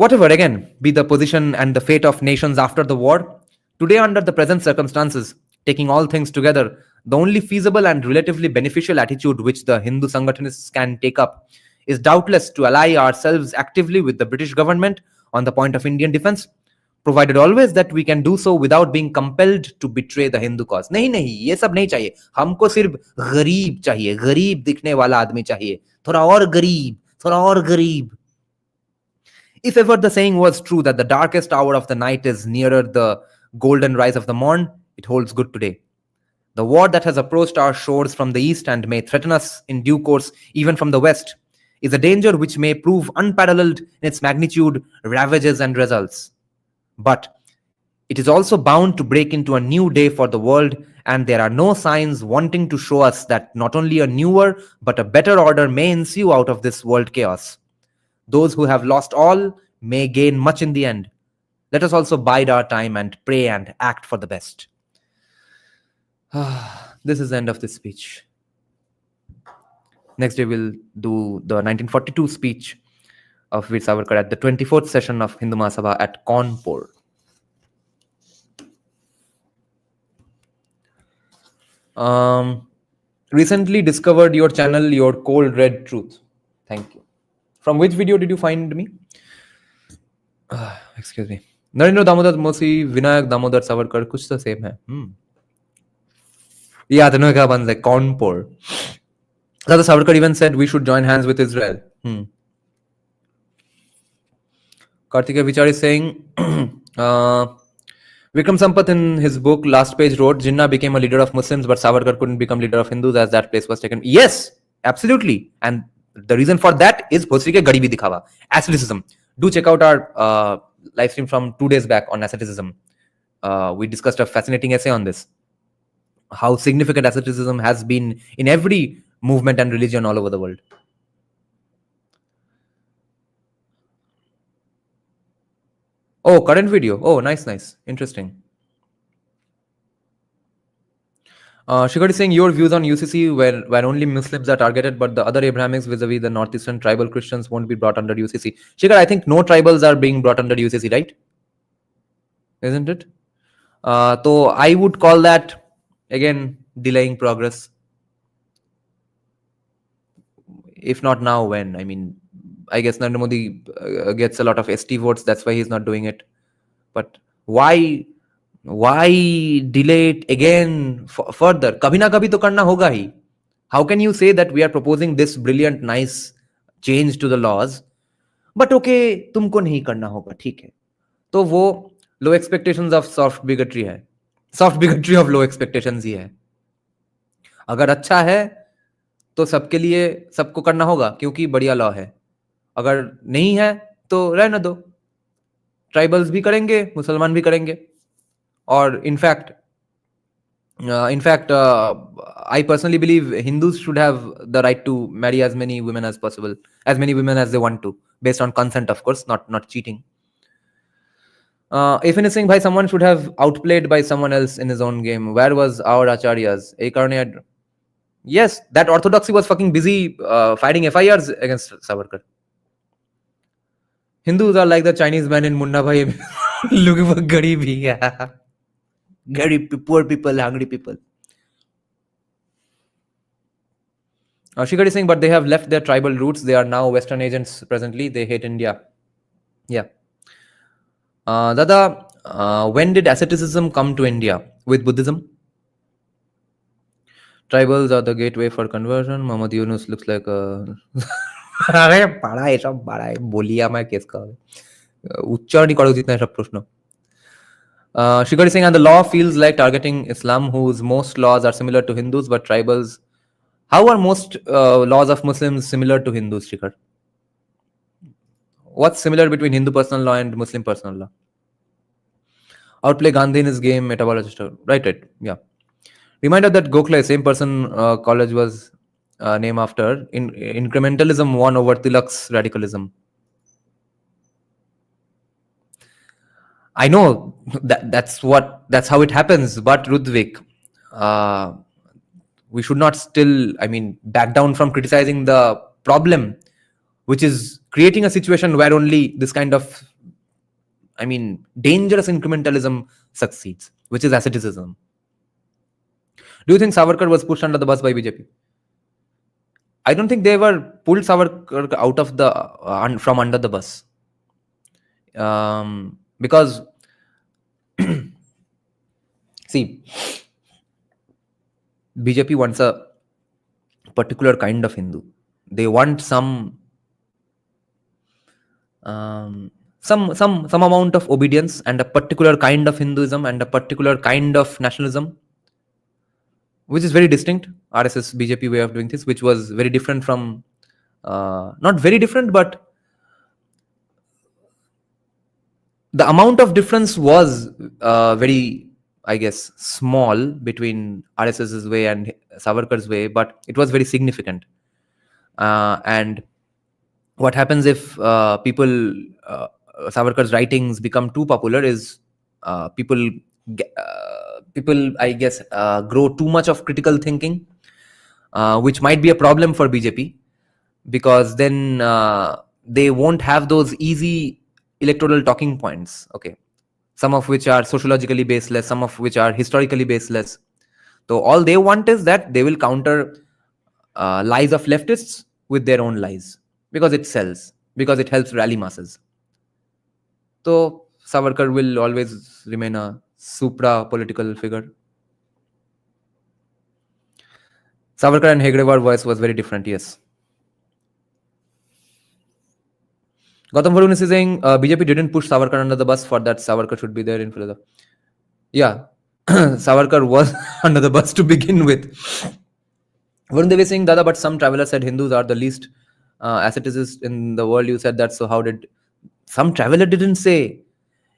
Whatever again be the position and the fate of nations after the war, today under the present circumstances, taking all things together, the only feasible and relatively beneficial attitude which the Hindu Sangatanists can take up is doubtless to ally ourselves actively with the British government on the point of Indian defense, provided always that we can do so without being compelled to betray the Hindu cause. नहीं, ये सब नहीं चाहिए. हमको सिर्फ गरीब चाहिए, गरीब दिखने वाला आदमी चाहिए, थोड़ा और गरीब. If ever the saying was true that the darkest hour of the night is nearer the golden rise of the morn, it holds good today. The war that has approached our shores from the east and may threaten us in due course even from the west is a danger which may prove unparalleled in its magnitude, ravages, and results. But it is also bound to break into a new day for the world, and there are no signs wanting to show us that not only a newer but a better order may ensue out of this world chaos. Those who have lost all may gain much in the end. Let us also bide our time and pray and act for the best. This is the end of this speech. Next day we'll do the 1942 speech of Veer Savarkar at the 24th session of Hindu Mahasabha at Kanpur. Recently discovered your channel, Your Cold Red Truth. Thank you. From which video did you find me? Excuse me. Narendra Damodar Mosi, Vinayak Damodar Savarkar, kuch to same hai. Yeah, the Noika one's like Kanpur. Dada Savarkar even said we should join hands with Israel. Kartika Vichar is saying, Vikram Sampath in his book Last Page wrote, Jinnah became a leader of Muslims, but Savarkar couldn't become leader of Hindus as that place was taken. Yes, absolutely. And the reason for that is Bhosri ke Garibi Dikhawa, asceticism. Do check out our live stream from 2 days back on asceticism. We discussed a fascinating essay on this. How significant asceticism has been in every movement and religion all over the world. Oh, current video. Oh, nice. Interesting. Shikhar is saying your views on UCC where only Muslims are targeted, but the other Abrahamics vis-a-vis the northeastern tribal Christians won't be brought under UCC. Shikhar, I think no tribals are being brought under UCC, right? Isn't it? So I would call that, again, delaying progress. If not now, when? I mean, I guess Narendra Modi gets a lot of ST votes. That's why he's not doing it. But why delay it again further? Kabhi na kabhi to karna hoga hi. How can you say that we are proposing this brilliant, nice change to the laws, but okay, तुमको नहीं करना होगा, ठीक है? तो वो low expectations of soft bigotry है. Soft bigotry of low expectations ही है. अगर अच्छा है तो सबके लिए सबको करना होगा क्योंकि बढ़िया लॉ है. अगर नहीं है तो रहने दो. ट्राइबल्स भी करेंगे, मुसलमान भी करेंगे. और in fact I personally believe Hindus should have the right to marry as many women as possible, as many women as they want to, based on consent, of course, not cheating. If anything, bhai, someone should have outplayed by someone else in his own game. Where was our acharyas? Yes, that orthodoxy was fucking busy fighting FIRs against Savarkar. Hindus are like the Chinese man in Munna Bhai looking for garibi. Yeah. Poor people, hungry people. Shikar is saying, but they have left their tribal roots. They are now Western agents presently. They hate India. Yeah. Dada, when did asceticism come to India? With Buddhism? Tribals are the gateway for conversion. Muhammad Yunus looks like a. আরে পাড়া এসব বাড়ায় বলি আমার case খাওয়াবে উচ্চারণই করা উচিত না এসব প্রশ্ন Shikar is saying, and the law feels like targeting Islam, whose most laws are similar to Hindus, but tribals. How are most laws of Muslims similar to Hindus, Shikar? What's similar between Hindu personal law and Muslim personal law? Outplay Gandhi in his game, metabologist. Right, yeah. Reminder that Gokhale, same person college was named after. Incrementalism won over Tilak's radicalism. I know that's how it happens, but Rudvik, we should not still, back down from criticizing the problem, which is creating a situation where only this kind of, dangerous incrementalism succeeds, which is asceticism. Do you think Savarkar was pushed under the bus by BJP? I don't think they ever pulled Savarkar out of the from under the bus. Because see, BJP wants a particular kind of Hindu. They want some amount of obedience and a particular kind of Hinduism and a particular kind of nationalism, which is very distinct. RSS BJP way of doing this, which was very different from not very different, but the amount of difference was very, I guess, small between RSS's way and Savarkar's way, but it was very significant. And what happens if Savarkar's writings become too popular is people, I guess, grow too much of critical thinking, which might be a problem for BJP, because then they won't have those easy electoral talking points, okay, some of which are sociologically baseless, some of which are historically baseless. So all they want is that they will counter lies of leftists with their own lies, because it sells, because it helps rally masses. So Savarkar will always remain a supra political figure. Savarkar and Hegdewar voice was very different, yes. Gautam Varun is saying BJP didn't push Savarkar under the bus. For that, Savarkar should be there in Philadelphia. Yeah, Savarkar was under the bus to begin with. Varun Devi saying, Dada, but some travelers said Hindus are the least asceticists in the world. You said that, so how did... Some traveler didn't say.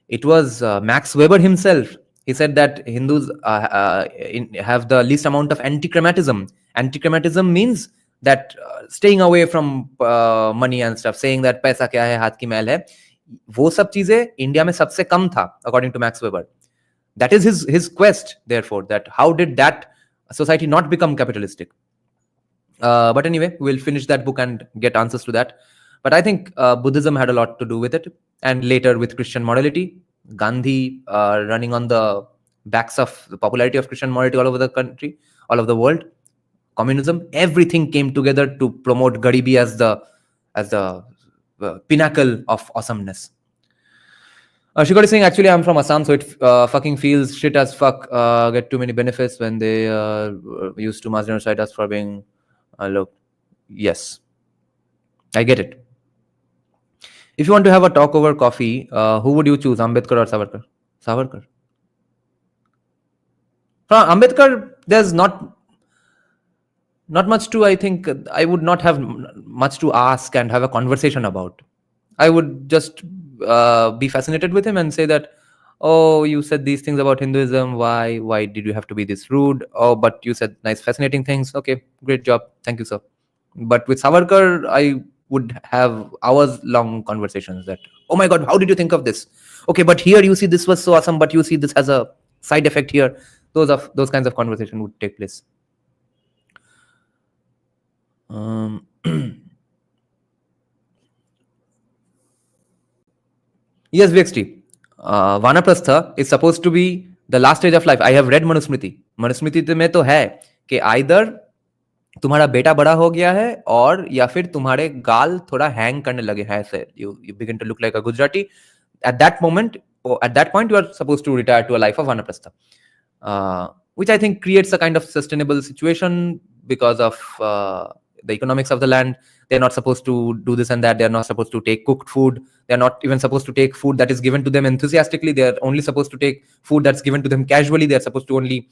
It was Max Weber himself. He said that Hindus have the least amount of anti-crematism. Anti-crematism means that staying away from money and stuff, saying that paisa kya hai, haath ki mail hai, wo sab cheeze India mein sabse kam tha, according to Max Weber. That is his quest, therefore, that how did that society not become capitalistic? But anyway, we'll finish that book and get answers to that. But I think Buddhism had a lot to do with it, and later with Christian morality, Gandhi running on the backs of the popularity of Christian morality all over the country, all over the world. Communism, everything came together to promote Garibi as the pinnacle of awesomeness. Shikar is saying, actually, I'm from Assam, so it fucking feels shit as fuck. Get too many benefits when they used to mass genocide us for being low. Yes, I get it. If you want to have a talk over coffee, who would you choose, Ambedkar or Savarkar? Savarkar. From Ambedkar, there's not much to, I think, I would not have much to ask and have a conversation about. I would just be fascinated with him and say that, oh, you said these things about Hinduism. Why did you have to be this rude? Oh, but you said nice, fascinating things. Okay, great job. Thank you, sir. But with Savarkar, I would have hours long conversations that, oh my god, how did you think of this? Okay, but here you see this was so awesome, but you see this has a side effect here. Those kinds of conversation would take place. Yes, VXT. Vanaprastha is supposed to be the last stage of life. I have read Manusmriti. Manusmriti में तो है कि either तुम्हारा बेटा बड़ा हो गया है और या फिर तुम्हारे गाल थोड़ा हैंग करने लगे हैं ऐसे. You begin to look like a Gujarati. At that moment, or at that point, you are supposed to retire to a life of Vanaprastha. Which I think creates a kind of sustainable situation because of the economics of the land. They're not supposed to do this and that. They're not supposed to take cooked food. They're not even supposed to take food that is given to them enthusiastically. They're only supposed to take food that's given to them casually. They're supposed to only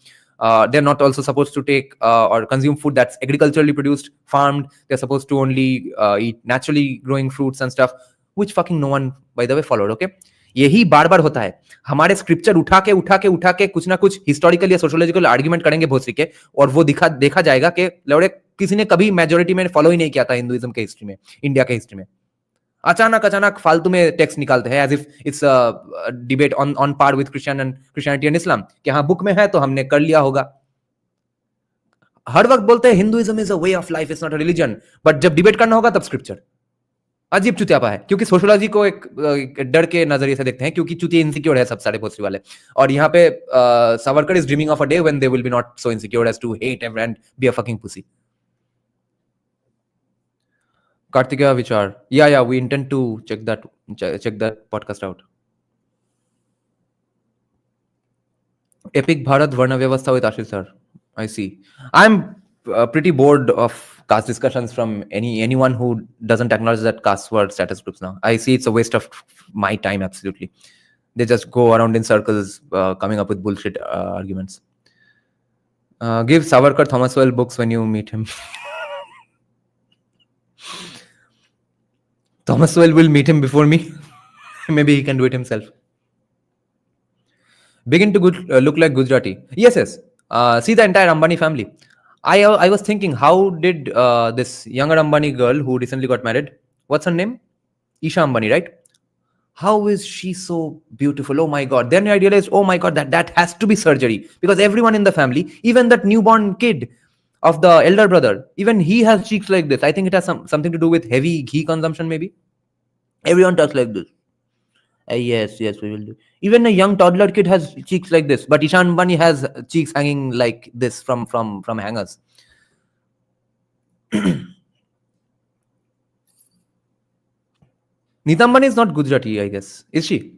they're not also supposed to take or consume food that's agriculturally produced, farmed. They're supposed to only eat naturally growing fruits and stuff, which fucking no one, by the way, followed. Okay, यही बार बार होता है. हमारे scripture उठा के कुछ ना कुछ historical या सोशियोलॉजिकल आर्ग्यूमेंट करेंगे भोसरी के, और वो देखा जाएगा कि लौड़े किसी ने कभी मेजोरिटी में फॉलो ही नहीं किया था हिंदुइज्म के हिस्ट्री में, इंडिया के हिस्ट्री में. अचानक फालतू में टेक्स्ट निकालते हैं as if it's debate on par with Christianity and Islam, कि हाँ बुक में है तो हमने कर लिया होगा. हर वक्त बोलते हैं Hinduism is a way of life, it's not a religion, but जब डिबेट करना होगा तब स्क्रिप्चर. अजीब चुतियापा है, क्योंकि सोशियोलॉजी को एक डर के नजरिए से देखते हैं, क्योंकि चुतिया इनसिक्योर है सब सारे भोसरी वाले. और यहाँ पे Savarkar is dreaming of a day when they will be not so insecure as to hate and be a fucking pussy. Kartikeya Vichar. Yeah, we intend to check that podcast out. Epic Bharat Varna Vyavastha with Ashish sir. I see. I'm pretty bored of caste discussions from anyone who doesn't acknowledge that castes were status groups now. I see it's a waste of my time, absolutely. They just go around in circles coming up with bullshit arguments. Give Savarkar Thomas Well books when you meet him. Thomas Well will meet him before me. Maybe he can do it himself. Begin to look like Gujarati. Yes. See the entire Ambani family. I was thinking, how did this younger Ambani girl who recently got married, what's her name? Isha Ambani, right? How is she so beautiful? Oh my God. Then I realized, oh my God, that has to be surgery. Because everyone in the family, even that newborn kid of the elder brother, even he has cheeks like this. I think it has something to do with heavy ghee consumption, maybe. Everyone talks like this. Yes, we will do. Even a young toddler kid has cheeks like this, but Ishan Ambani has cheeks hanging like this from hangers. Neeta Ambani is not Gujarati, I guess. Is she?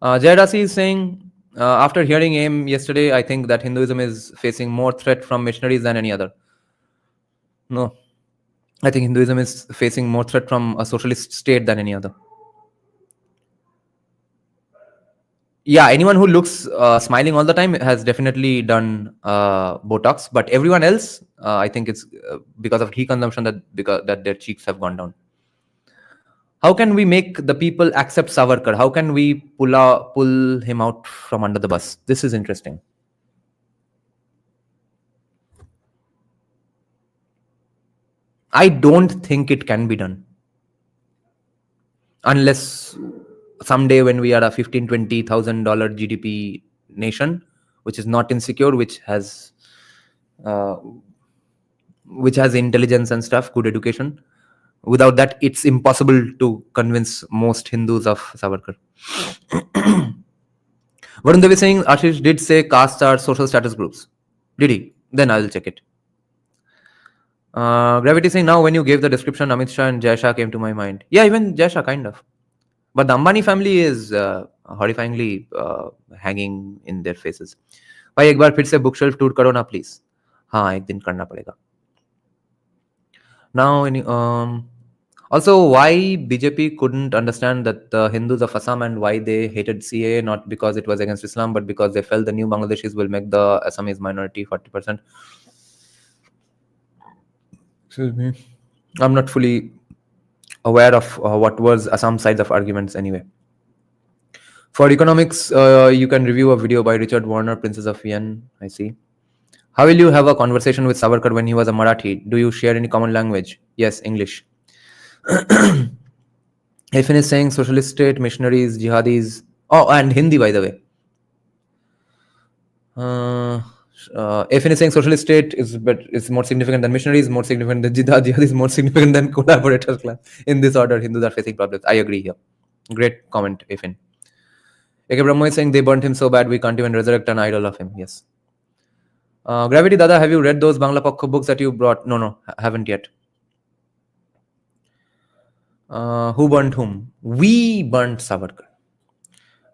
Jayarasi is saying, after hearing him yesterday, I think that Hinduism is facing more threat from missionaries than any other. No. I think Hinduism is facing more threat from a socialist state than any other. Yeah, anyone who looks smiling all the time has definitely done Botox, but everyone else, I think it's because of ghee consumption that their cheeks have gone down. How can we make the people accept Savarkar? How can we pull him out from under the bus? This is interesting. I don't think it can be done. Unless someday when we are a $15,000-$20,000 GDP nation, which is not insecure, which has intelligence and stuff, good education. Without that, it's impossible to convince most Hindus of Savarkar. Varun Devi saying, Ashish did say castes are social status groups. Did he? Then I'll check it. Gravity saying, now when you gave the description, Amit Shah and Jai Shah came to my mind. Yeah, even Jai Shah, kind of. But the Ambani family is horrifyingly hanging in their faces. भाई एक बार फिर से bookshelf tour करो ना please. हाँ एक दिन करना पड़ेगा. Now, also why BJP couldn't understand that the Hindus of Assam and why they hated CAA, not because it was against Islam, but because they felt the new Bangladeshis will make the Assamese minority 40%. Excuse me. I'm not fully aware of what was Assam sides of arguments anyway. For economics, you can review a video by Richard Warner, Princess of Yen. I see. How will you have a conversation with Savarkar when he was a Marathi? Do you share any common language? Yes, English. FN is saying socialist state, missionaries, jihadis. Oh, and Hindi, by the way. FN is saying socialist state is more significant than missionaries, more significant than jihad is more significant than collaborators class. In this order, Hindus are facing problems. I agree here. Great comment, FN. AK Brahma is saying they burnt him so bad we can't even resurrect an idol of him. Yes. Gravity Dada, have you read those Bangla Pakho books that you brought? No, haven't yet. Who burnt whom? We burnt Savarkar.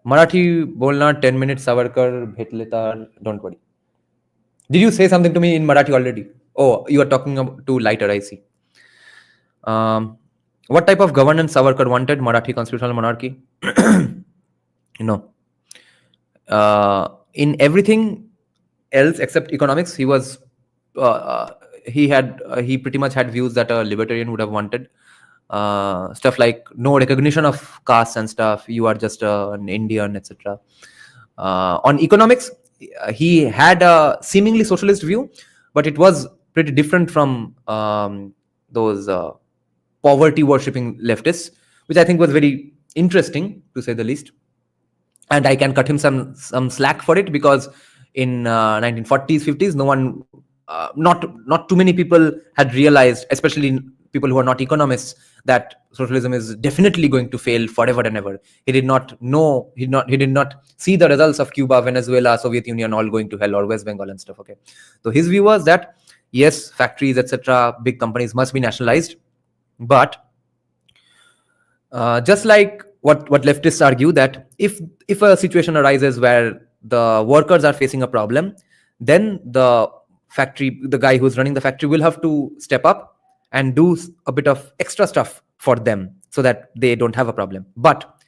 Marathi bolna 10 minutes Savarkar bhet leta. Don't worry. Did you say something to me in Marathi already? Oh, you are talking to lighter, I see. What type of governance Savarkar wanted? Marathi constitutional monarchy? No. In everything else except economics, he was he pretty much had views that a libertarian would have wanted. Stuff like no recognition of caste and stuff. You are just an Indian, etc. On economics, he had a seemingly socialist view, but it was pretty different from those poverty worshipping leftists, which I think was very interesting to say the least. And I can cut him some slack for it, because in 1940s 50s no one not too many people had realized, especially people who are not economists, that socialism is definitely going to fail forever and ever. He did not know, he did not see the results of Cuba, Venezuela, Soviet Union all going to hell, or West Bengal and stuff. Okay, so his view was that yes, factories, etc., big companies must be nationalized, but just like what leftists argue, that if a situation arises where the workers are facing a problem, then the guy who's running the factory will have to step up and do a bit of extra stuff for them so that they don't have a problem. But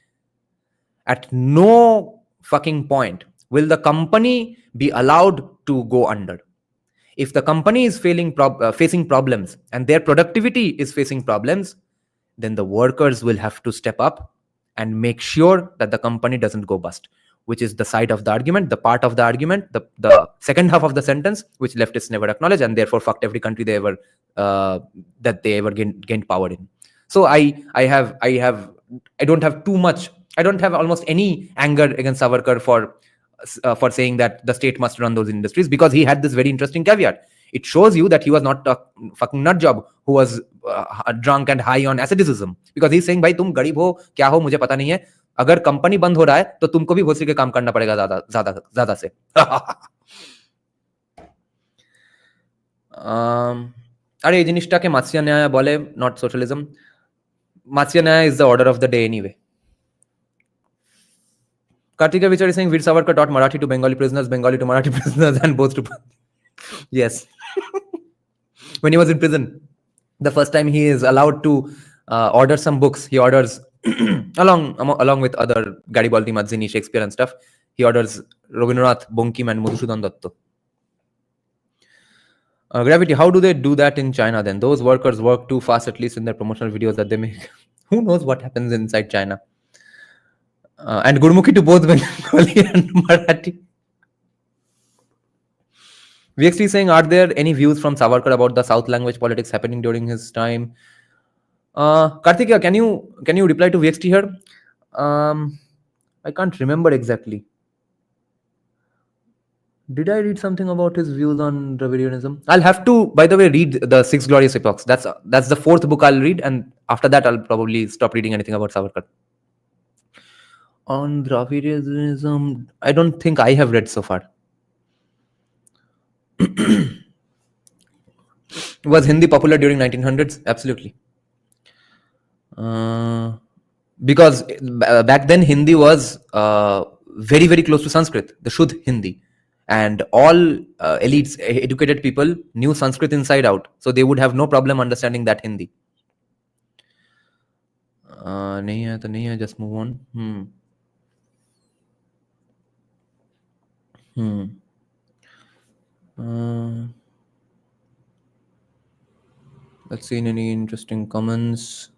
at no fucking point will the company be allowed to go under. If the company is facing problems and their productivity is facing problems, then the workers will have to step up and make sure that the company doesn't go bust, which is the side of the argument, the part of the argument, the second half of the sentence, which leftists never acknowledge, and therefore fucked every country they ever gained power in. So I don't have too much. I don't have almost any anger against Savarkar for saying that the state must run those industries, because he had this very interesting caveat. It shows you that he was not a fucking nut job who was drunk and high on asceticism, because he's saying, भाई तुम गरीब हो क्या हो मुझे पता नहीं है, अगर कंपनी बंद हो रहा है तो तुमको भी भोसरी के काम करना पड़ेगा ज्यादा से. अरे ये जिनिसटाके मात्स्या न्याय बोले, not socialism. Matsya Nyaya is the order of the day anyway. Kartika Vichar is saying Veer Savarkar taught Marathi to Bengali prisoners, Bengali to Marathi prisoners, and both to... Yes. When he was in prison, the first time he is allowed to order some books, he orders, along with other Garibaldi, Mazzini, Shakespeare and stuff, he orders Rabindranath, Bankim and Madhusudan Datta. Gravity, how do they do that in China then? Those workers work too fast, at least in their promotional videos that they make. Who knows what happens inside China? And Gurmukhi to both Bengali and Marathi. VXT is saying, are there any views from Savarkar about the South language politics happening during his time? Karthika, can you reply to VXT here? I can't remember exactly. Did I read something about his views on Dravidianism? I'll have to, by the way, read the Six Glorious Epochs. That's the fourth book I'll read, and after that I'll probably stop reading anything about Savarkar. On Dravidianism, I don't think I have read so far. Was Hindi popular during 1900s? Absolutely. Because back then Hindi was very, very close to Sanskrit, the Shuddh Hindi. And all elites, educated people knew Sanskrit inside out. So they would have no problem understanding that Hindi. Nahi hai to nahi hai, just move on. Let's see any interesting comments.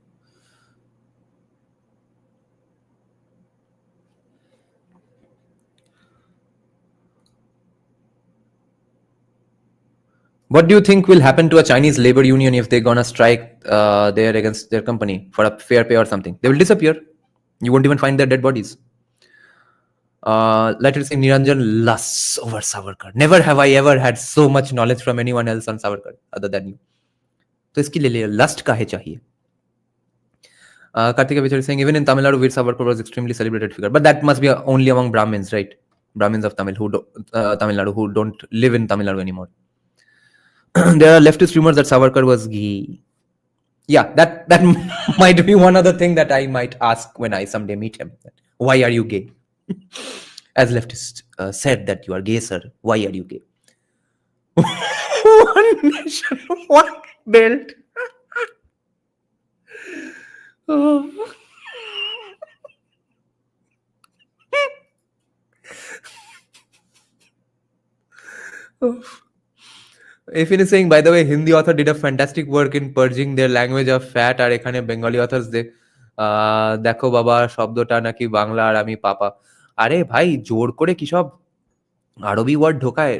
What do you think will happen to a Chinese labor union if they're gonna strike there against their company for a fair pay or something? They will disappear. You won't even find their dead bodies. Let us say Niranjan lusts over Savarkar. Never have I ever had so much knowledge from anyone else on Savarkar other than you. तो इसके लिए lust काहे चाहिए? Kartika Vichar is saying even in Tamil Nadu, Veer Savarkar was extremely celebrated figure, but that must be only among Brahmins, right? Brahmins of Tamil Tamil Nadu who don't live in Tamil Nadu anymore. There are leftist rumors that Savarkar was gay. Yeah, that might be one other thing that I might ask when I someday meet him. Why are you gay? As leftist said that you are gay, sir. Why are you gay? One nation, one belt. Oh. If is saying, by the way, Hindi author did a fantastic work in purging their language of fat, আর এখানে Bengali authors দেখো বাবা শব্দটা নাকি বাংলা আর আমি পাপা। আরে ভাই জোর করে কি সব আরবি word ঢোকায়।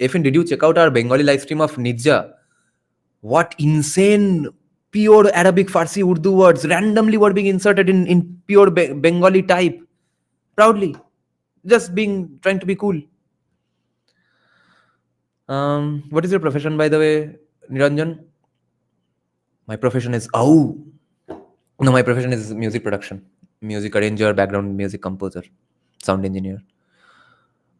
Efin, did you check out our Bengali live stream of Nidja? What insane pure Arabic Farsi Urdu words randomly were being inserted in pure Bengali type. Proudly. Just trying to be cool. What is your profession, by the way, Niranjan? My profession is no, my profession is music production, music arranger, background music composer, sound engineer.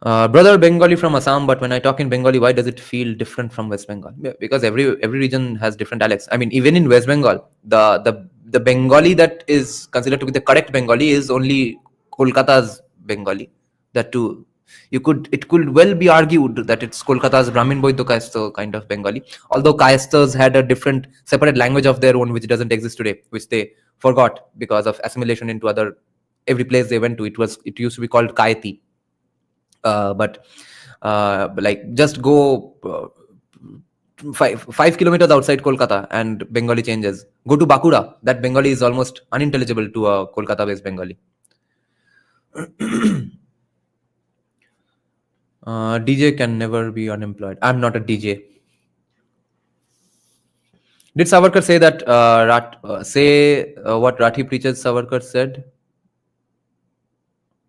Brother Bengali from Assam, but when I talk in Bengali, why does it feel different from West Bengal? Yeah, because every region has different dialects. I mean, even in West Bengal, the Bengali that is considered to be the correct Bengali is only Kolkata's Bengali. That too, it could well be argued that it's Kolkata's Brahmin Boidyo Kayesto kind of Bengali. Although Kayestas had a different separate language of their own, which doesn't exist today, which they forgot because of assimilation into every place they went to. It used to be called Kayeti. But like just go 5 kilometers outside Kolkata and Bengali changes. Go to Bakura, that Bengali is almost unintelligible to a Kolkata-based Bengali. DJ can never be unemployed. I'm not a DJ. Did Savarkar say that what Rathi preaches Savarkar said?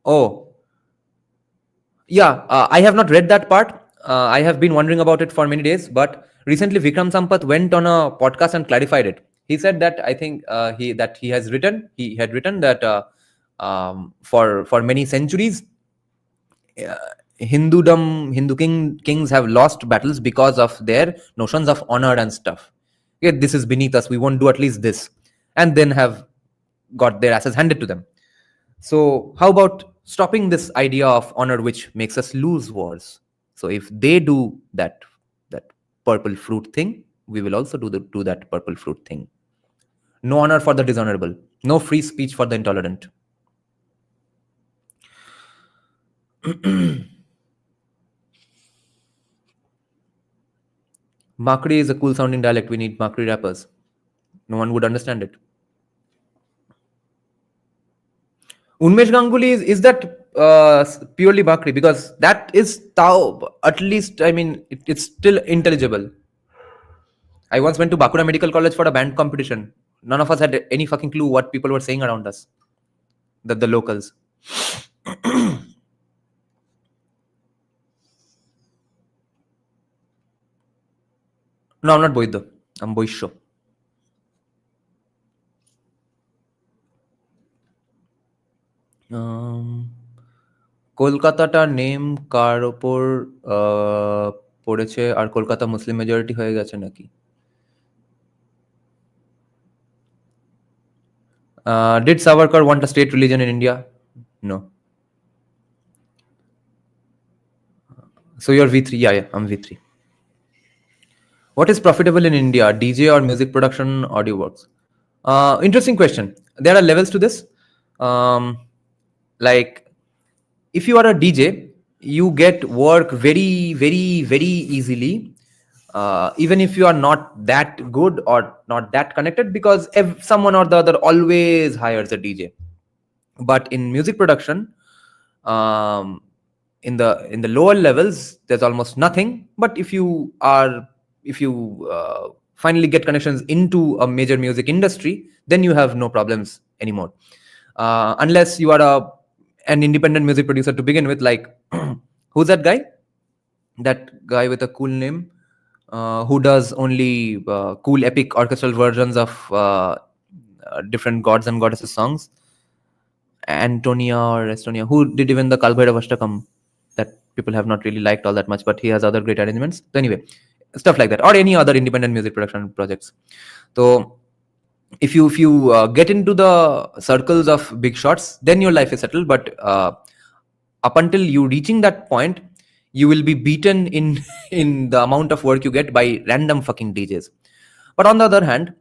Oh, yeah, I have not read that part. I have been wondering about it for many days, but recently Vikram Sampath went on a podcast and clarified it. He said that I think he had written that for many centuries, Hindu kings have lost battles because of their notions of honor and stuff. Yeah, this is beneath us. We won't do at least this, and then have got their asses handed to them. So how about stopping this idea of honor which makes us lose wars? So if they do that purple fruit thing, we will also do that purple fruit thing. No honor for the dishonorable. No free speech for the intolerant. Makri is a cool sounding dialect. We need Makri rappers. No one would understand it. Unmesh Ganguly is that purely Bakri? Because that is Tao, at least, I mean, it's still intelligible. I once went to Bakura Medical College for a band competition. None of us had any fucking clue what people were saying around us. The locals. No, I'm not Boidyo. I'm Boisho. কলকাতাটা name কার ওপর পড়েছে আর কলকাতা মুসলিম majority হয়ে গেছে নাকি? Did Savarkar want a state religion in India? No. So you're V3? Yeah, I'm V3. What is profitable in India, DJ or music production, audio works? Interesting question. There are levels to this. Like, if you are a DJ, you get work very, very, very easily, even if you are not that good or not that connected, because someone or the other always hires a DJ. But in music production, in the lower levels, there's almost nothing. But if you are if you finally get connections into a major music industry, then you have no problems anymore. Unless you are an independent music producer to begin with, like who's that guy? That guy with a cool name, who does only cool epic orchestral versions of different gods and goddesses songs. Antonia or Estonia, who did even the Kalbhairav Ashtakam that people have not really liked all that much, but he has other great arrangements. So anyway, stuff like that, or any other independent music production projects. So if you get into the circles of big shots, then your life is settled. But up until you reaching that point, you will be beaten in in the amount of work you get by random fucking DJs. But on the other hand,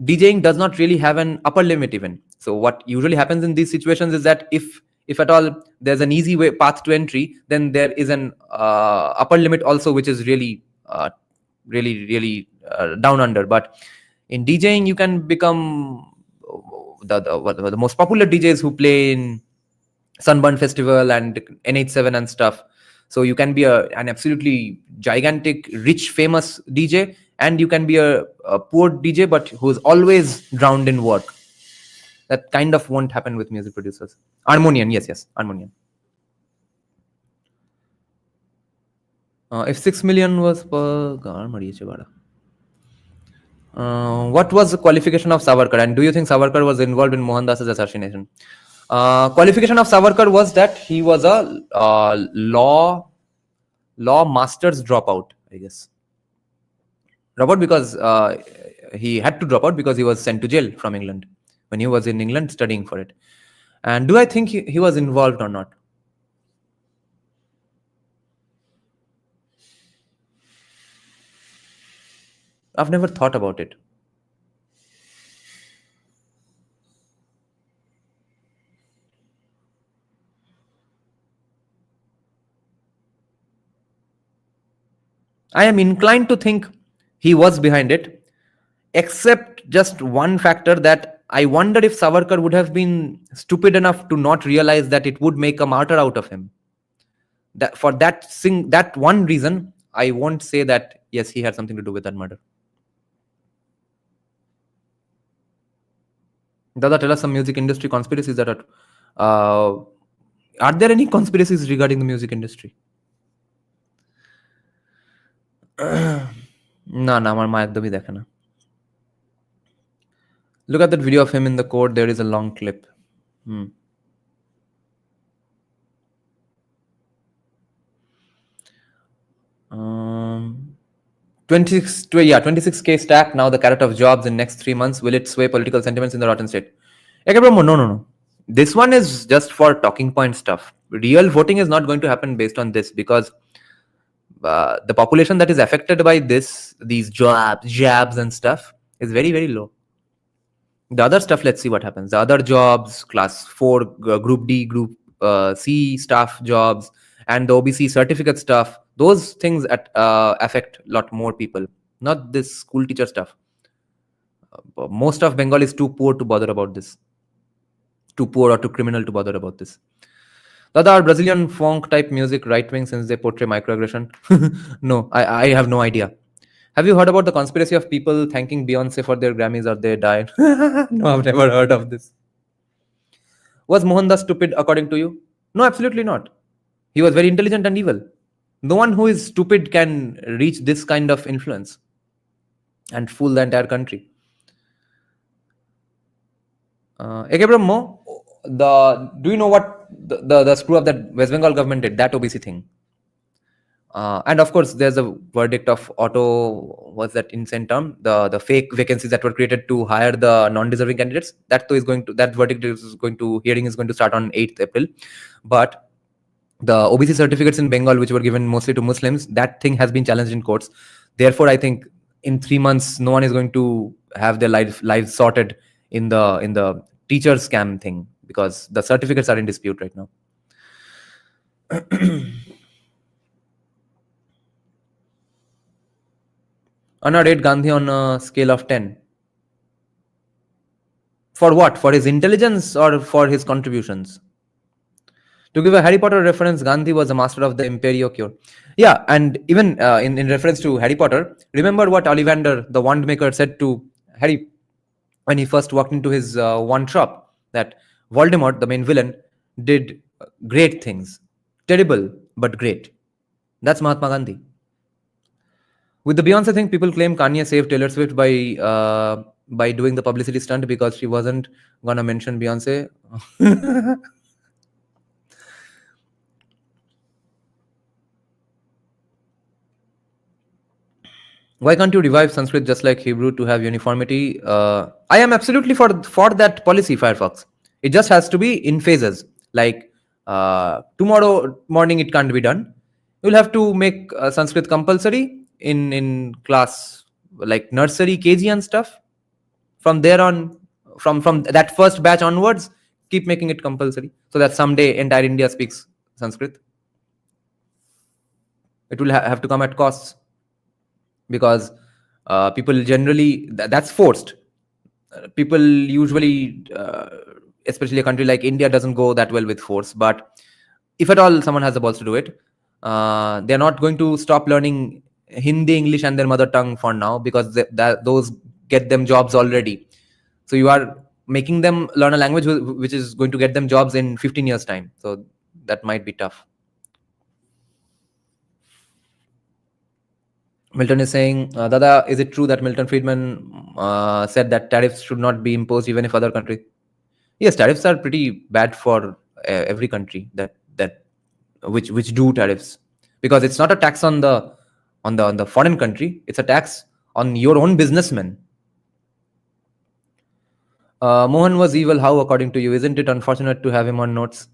DJing does not really have an upper limit even. So what usually happens in these situations is that if at all there's an easy way path to entry, then there is an upper limit also, which is really down under. But in DJing, you can become the most popular DJs who play in Sunburn Festival and NH7 and stuff. So you can be an absolutely gigantic, rich, famous DJ, and you can be a poor DJ, but who's always drowned in work. That kind of won't happen with music producers. Harmonian, yes, Harmonian. If 6 million was per what was the qualification of Savarkar, and do you think Savarkar was involved in Mohandas' assassination? Qualification of Savarkar was that he was a law master's dropout, I guess. Dropout because he had to drop out because he was sent to jail from England when he was in England studying for it. And do I think he was involved or not? I've never thought about it. I am inclined to think he was behind it, except just one factor, that I wonder if Savarkar would have been stupid enough to not realize that it would make a martyr out of him. That for that one reason, I won't say that yes, he had something to do with that murder. Dada, tell us some music industry conspiracies that are there any conspiracies regarding the music industry? না না আমার মা একদমই দেখে না. Look at that video of him in the court. There is a long clip. 26k stack now the carrot of jobs in next 3 months. Will it sway political sentiments in the rotten state? No. This one is just for talking point stuff. Real voting is not going to happen based on this, because the population that is affected by these jabs and stuff is very, very low. The other stuff, let's see what happens. The other jobs, class 4, group D, group C staff jobs, and the OBC certificate stuff, those things affect a lot more people, not this school teacher stuff. Most of Bengal is too poor to bother about this. Too poor or too criminal to bother about this. Dada, are Brazilian funk type music right wing since they portray microaggression? No, I have no idea. Have you heard about the conspiracy of people thanking Beyonce for their Grammys or they died? No, I've never heard of this. Was Mohandas stupid according to you? No, absolutely not. He was very intelligent and evil. No one who is stupid can reach this kind of influence and fool the entire country. Do you know what the screw up that West Bengal government did, that OBC thing? And of course, there's a verdict of what's that insane term? The fake vacancies that were created to hire the non-deserving candidates. That verdict is going to, hearing is going to start on 8th April. But the OBC certificates in Bengal, which were given mostly to Muslims, that thing has been challenged in courts. Therefore, I think in 3 months, no one is going to have their lives sorted in the teacher scam thing, because the certificates are in dispute right now. Anna, rate Gandhi on a scale of 10. For what? For his intelligence or for his contributions? To give a Harry Potter reference, Gandhi was a master of the imperio cure. Yeah, and even in reference to Harry Potter, remember what Ollivander, the wand maker, said to Harry when he first walked into his wand shop, that Voldemort, the main villain, did great things. Terrible, but great. That's Mahatma Gandhi. With the Beyonce thing, people claim Kanye saved Taylor Swift by doing the publicity stunt because she wasn't gonna mention Beyonce. Why can't you revive Sanskrit just like Hebrew to have uniformity? I am absolutely for that policy, Firefox. It just has to be in phases. Like tomorrow morning, it can't be done. You'll have to make Sanskrit compulsory in class, like nursery, KG, and stuff. From there on, from that first batch onwards, keep making it compulsory so that someday entire India speaks Sanskrit. It will have to come at costs, because people generally that's forced. People usually, especially a country like India, doesn't go that well with force. But if at all someone has the balls to do it, they're not going to stop learning Hindi, English, and their mother tongue for now, because those get them jobs already. So you are making them learn a language which is going to get them jobs in 15 years time. So that might be tough. Milton is saying, Dada, is it true that Milton Friedman said that tariffs should not be imposed even if other countries? Yes, tariffs are pretty bad for every country that which do tariffs, because it's not a tax on the foreign country; it's a tax on your own businessmen. Mohan was evil. How, according to you? Isn't it unfortunate to have him on notes?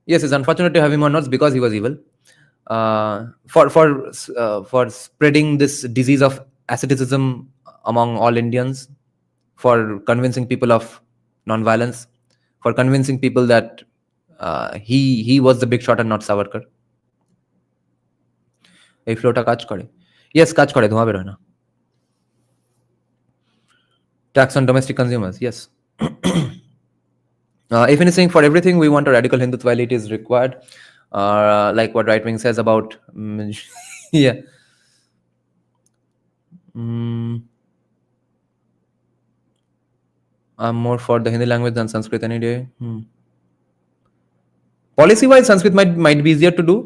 Yes, it's unfortunate to have him on notes because he was evil. For spreading this disease of asceticism among all Indians, for convincing people of non-violence, for convincing people that he was the big shot and not Savarkar. এই ফ্লোটা কাজ করে, yes, কাজ করে, ধোঁয়া বেরোয় না. Tax on domestic consumers, yes. If anything, for everything we want a radical Hindutva elite is required, like what right wing says about yeah. I'm more for the Hindi language than Sanskrit any day. Policy-wise, Sanskrit might be easier to do,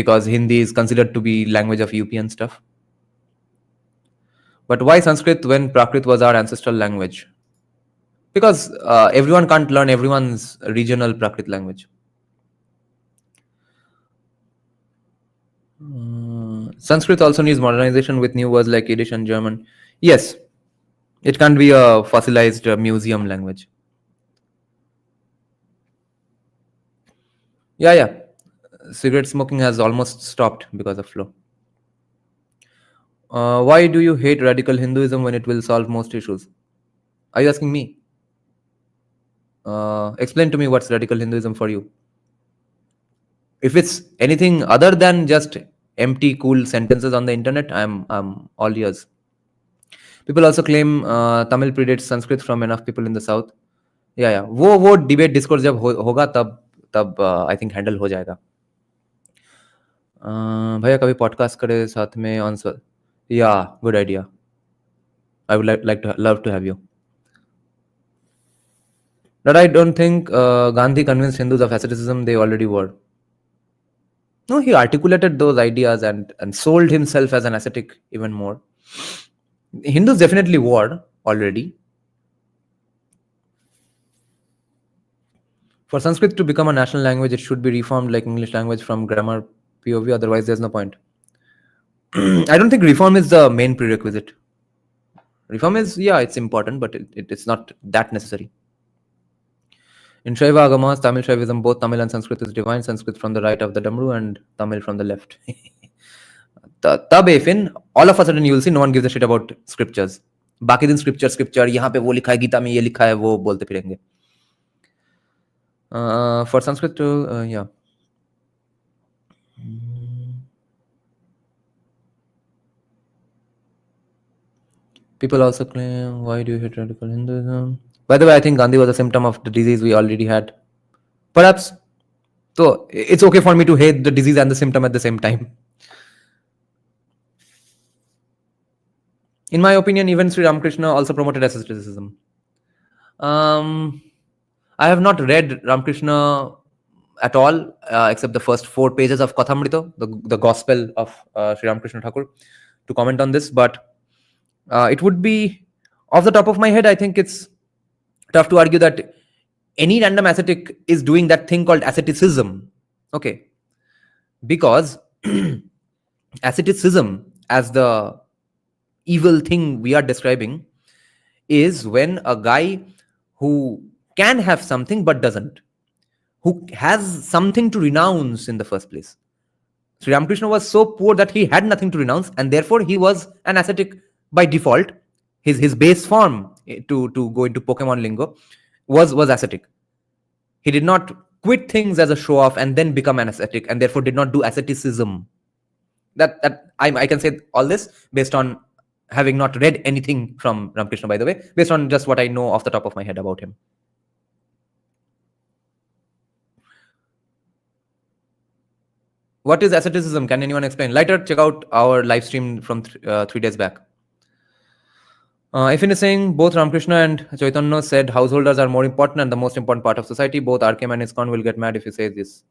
because Hindi is considered to be language of UP and stuff. But why Sanskrit when Prakrit was our ancestral language? Because everyone can't learn everyone's regional Prakrit language. Sanskrit also needs modernization with new words like Yiddish and German. Yes, it can't be a fossilized museum language. Yeah. Cigarette smoking has almost stopped because of flow. Why do you hate radical Hinduism when it will solve most issues? Are you asking me? Explain to me what's radical Hinduism for you. If it's anything other than just empty, cool sentences on the internet, I'm all ears. People also claim Tamil predates Sanskrit from enough people in the south. Yeah. वो debate discourse जब होगा तब I think handle हो जाएगा. भैया कभी podcast करे साथ में answer. Yeah, good idea. I would love to have you. But I don't think Gandhi convinced Hindus of asceticism. They already were. No, he articulated those ideas and sold himself as an ascetic even more. Hindus definitely were already. For Sanskrit to become a national language, it should be reformed like English language from grammar POV. Otherwise, there's no point. I don't think reform is the main prerequisite. Reform is, it's important, but it's not that necessary. In Shaiva Agamas, Tamil Shaivism, both Tamil and Sanskrit is divine. Sanskrit from the right of the Damru and Tamil from the left. तब फिर all of a sudden you will see no one gives a shit about scriptures. बाकी दिन scripture यहाँ पे वो लिखा है, गीता में ये लिखा है, वो बोलते फिरेंगे. For Sanskrit to yeah. People also claim, why do you hate radical Hinduism? By the way, I think Gandhi was a symptom of the disease we already had. Perhaps. So it's okay for me to hate the disease and the symptom at the same time. In my opinion, even Sri Ramakrishna also promoted asceticism. Um, I have not read Ramakrishna at all, except the first 4 pages of Kathamrita, the Gospel of Sri Ramakrishna Thakur, to comment on this. But it would be, off the top of my head, I think it's tough to argue that any random ascetic is doing that thing called asceticism. Okay. Because asceticism, as the evil thing we are describing, is when a guy who can have something but doesn't, who has something to renounce in the first place. Sri Ramakrishna was so poor that he had nothing to renounce, and therefore he was an ascetic by default. His base form, to go into Pokemon lingo, was ascetic. He did not quit things as a show off and then become an ascetic, and therefore did not do asceticism. That I can say all this based on having not read anything from Ramakrishna, by the way, based on just what I know off the top of my head about him. What is asceticism? Can anyone explain? Later, check out our live stream from 3 days back. Ifin is saying both Ramakrishna and Chaitanya said householders are more important and the most important part of society. Both RKM and ISKCON will get mad if you say this.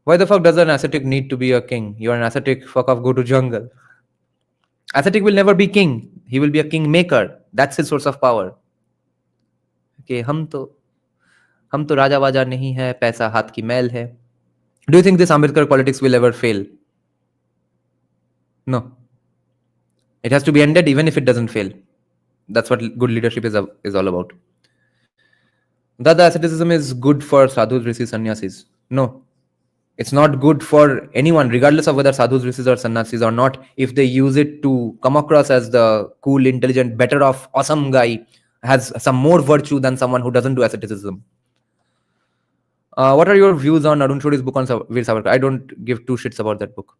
Why the fuck does an ascetic need to be a king? You're an ascetic, fuck off, go to jungle. Ascetic will never be king. He will be a king maker. That's his source of power. Okay, हम तो राजा वाजा नहीं है, पैसा हाथ की मैल है. Do you think this Ambedkar politics will ever fail? No. It has to be ended even if it doesn't fail. That's what good leadership is all about. That the asceticism is good for sadhus, rishis, sannyasis. No. It's not good for anyone, regardless of whether sadhus, rishis or sannyasis or not. If they use it to come across as the cool, intelligent, better off, awesome guy, has some more virtue than someone who doesn't do asceticism. What are your views on Arun Shori's book on Veer Savarkar? I don't give two shits about that book.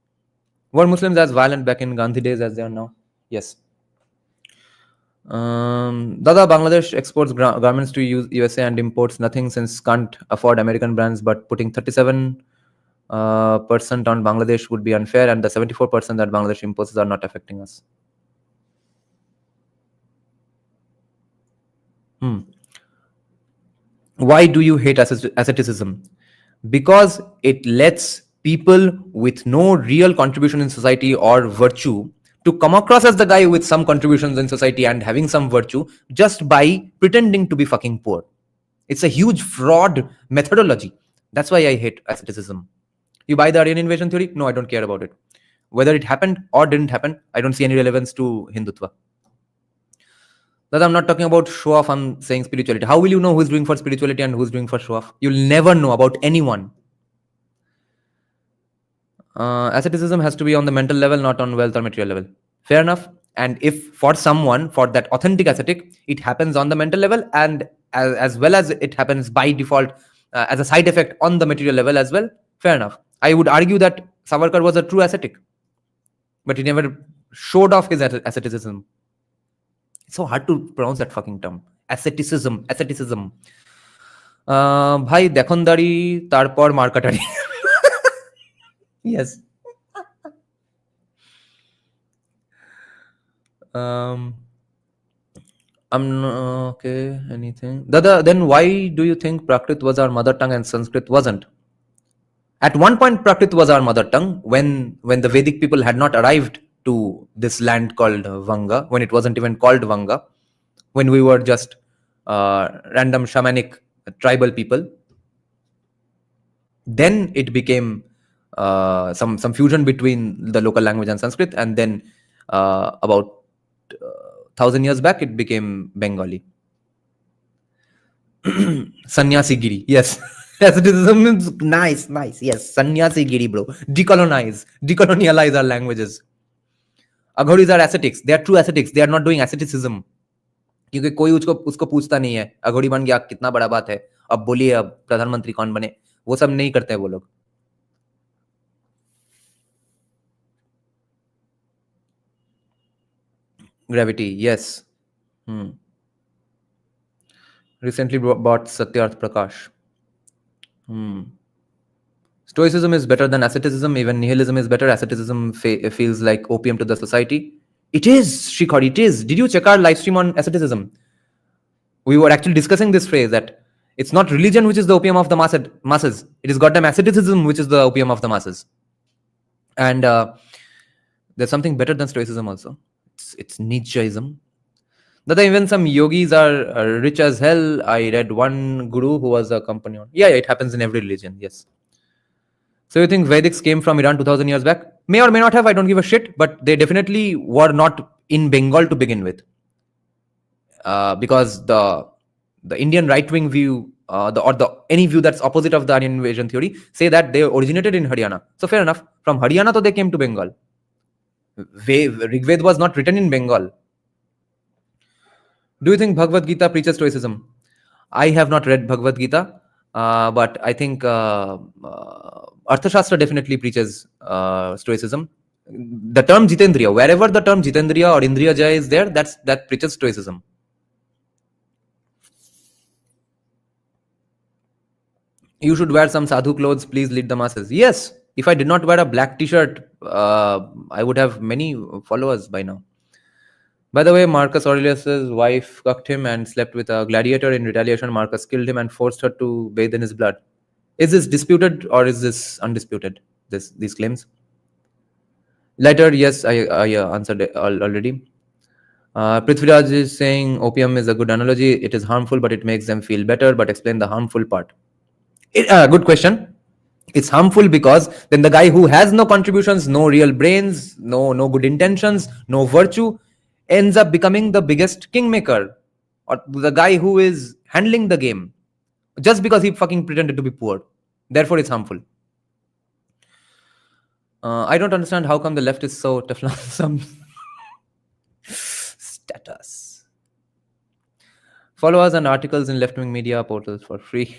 Were Muslims as violent back in Gandhi days as they are now? Yes. Dada, Bangladesh exports garments to USA and imports nothing since can't afford American brands, but putting 37% on Bangladesh would be unfair, and the 74% that Bangladesh imposes are not affecting us. Why do you hate asceticism? Because it lets people with no real contribution in society or virtue to come across as the guy with some contributions in society and having some virtue just by pretending to be fucking poor. It's a huge fraud methodology. That's why I hate asceticism. You buy the Aryan invasion theory? No, I don't care about it. Whether it happened or didn't happen, I don't see any relevance to Hindutva. That I'm not talking about show off, I'm saying spirituality. How will you know who's doing for spirituality and who's doing for show off? You'll never know about anyone. Asceticism has to be on the mental level, not on wealth or material level. Fair enough. And if for someone, for that authentic ascetic, it happens on the mental level and as well as it happens by default as a side effect on the material level as well, fair enough. I would argue that Savarkar was a true ascetic, but he never showed off his asceticism. It's so hard to pronounce that fucking term. Asceticism. Bhai dekhondari tarpor markatari. Yes. I'm okay. Anything? Dada, then why do you think Prakrit was our mother tongue and Sanskrit wasn't? At one point, Prakrit was our mother tongue when the Vedic people had not arrived to this land called Vanga, when it wasn't even called Vanga, when we were just random shamanic tribal people. Then it became some fusion between the local language and Sanskrit, and then about 1,000 years back, it became Bengali. Sannyasi Giri, yes. Asceticism is nice. Yes, Sannyasi Giri, bro. Decolonialize our languages. Aghoris are ascetics. They are true ascetics. They are not doing asceticism. क्योंकि कोई उसको पूछता नहीं है, अघोरी बन गया कितना बड़ा बात है, अब बोलिए अब प्रधानमंत्री कौन बने, वो सब नहीं करते हैं वो लोग. Gravity, yes. Hmm. Recently bought Satyarth Prakash. Hmm. Stoicism is better than asceticism. Even nihilism is better. Asceticism feels like opium to the society. It is, Shikhar, it is. Did you check our live stream on asceticism? We were actually discussing this phrase that it's not religion which is the opium of the masses. It is goddamn asceticism which is the opium of the masses. And there's something better than stoicism also. It's Nietzscheism. That even some yogis are rich as hell. I read one guru who was a companion. Yeah, it happens in every religion. Yes. So you think Vedics came from Iran 2000 years back? May or may not have. I don't give a shit. But they definitely were not in Bengal to begin with, because the Indian right wing view, any view that's opposite of the Aryan invasion theory, say that they originated in Haryana. So fair enough. From Haryana, they came to Bengal. Rigved was not written in Bengal. Do you think Bhagavad Gita preaches stoicism? I have not read Bhagavad Gita, but I think Arthashastra definitely preaches stoicism. The term Jitendriya, wherever the term Jitendriya or Indriya Jaya is there, that preaches stoicism. You should wear some sadhu clothes, please lead the masses. Yes, if I did not wear a black t-shirt, I would have many followers by now. By the way, Marcus Aurelius's wife cucked him and slept with a gladiator. In retaliation, Marcus killed him and forced her to bathe in his blood. Is this disputed or is this undisputed, these claims? Later, yes, I answered it already. Prithviraj is saying opium is a good analogy. It is harmful, but it makes them feel better. But explain the harmful part. Good question. It's harmful because then the guy who has no contributions, no real brains, no good intentions, no virtue, ends up becoming the biggest kingmaker, or the guy who is handling the game, just because he fucking pretended to be poor. Therefore, it's harmful. I don't understand how come the left is so Teflon some status. Follow us and articles in left-wing media portals for free.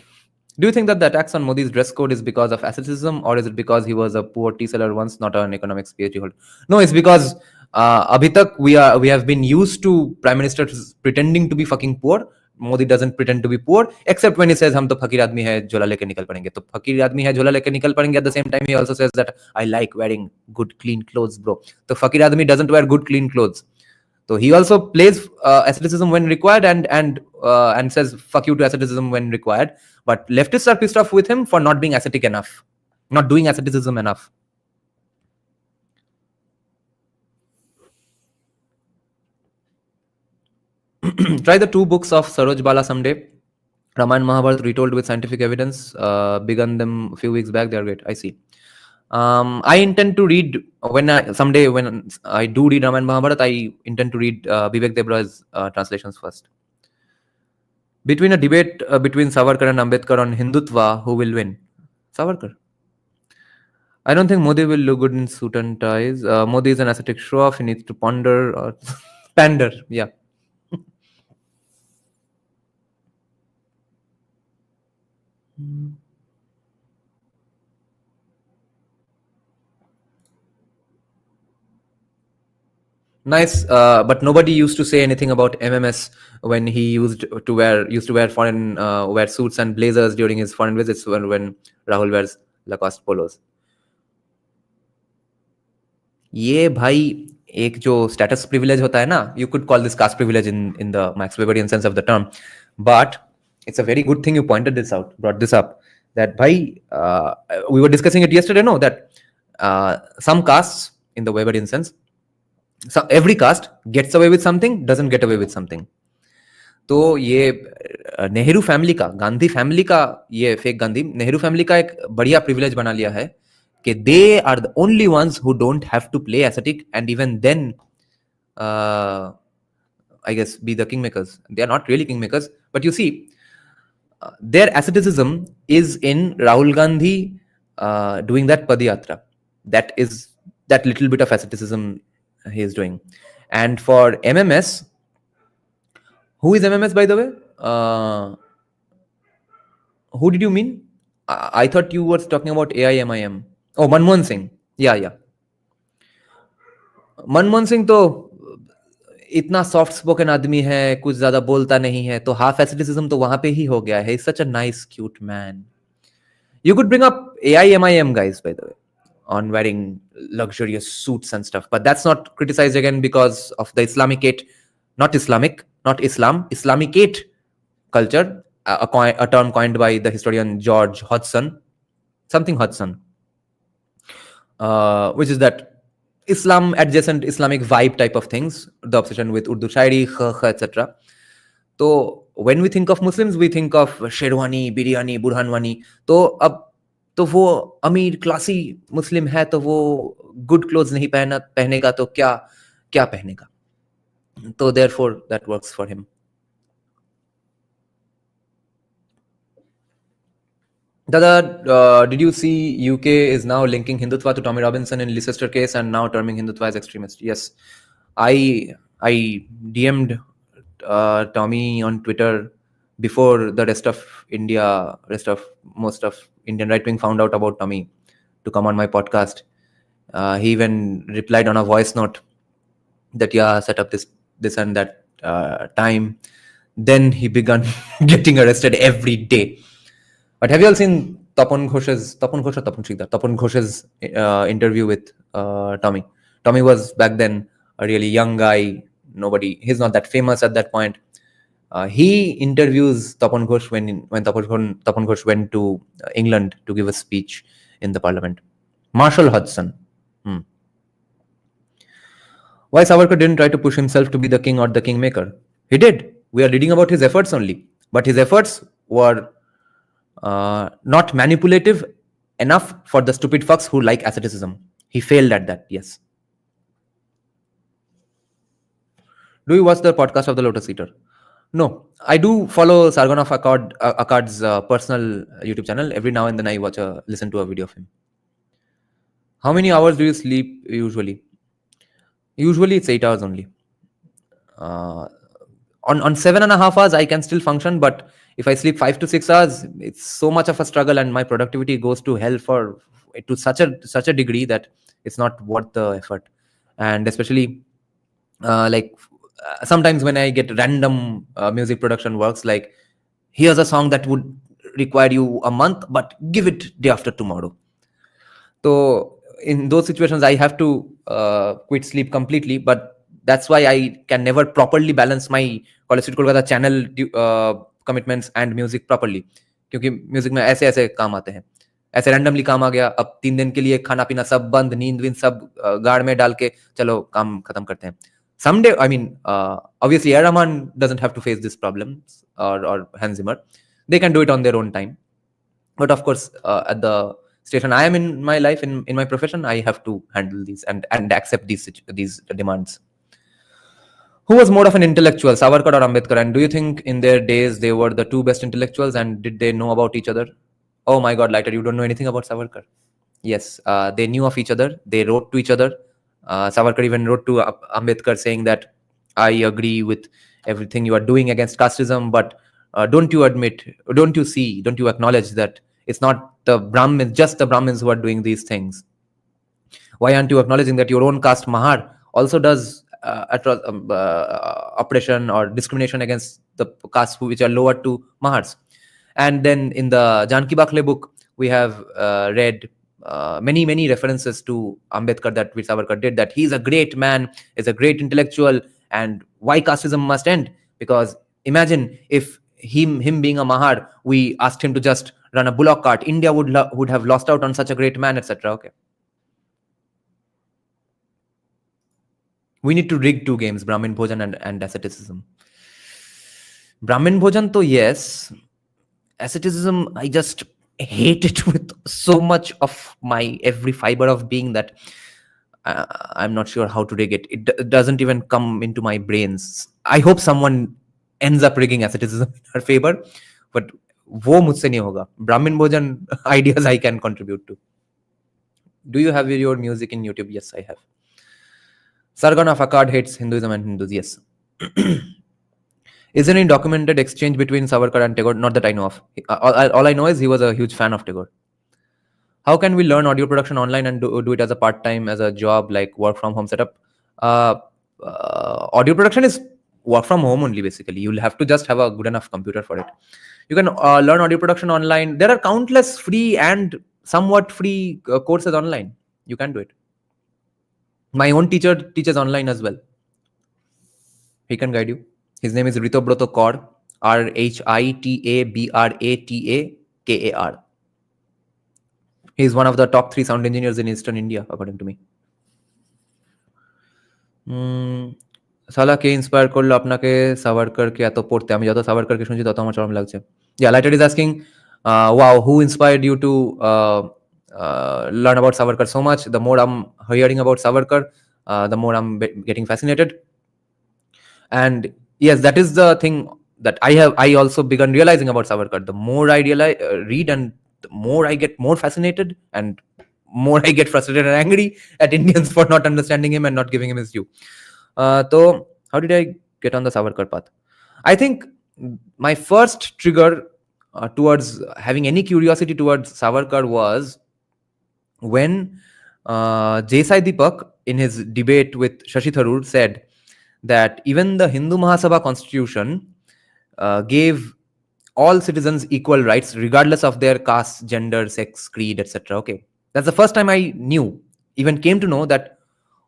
Do you think that the attacks on Modi's dress code is because of asceticism, or is it because he was a poor tea seller once, not an economics PhD holder? No, it's because abhi tak we have been used to prime ministers pretending to be fucking poor. Modi doesn't pretend to be poor, except when he says हम तो फकीर आदमी है झोला लेके निकल पड़ेंगे. तो फकीर आदमी है झोला लेके निकल पड़ेंगे. At the same time, he also says that I like wearing good clean clothes, bro. तो फकीर आदमी doesn't wear good clean clothes. So he also plays asceticism when required and says fuck you to asceticism when required. But leftists are pissed off with him for not being ascetic enough, not doing asceticism enough. Try the 2 books of Saroj Bala someday. Ramayana Mahabharat retold with scientific evidence. Begun them a few weeks back. They are great. I see. I intend to read when I do read Ramayana Mahabharat. I intend to read Vivek Debra's translations first. Between a debate between Savarkar and Ambedkar on Hindutva, who will win? Savarkar. I don't think Modi will look good in suit and ties. Modi is an ascetic show-off. He needs to ponder or pander. Yeah. Nice, but nobody used to say anything about MMS when he used to wear foreign wear suits and blazers during his foreign visits when Rahul wears Lacoste polos. ये भाई एक जो status privilege होता है ना, you could call this caste privilege in the Max Weberian sense of the term, but it's a very good thing you brought this up. That bhai, we were discussing it yesterday, no? That some castes in the Weberian sense. So every caste gets away with something, doesn't get away with something. तो ये Nehru family का, Gandhi family का, ये fake Gandhi Nehru family का एक बढ़िया privilege बना लिया है कि they are the only ones who don't have to play ascetic and even then I guess be the kingmakers. They are not really kingmakers, but you see their asceticism is in Rahul Gandhi doing that Padayatra. That is that little bit of asceticism he is doing. And for MMS, who is MMS, by the way? Who did you mean? I thought you were talking about AIMIM. Oh, Manmohan Singh. Yeah. Manmohan Singh, though, इतना soft spoken आदमी है, कुछ ज्यादा बोलता नहीं है, तो half एसिटिसिज्म तो वहां पे ही हो गया है. Such a nice cute man. You could bring up AIMIM guys, by the way, on wearing luxurious suits and stuff, but that's not criticized again because of the Islamicate, not Islamic, not Islam, Islamicate culture, a term coined by the historian George Hodgson, something Hodgson, which is that Islam adjacent Islamic vibe type of things, the obsession with Urdu shairi, etc. So when we think of Muslims, we think of sherwani, biryani, Burhan Wani. तो अब तो वो अमीर classy मुस्लिम है, तो वो good clothes नहीं पहनेगा, तो क्या क्या पहनेगा. तो therefore that works for him. Dada, did you see UK is now linking Hindutva to Tommy Robinson in Leicester case and now terming Hindutva as extremist? Yes, I DM'd Tommy on Twitter before the rest of most of Indian right wing found out about Tommy to come on my podcast. He even replied on a voice note that yeah, set up this and that time. Then he began getting arrested every day. But have you all seen Tapan Ghosh's interview with Tommy? Tommy was back then a really young guy. He's not that famous at that point. He interviews Tapan Ghosh when Tapan Ghosh went to England to give a speech in the parliament. Marshall Hudson. Why Savarkar didn't try to push himself to be the king or the kingmaker? He did. We are reading about his efforts only. But his efforts were not manipulative enough for the stupid fucks who like asceticism. He failed at that, yes. Do you watch the podcast of the Lotus Eater? No, I do follow Sargon of Akkad's personal YouTube channel. Every now and then I listen to a video of him. How many hours do you sleep usually? Usually it's 8 hours only. On 7.5 hours I can still function, but if I sleep 5 to 6 hours, it's so much of a struggle, and my productivity goes to hell to such a degree that it's not worth the effort. And especially sometimes when I get random music production works, like here's a song that would require you a month, but give it day after tomorrow. So in those situations, I have to quit sleep completely. But that's why I can never properly balance my College Street Kolkata channel commitments and music properly. क्योंकि music में ऐसे ऐसे काम आते हैं, ऐसे randomly काम आ गया, अब 3 दिन के लिए खाना पीना सब बंद, नींद विंद सब गाड़ में डाल के चलो काम खत्म करते हैं. Someday, I mean, obviously, A. Rahman doesn't have to face these problems, or Hans Zimmer. They can do it on their own time. But of course, at the station I am in my life, in my profession, I have to handle these and accept these demands. Who was more of an intellectual, Savarkar or Ambedkar? And do you think in their days they were the two best intellectuals, and did they know about each other? Oh my God, Lighter, you don't know anything about Savarkar. Yes, they knew of each other. They wrote to each other. Savarkar even wrote to Ambedkar saying that I agree with everything you are doing against casteism, but don't you acknowledge that it's not the Brahmins, just the Brahmins who are doing these things? Why aren't you acknowledging that your own caste Mahar also does oppression or discrimination against the castes which are lower to Mahars? And then in the Janki Bakhle book, we have read many references to Ambedkar that Veer Savarkar did, that he's a great man, is a great intellectual, and why casteism must end. Because imagine if him being a Mahar, we asked him to just run a bullock cart, India would have lost out on such a great man, etc. Okay. We need to rig two games, Brahmin Bhojan and asceticism. Brahmin Bhojan, to yes. Asceticism, I just hate it with so much of my every fiber of being that I'm not sure how to rig it. It doesn't even come into my brains. I hope someone ends up rigging asceticism in her favor, but wo mujhse nahi hoga. Brahmin Bhojan ideas I can contribute to. Do you have your music in YouTube? Yes, I have. Sargon of Akkad hates Hinduism and Hindus. Yes. Is there any documented exchange between Savarkar and Tagore? Not that I know of. All I know is he was a huge fan of Tagore. How can we learn audio production online and do it as a part-time, as a job, like work from home setup? audio production is work from home only. Basically, you'll have to just have a good enough computer for it. You can learn audio production online. There are countless free and somewhat free courses online. You can do it. My own teacher teaches online as well. He can guide you. His name is Ritobroto Kaur, Rhitabratokar. He is one of the top 3 sound engineers in Eastern India, according to me. সালা কে inspire করলো আপনাকে সাভারকারকে এত পড়তে? আমি যত সাভারকারকে শুনছি তত আমার চরম লাগছে। Yeah, Lighted is asking, wow, who inspired you to learn about Savarkar so much? The more I'm hearing about Savarkar, the more I'm getting fascinated. And yes, that is the thing that I also begun realizing about Savarkar. The more I read, and the more I get more fascinated, and more I get frustrated and angry at Indians for not understanding him and not giving him his due. So how did I get on the Savarkar path? I think my first trigger towards having any curiosity towards Savarkar was when Jesai Deepak, in his debate with Shashi Tharoor, said that even the Hindu Mahasabha constitution gave all citizens equal rights regardless of their caste, gender, sex, creed, etc. Okay, that's the first time I even came to know that,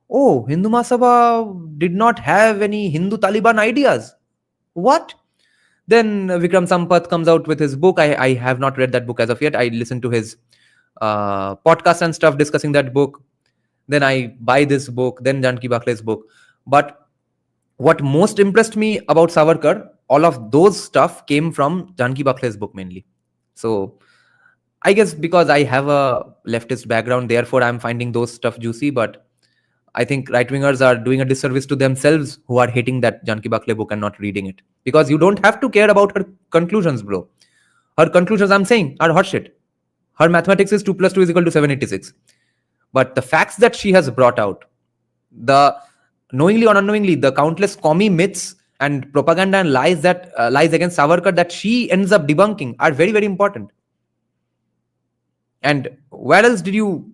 oh, Hindu Mahasabha did not have any Hindu Taliban ideas. What? Then Vikram Sampath comes out with his book. I have not read that book as of yet. I listened to his podcast and stuff discussing that book. Then I buy this book, then Janki Bakhle's book. But what most impressed me about Savarkar, all of those stuff came from Janki Bakhle's book mainly. So I guess because I have a leftist background, therefore I'm finding those stuff juicy. But I think right-wingers are doing a disservice to themselves who are hating that Janki Bakhle book and not reading it. Because you don't have to care about her conclusions, bro. Her conclusions, I'm saying, are hot shit. Her mathematics is 2 + 2 = 786. But the facts that she has brought out, the knowingly or unknowingly, the countless commie myths and propaganda and lies that lies against Savarkar that she ends up debunking are very, very important. And where else did you...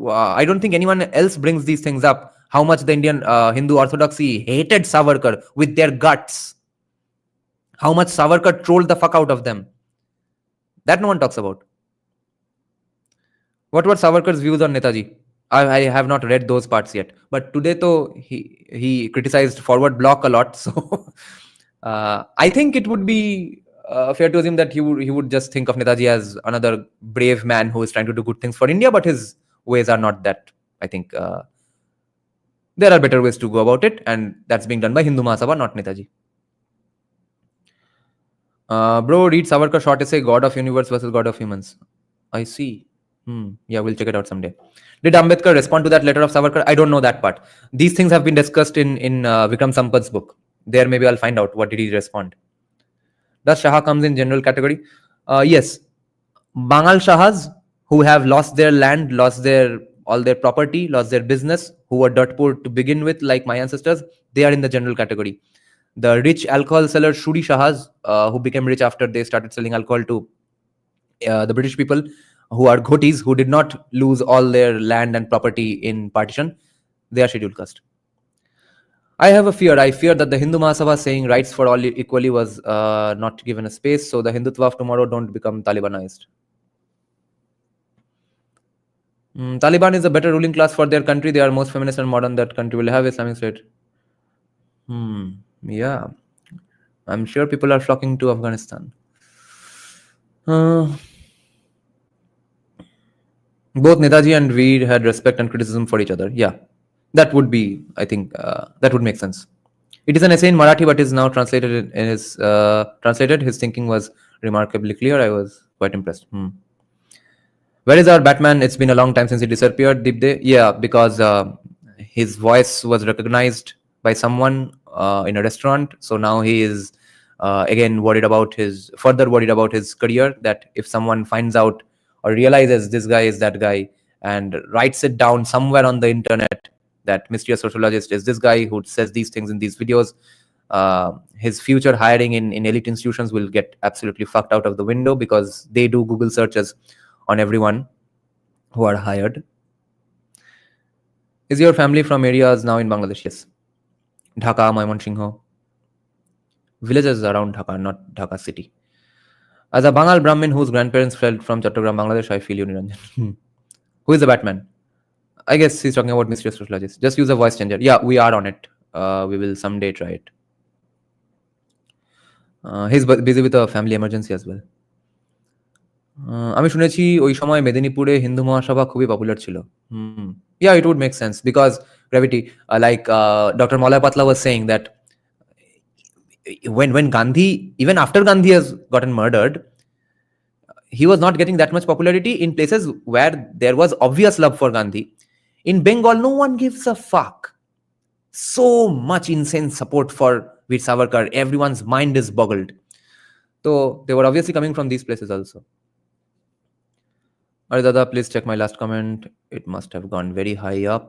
I don't think anyone else brings these things up. How much the Indian Hindu orthodoxy hated Savarkar with their guts. How much Savarkar trolled the fuck out of them. That no one talks about. What were Savarkar's views on Netaji? I have not read those parts yet. But today, though, he criticized forward block a lot. So I think it would be fair to assume that he would just think of Netaji as another brave man who is trying to do good things for India, but his ways are not that. I think there are better ways to go about it, and that's being done by Hindu Mahasabha, not Netaji. Bro, read Savarkar short essay, God of Universe versus God of Humans. I see. Yeah, we'll check it out someday. Did Ambedkar respond to that letter of Savarkar? I don't know that part. These things have been discussed in Vikram Sampath's book. There maybe I'll find out what did he respond. Does Shaha comes in general category? Yes. Bangal Shahas who have lost their land, lost all their property, lost their business, who were dirt poor to begin with, like my ancestors, they are in the general category. The rich alcohol seller Shuri Shahas, who became rich after they started selling alcohol to the British people, who are ghotis, who did not lose all their land and property in partition, they are scheduled caste. I have a fear. I fear that the Hindu Mahasabha saying rights for all equally was not given a space, so the Hindutva of tomorrow don't become Talibanized. Taliban is a better ruling class for their country. They are most feminist and modern that country will have. Islamic State. Yeah. I'm sure people are flocking to Afghanistan. Both Netaji and Veer had respect and criticism for each other. Yeah. That would be, I think, that would make sense. It is an essay in Marathi, but is now translated in his translated. His thinking was remarkably clear. I was quite impressed. Where is our Batman? It's been a long time since he disappeared, Deepde. Yeah, because his voice was recognized by someone in a restaurant. So now he is again further worried about his career, that if someone finds out or realizes this guy is that guy and writes it down somewhere on the internet, that mysterious sociologist is this guy who says these things in these videos, his future hiring in elite institutions will get absolutely fucked out of the window, because they do Google searches on everyone who are hired. Is your family from areas now in Bangladesh? Yes. Dhaka, Mymensingh, villages around Dhaka, not Dhaka city. As a Bangal Brahmin whose grandparents fled from Chattogram, Bangladesh, I feel you, Niranjan. Who is the Batman? I guess he's talking about mysterious sociologist. Just use a voice changer. Yeah, we are on it. We will someday try it. He's busy with a family emergency as well. আমি শুনেছি ওই সময় মেদিনীপুরে হিন্দু মহাসভা খুবই popular ছিল yeah it would make sense because gravity like Dr. Malay Patla was saying that when Gandhi, even after Gandhi has gotten murdered, he was not getting that much popularity in places where there was obvious love for Gandhi. In Bengal, no one gives a fuck. So much insane support for Veer Savarkar. Everyone's mind is boggled. So they were obviously coming from these places also. Are Dada, please check my last comment. It must have gone very high up.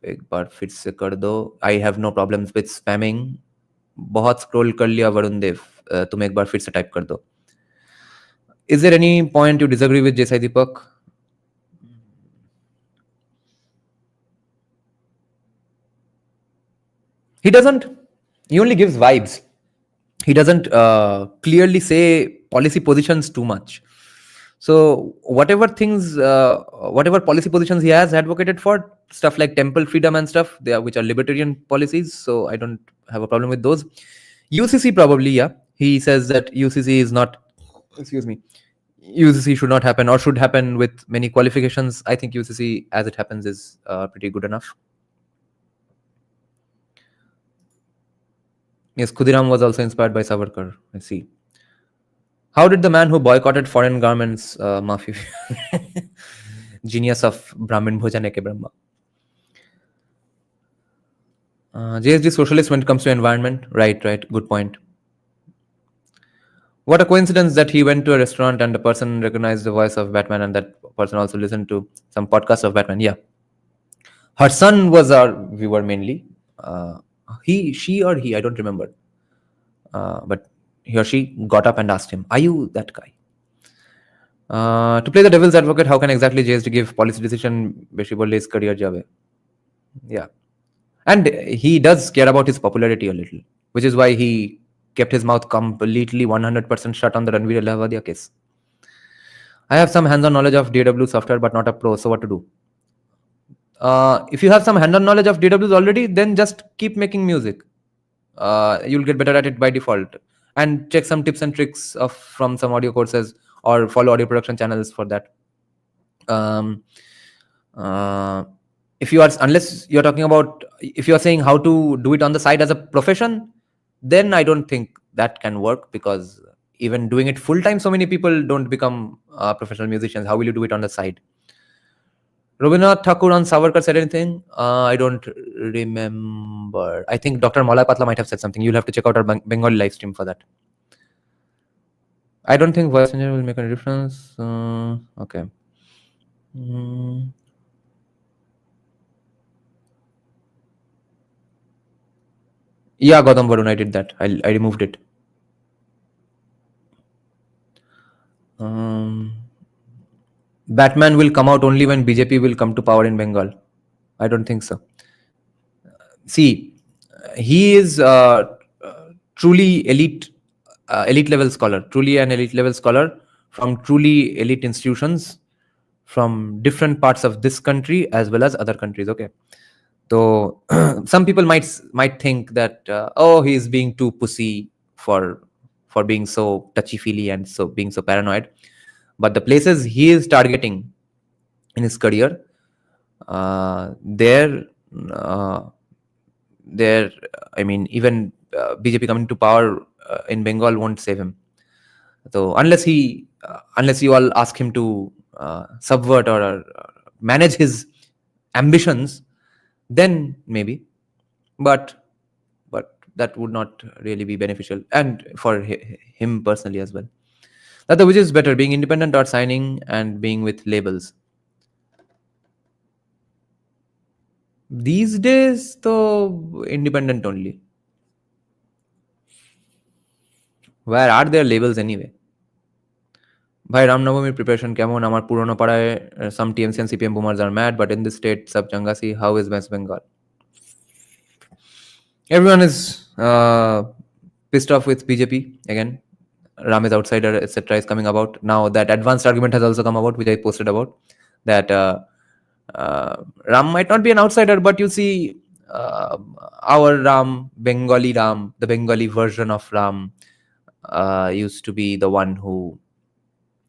एक बार फिर से कर दो. I have no problems with spamming. बहुत scroll कर लिया वरुण देव. तुम एक बार फिर से type कर दो. Is there any point you disagree with Jesai Deepak? He doesn't. He only gives vibes. He doesn't clearly say policy positions too much. So whatever things, whatever policy positions he has advocated for, stuff like temple freedom and stuff, which are libertarian policies. So I don't have a problem with those. UCC probably, yeah. He says that UCC is not, excuse me, UCC should not happen or should happen with many qualifications. I think UCC as it happens is pretty good enough. Yes, Khudiram was also inspired by Savarkar. I see. How did the man who boycotted foreign garments, Mafi, genius of Brahmin Bhojan Eke Brahma? JSG socialist when it comes to environment. Right, good point. What a coincidence that he went to a restaurant and the person recognized the voice of Batman and that person also listened to some podcast of Batman. Yeah. Her son was our viewer mainly. She or he, I don't remember. But he or she got up and asked him, are you that guy? To play the devil's advocate, how can exactly JSG give policy decision beshi bolle his career jabe? Yeah. And he does care about his popularity a little, which is why he kept his mouth completely 100% shut on the Ranveer Lahwadia case. I have some hands-on knowledge of DAW software, but not a pro, so what to do? If you have some hands-on knowledge of DAWs already, then just keep making music. You'll get better at it by default. And check some tips and tricks from some audio courses or follow audio production channels for that. If you are, unless you're talking about, if you're saying how to do it on the side as a profession, then I don't think that can work because even doing it full time, so many people don't become professional musicians. How will you do it on the side? Rabindranath Thakur on Savarkar said anything? I don't remember. I think Dr. Malay Patla might have said something. You'll have to check out our Bengali live stream for that. I don't think voice changer will make any difference. Okay. Yeah, Gautam Varun, I did that. I removed it. Batman will come out only when BJP will come to power in Bengal. I don't think so. See, he is truly elite level scholar, truly an elite level scholar from truly elite institutions from different parts of this country as well as other countries. Okay. So some people might think that he is being too pussy for being so touchy-feely and so being so paranoid. But the places he is targeting in his career, there, I mean, even BJP coming to power in Bengal won't save him. So unless you all ask him to subvert or manage his ambitions, then maybe. But that would not really be beneficial, and for him personally as well. That which is better, being independent or signing and being with labels? These days, though, independent only. Where are their labels anyway? ভাই রামনবমীর preparation কেমন? আমার পুরনো পাড়ায় some TMC and CPM boomers are mad, but in this state, sub Changasi, how is West Bengal? Everyone is pissed off with BJP again. Ram is outsider, etc. is coming about now. That advanced argument has also come about, which I posted about, that Ram might not be an outsider, but you see, our Ram, Bengali Ram, the Bengali version of Ram, used to be the one who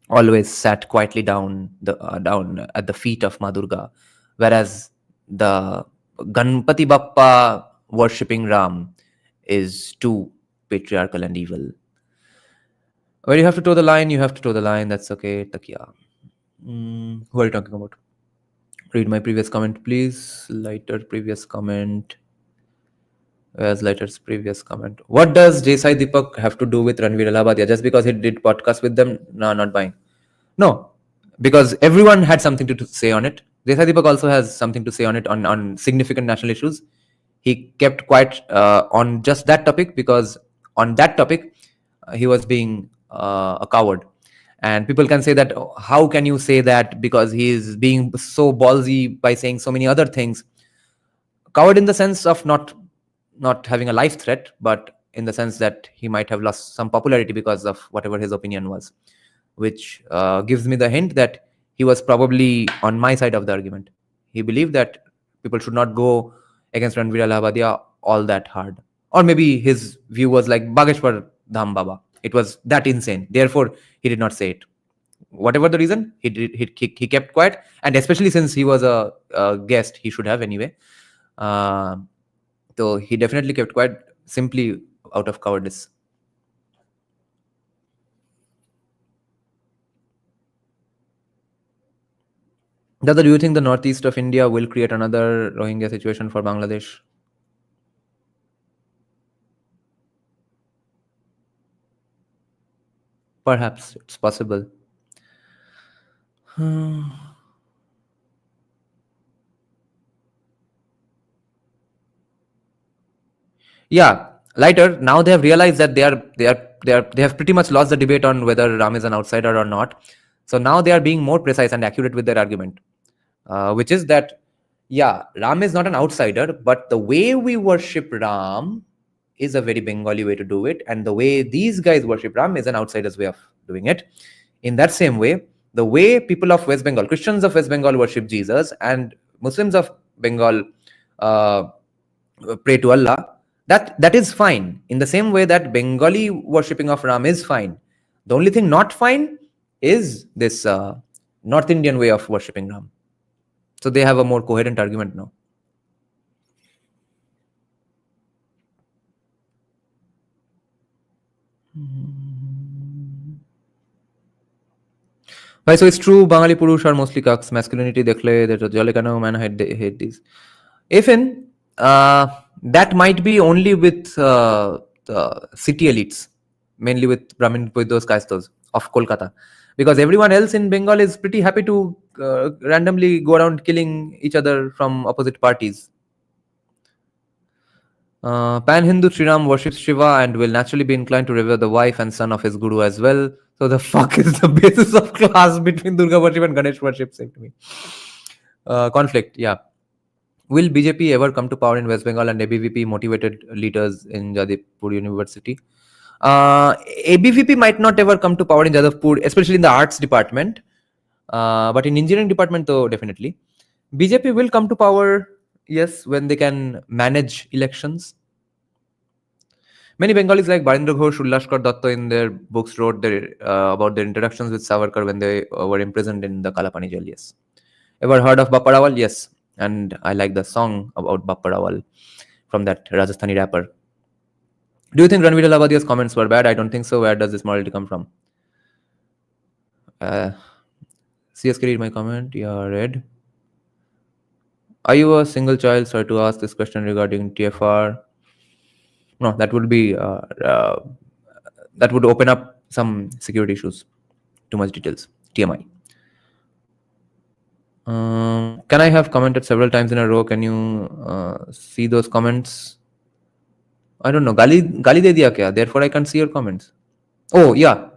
always sat quietly down at the feet of Ma Durga, whereas the Ganpati Bappa worshipping Ram is too patriarchal and evil. Where you have to toe the line, you have to toe the line. That's okay. Takia. Who are you talking about? Read my previous comment, please. Lighter previous comment. Where's Lighter's previous comment? What does Desai Deepak have to do with Ranveer Allahabadia? Just because he did podcast with them? No, not buying. No, because everyone had something to say on it. Desai Deepak also has something to say on it on significant national issues. He kept quiet on just that topic because on that topic he was being a coward. And people can say that, "Oh, how can you say that because he is being so ballsy by saying so many other things?" Coward in the sense of not having a life threat, but in the sense that he might have lost some popularity because of whatever his opinion was, which gives me the hint that he was probably on my side of the argument. He believed that people should not go against Ranveer Allahabadia all that hard. Or maybe his view was like Bageshwar Dham Baba. It was that insane. Therefore, he did not say it. Whatever the reason, he kept quiet. And especially since he was a guest, he should have anyway. So he definitely kept quiet simply out of cowardice. Dada, do you think the northeast of India will create another Rohingya situation for Bangladesh? Perhaps it's possible. Yeah, Lighter. Now they have realized that they have pretty much lost the debate on whether Ram is an outsider or not. So now they are being more precise and accurate with their argument, which is that yeah, Ram is not an outsider, but the way we worship Ram is a very Bengali way to do it, and the way these guys worship Ram is an outsider's way of doing it. In that same way, the way people of West Bengal, Christians of West Bengal worship Jesus, and Muslims of Bengal pray to Allah, that is fine. In the same way that Bengali worshipping of Ram is fine. The only thing not fine is this North Indian way of worshipping Ram. So they have a more coherent argument now. Why? So it's true, Bangali Purush are mostly cucks. Masculinity dekhle, that Jalekano man hate these. Even that might be only with the city elites, mainly with Brahmin Puidos Kaistos of Kolkata. Because everyone else in Bengal is pretty happy to randomly go around killing each other from opposite parties. Pan-Hindu Sriram worships Shiva and will naturally be inclined to revere the wife and son of his guru as well. So the fuck is the basis of class between Durga worship and Ganesh worship? Say to me. Conflict, yeah. Will BJP ever come to power in West Bengal and ABVP motivated leaders in Jadavpur University? ABVP might not ever come to power in Jadavpur, especially in the arts department. But in engineering department, though, definitely. BJP will come to power, yes, when they can manage elections. Many Bengalis like Barendra Ghosh, Ullashkar Datta in their books wrote about their interactions with Savarkar when they were imprisoned in the Kalapani jail, yes. Ever heard of Bappa Rawal? Yes. And I like the song about Bappa Rawal from that Rajasthani rapper. Do you think Ranveer Allahabadia's comments were bad? I don't think so. Where does this morality come from? CSK, read my comment. Yeah, read. Are you a single child? Sorry to ask this question regarding TFR. No, that would be that would open up some security issues. Too much details. TMI. Can I have commented several times in a row? Can you see those comments? I don't know. Gali de diya kya? Therefore, I can't see your comments. Oh, yeah.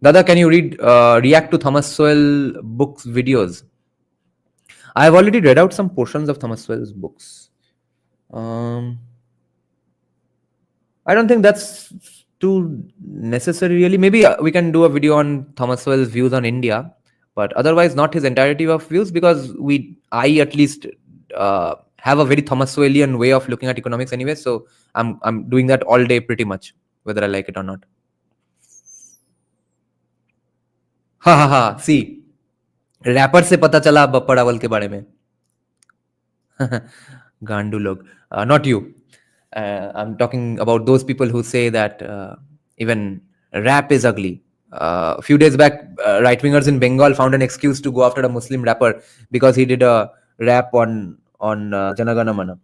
Dada, can you react to Thomas Sowell books videos? I have already read out some portions of Thomas Sowell's books. I don't think that's too necessary, really. Maybe we can do a video on Thomas Sowell's views on India, but otherwise, not his entirety of views, because I at least have a very Thomas Sowellian way of looking at economics anyway. So I'm doing that all day pretty much, whether I like it or not. Ha ha ha. See, rapper से पता चला बप्पा रावल के बारे में. Gandu log. Not you. I'm talking about those people who say that even rap is ugly. A few days back, right wingers in Bengal found an excuse to go after a Muslim rapper because he did a rap on Janagana Mana.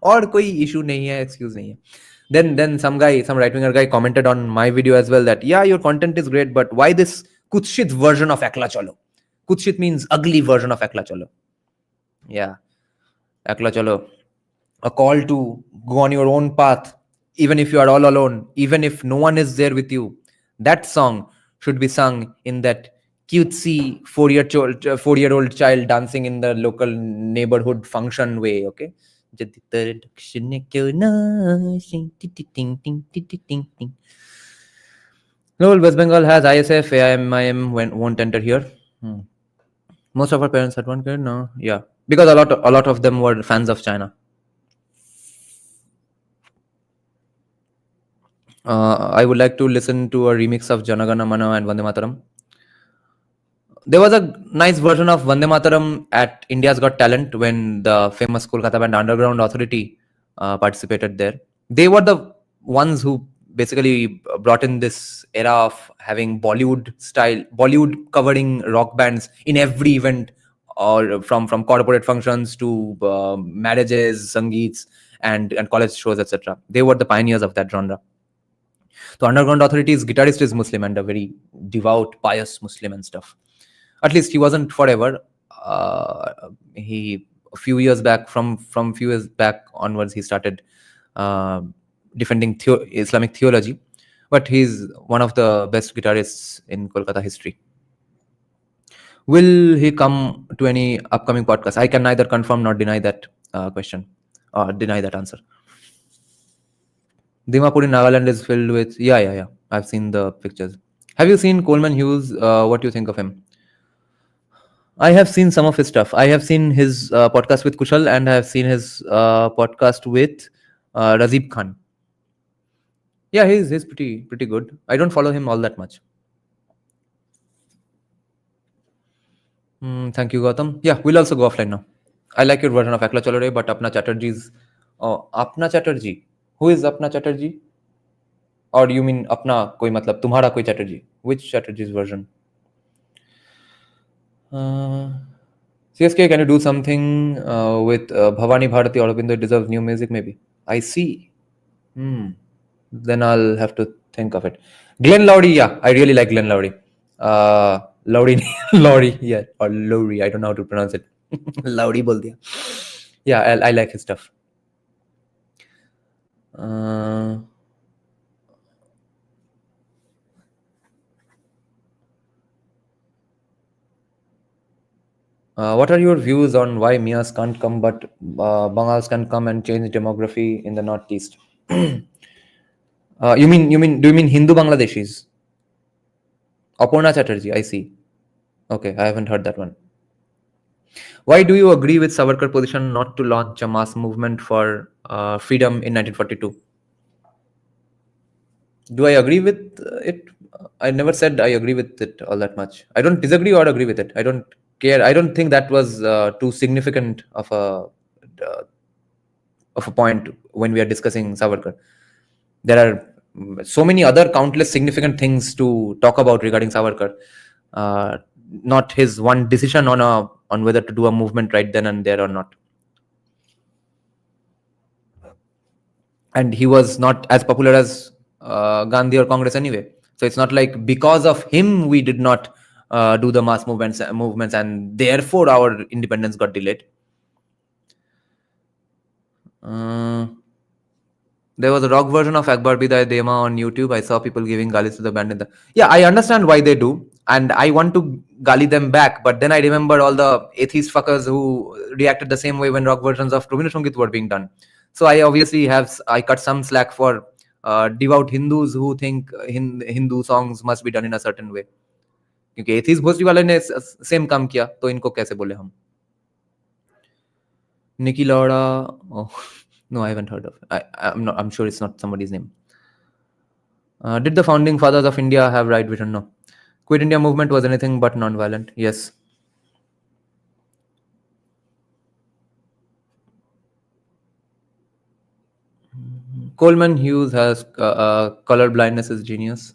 और कोई issue नहीं है, excuse नहीं है. Then some right winger guy commented on my video as well that yeah, your content is great, but why this Kutshit version of Ekla Chalo? Kutshit means ugly version of Ekla Chalo. Yeah, Ekla Chalo. A call to go on your own path, even if you are all alone, even if no one is there with you. That song should be sung in that cutesy 4-year-old child dancing in the local neighborhood function way, okay? No, West Bengal has ISF, AIM, won't enter here. Most of our parents had one kid, no? Yeah, because a lot of them were fans of China. I would like to listen to a remix of Janagana Mana and Vande Mataram. There was a nice version of Vande Mataram at India's Got Talent when the famous Kolkata band Underground Authority participated there. They were the ones who basically brought in this era of having Bollywood covering rock bands in every event, or from corporate functions to marriages, sangeets, and college shows, etc. They were the pioneers of that genre. So Underground Authority's guitarist is Muslim and a very devout, pious Muslim and stuff. At least he wasn't forever. He a few years back, from few years back onwards, he started defending Islamic theology. But he's one of the best guitarists in Kolkata history. Will he come to any upcoming podcast? I can neither confirm nor deny that question or deny that answer. Dimapur in Nagaland is filled with yeah. I've seen the pictures. Have you seen Coleman Hughes? What do you think of him? I have seen some of his stuff. I have seen his podcast with Kushal, and I have seen his podcast with Razib Khan. Yeah, he's pretty good. I don't follow him all that much. Thank you, Gautam. Yeah, we'll also go offline now. I like your version of Ekla Chalo Re, but Apna Chatterjee's... Oh, Apna Chatterjee? Who is Apna Chatterjee? Or you mean Apna koi matlab tumhara koi Chatterjee? Which Chatterjee's version? CSK, can you do something with Bhavani Bharati Aurobindo deserves new music maybe? I see. Then I'll have to think of it. Glenn Lowry, yeah, I really like Glenn Lowry. Lowry, yeah, or Lowry, I don't know how to pronounce it. Lowry bol diya. Yeah, I like his stuff. What are your views on why Mias can't come but Bangals can come and change demography in the Northeast? Do you mean Hindu Bangladeshis? Aparna Chatterjee, I see. Okay, I haven't heard that one. Why do you agree with Savarkar position not to launch a mass movement for freedom in 1942? Do I agree with it? I never said I agree with it all that much. I don't disagree or agree with it. I don't care. I don't think that was too significant of a point when we are discussing Savarkar. There are so many other countless significant things to talk about regarding Savarkar. Not his one decision on whether to do a movement right then and there or not. And he was not as popular as Gandhi or Congress anyway. So it's not like because of him we did not do the mass movements and therefore our independence got delayed. There was a rock version of Akbar Bidai Dema on YouTube. I saw people giving galis to the band in the. Yeah, I understand why they do, and I want to gali them back. But then I remember all the atheist fuckers who reacted the same way when rock versions of Rabindra Sangit were being done. So I obviously I cut some slack for devout Hindus who think Hindu songs must be done in a certain way. क्योंकि atheist भोसडी वाले ने same काम किया तो इनको कैसे बोले हम. Nikki Laura. Oh, no, I haven't heard of it. I'm sure it's not somebody's name. Did the founding fathers of India have right vision? No. Quit India movement was anything but non-violent. Yes. Coleman Hughes has color blindness is genius.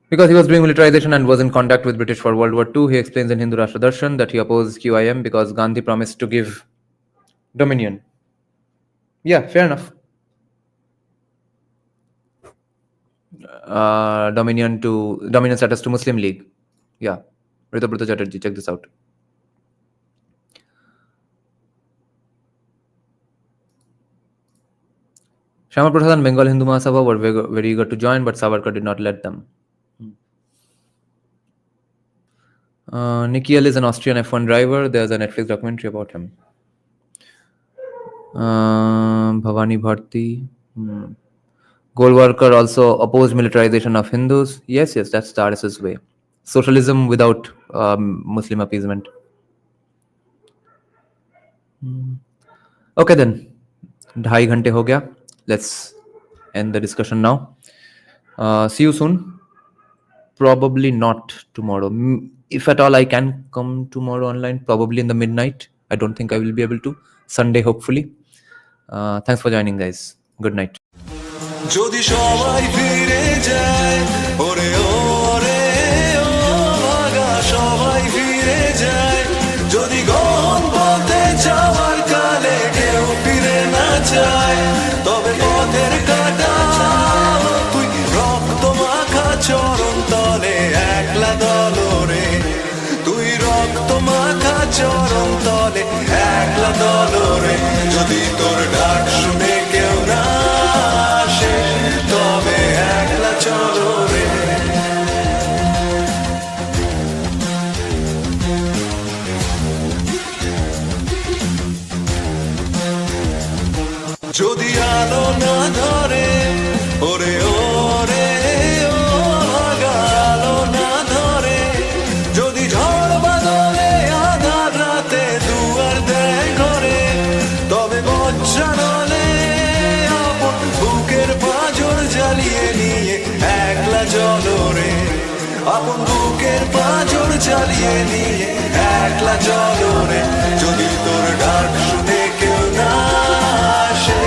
Because he was doing militarization and was in contact with British for World War II, he explains in Hindu Rashtra Darshan that he opposed QIM because Gandhi promised to give dominion. Yeah, fair enough. Dominion status to Muslim League. Yeah. Ritabrata Chatterjee, check this out. Shyama Prasad and Bengal Hindu Mahasabha were very eager to join, but Savarkar did not let them. Nikhil is an Austrian F1 driver. There's a Netflix documentary about him. Bhavani Bharti. Golwalkar also opposed militarization of Hindus. Yes, that's the RSS way. Socialism without Muslim appeasement. Okay then. 2.5 घंटे हो गया. Let's end the discussion now. See you soon. Probably not tomorrow. If at all I can come tomorrow online, probably in the midnight. I don't think I will be able to. Sunday, hopefully. Thanks for joining, guys. Good night. যদি সবাই ফিরে যায় ওরে ওরে ও ভাগা সবাই ফিরে যায় যদি গহন পথে যাওয়ার কালে কেউ ফিরে না যায় তবে পথের কাটা তুই রক্ত মাখা চরণ তলে একলা দলরে তুই রক্ত মাখা চরণ তলে একলা দলরে যদি তোর ডাক শুনে কেউ না তবে একলা চলো রে যদি আলো না ধরে ওরে ওরে ও ভাগা আলো না ধরে যদি ঝড় বাদলে আধার রাতে দুয়ার দেয় ঘরে তবে বজ্রানলে বুকের পাঁজর জ্বালিয়ে নিয়ে একলা চলো রে আপন বুকের পাঁজর জ্বালিয়ে নিয়ে একলা চলো রে যদি তোর ডাক শুনে কেউ না আসে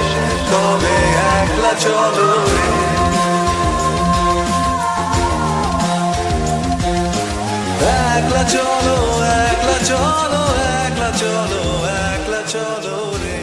তবে একলা চলো রে একলা চলো একলা চলো একলা চলো একলা চলো রে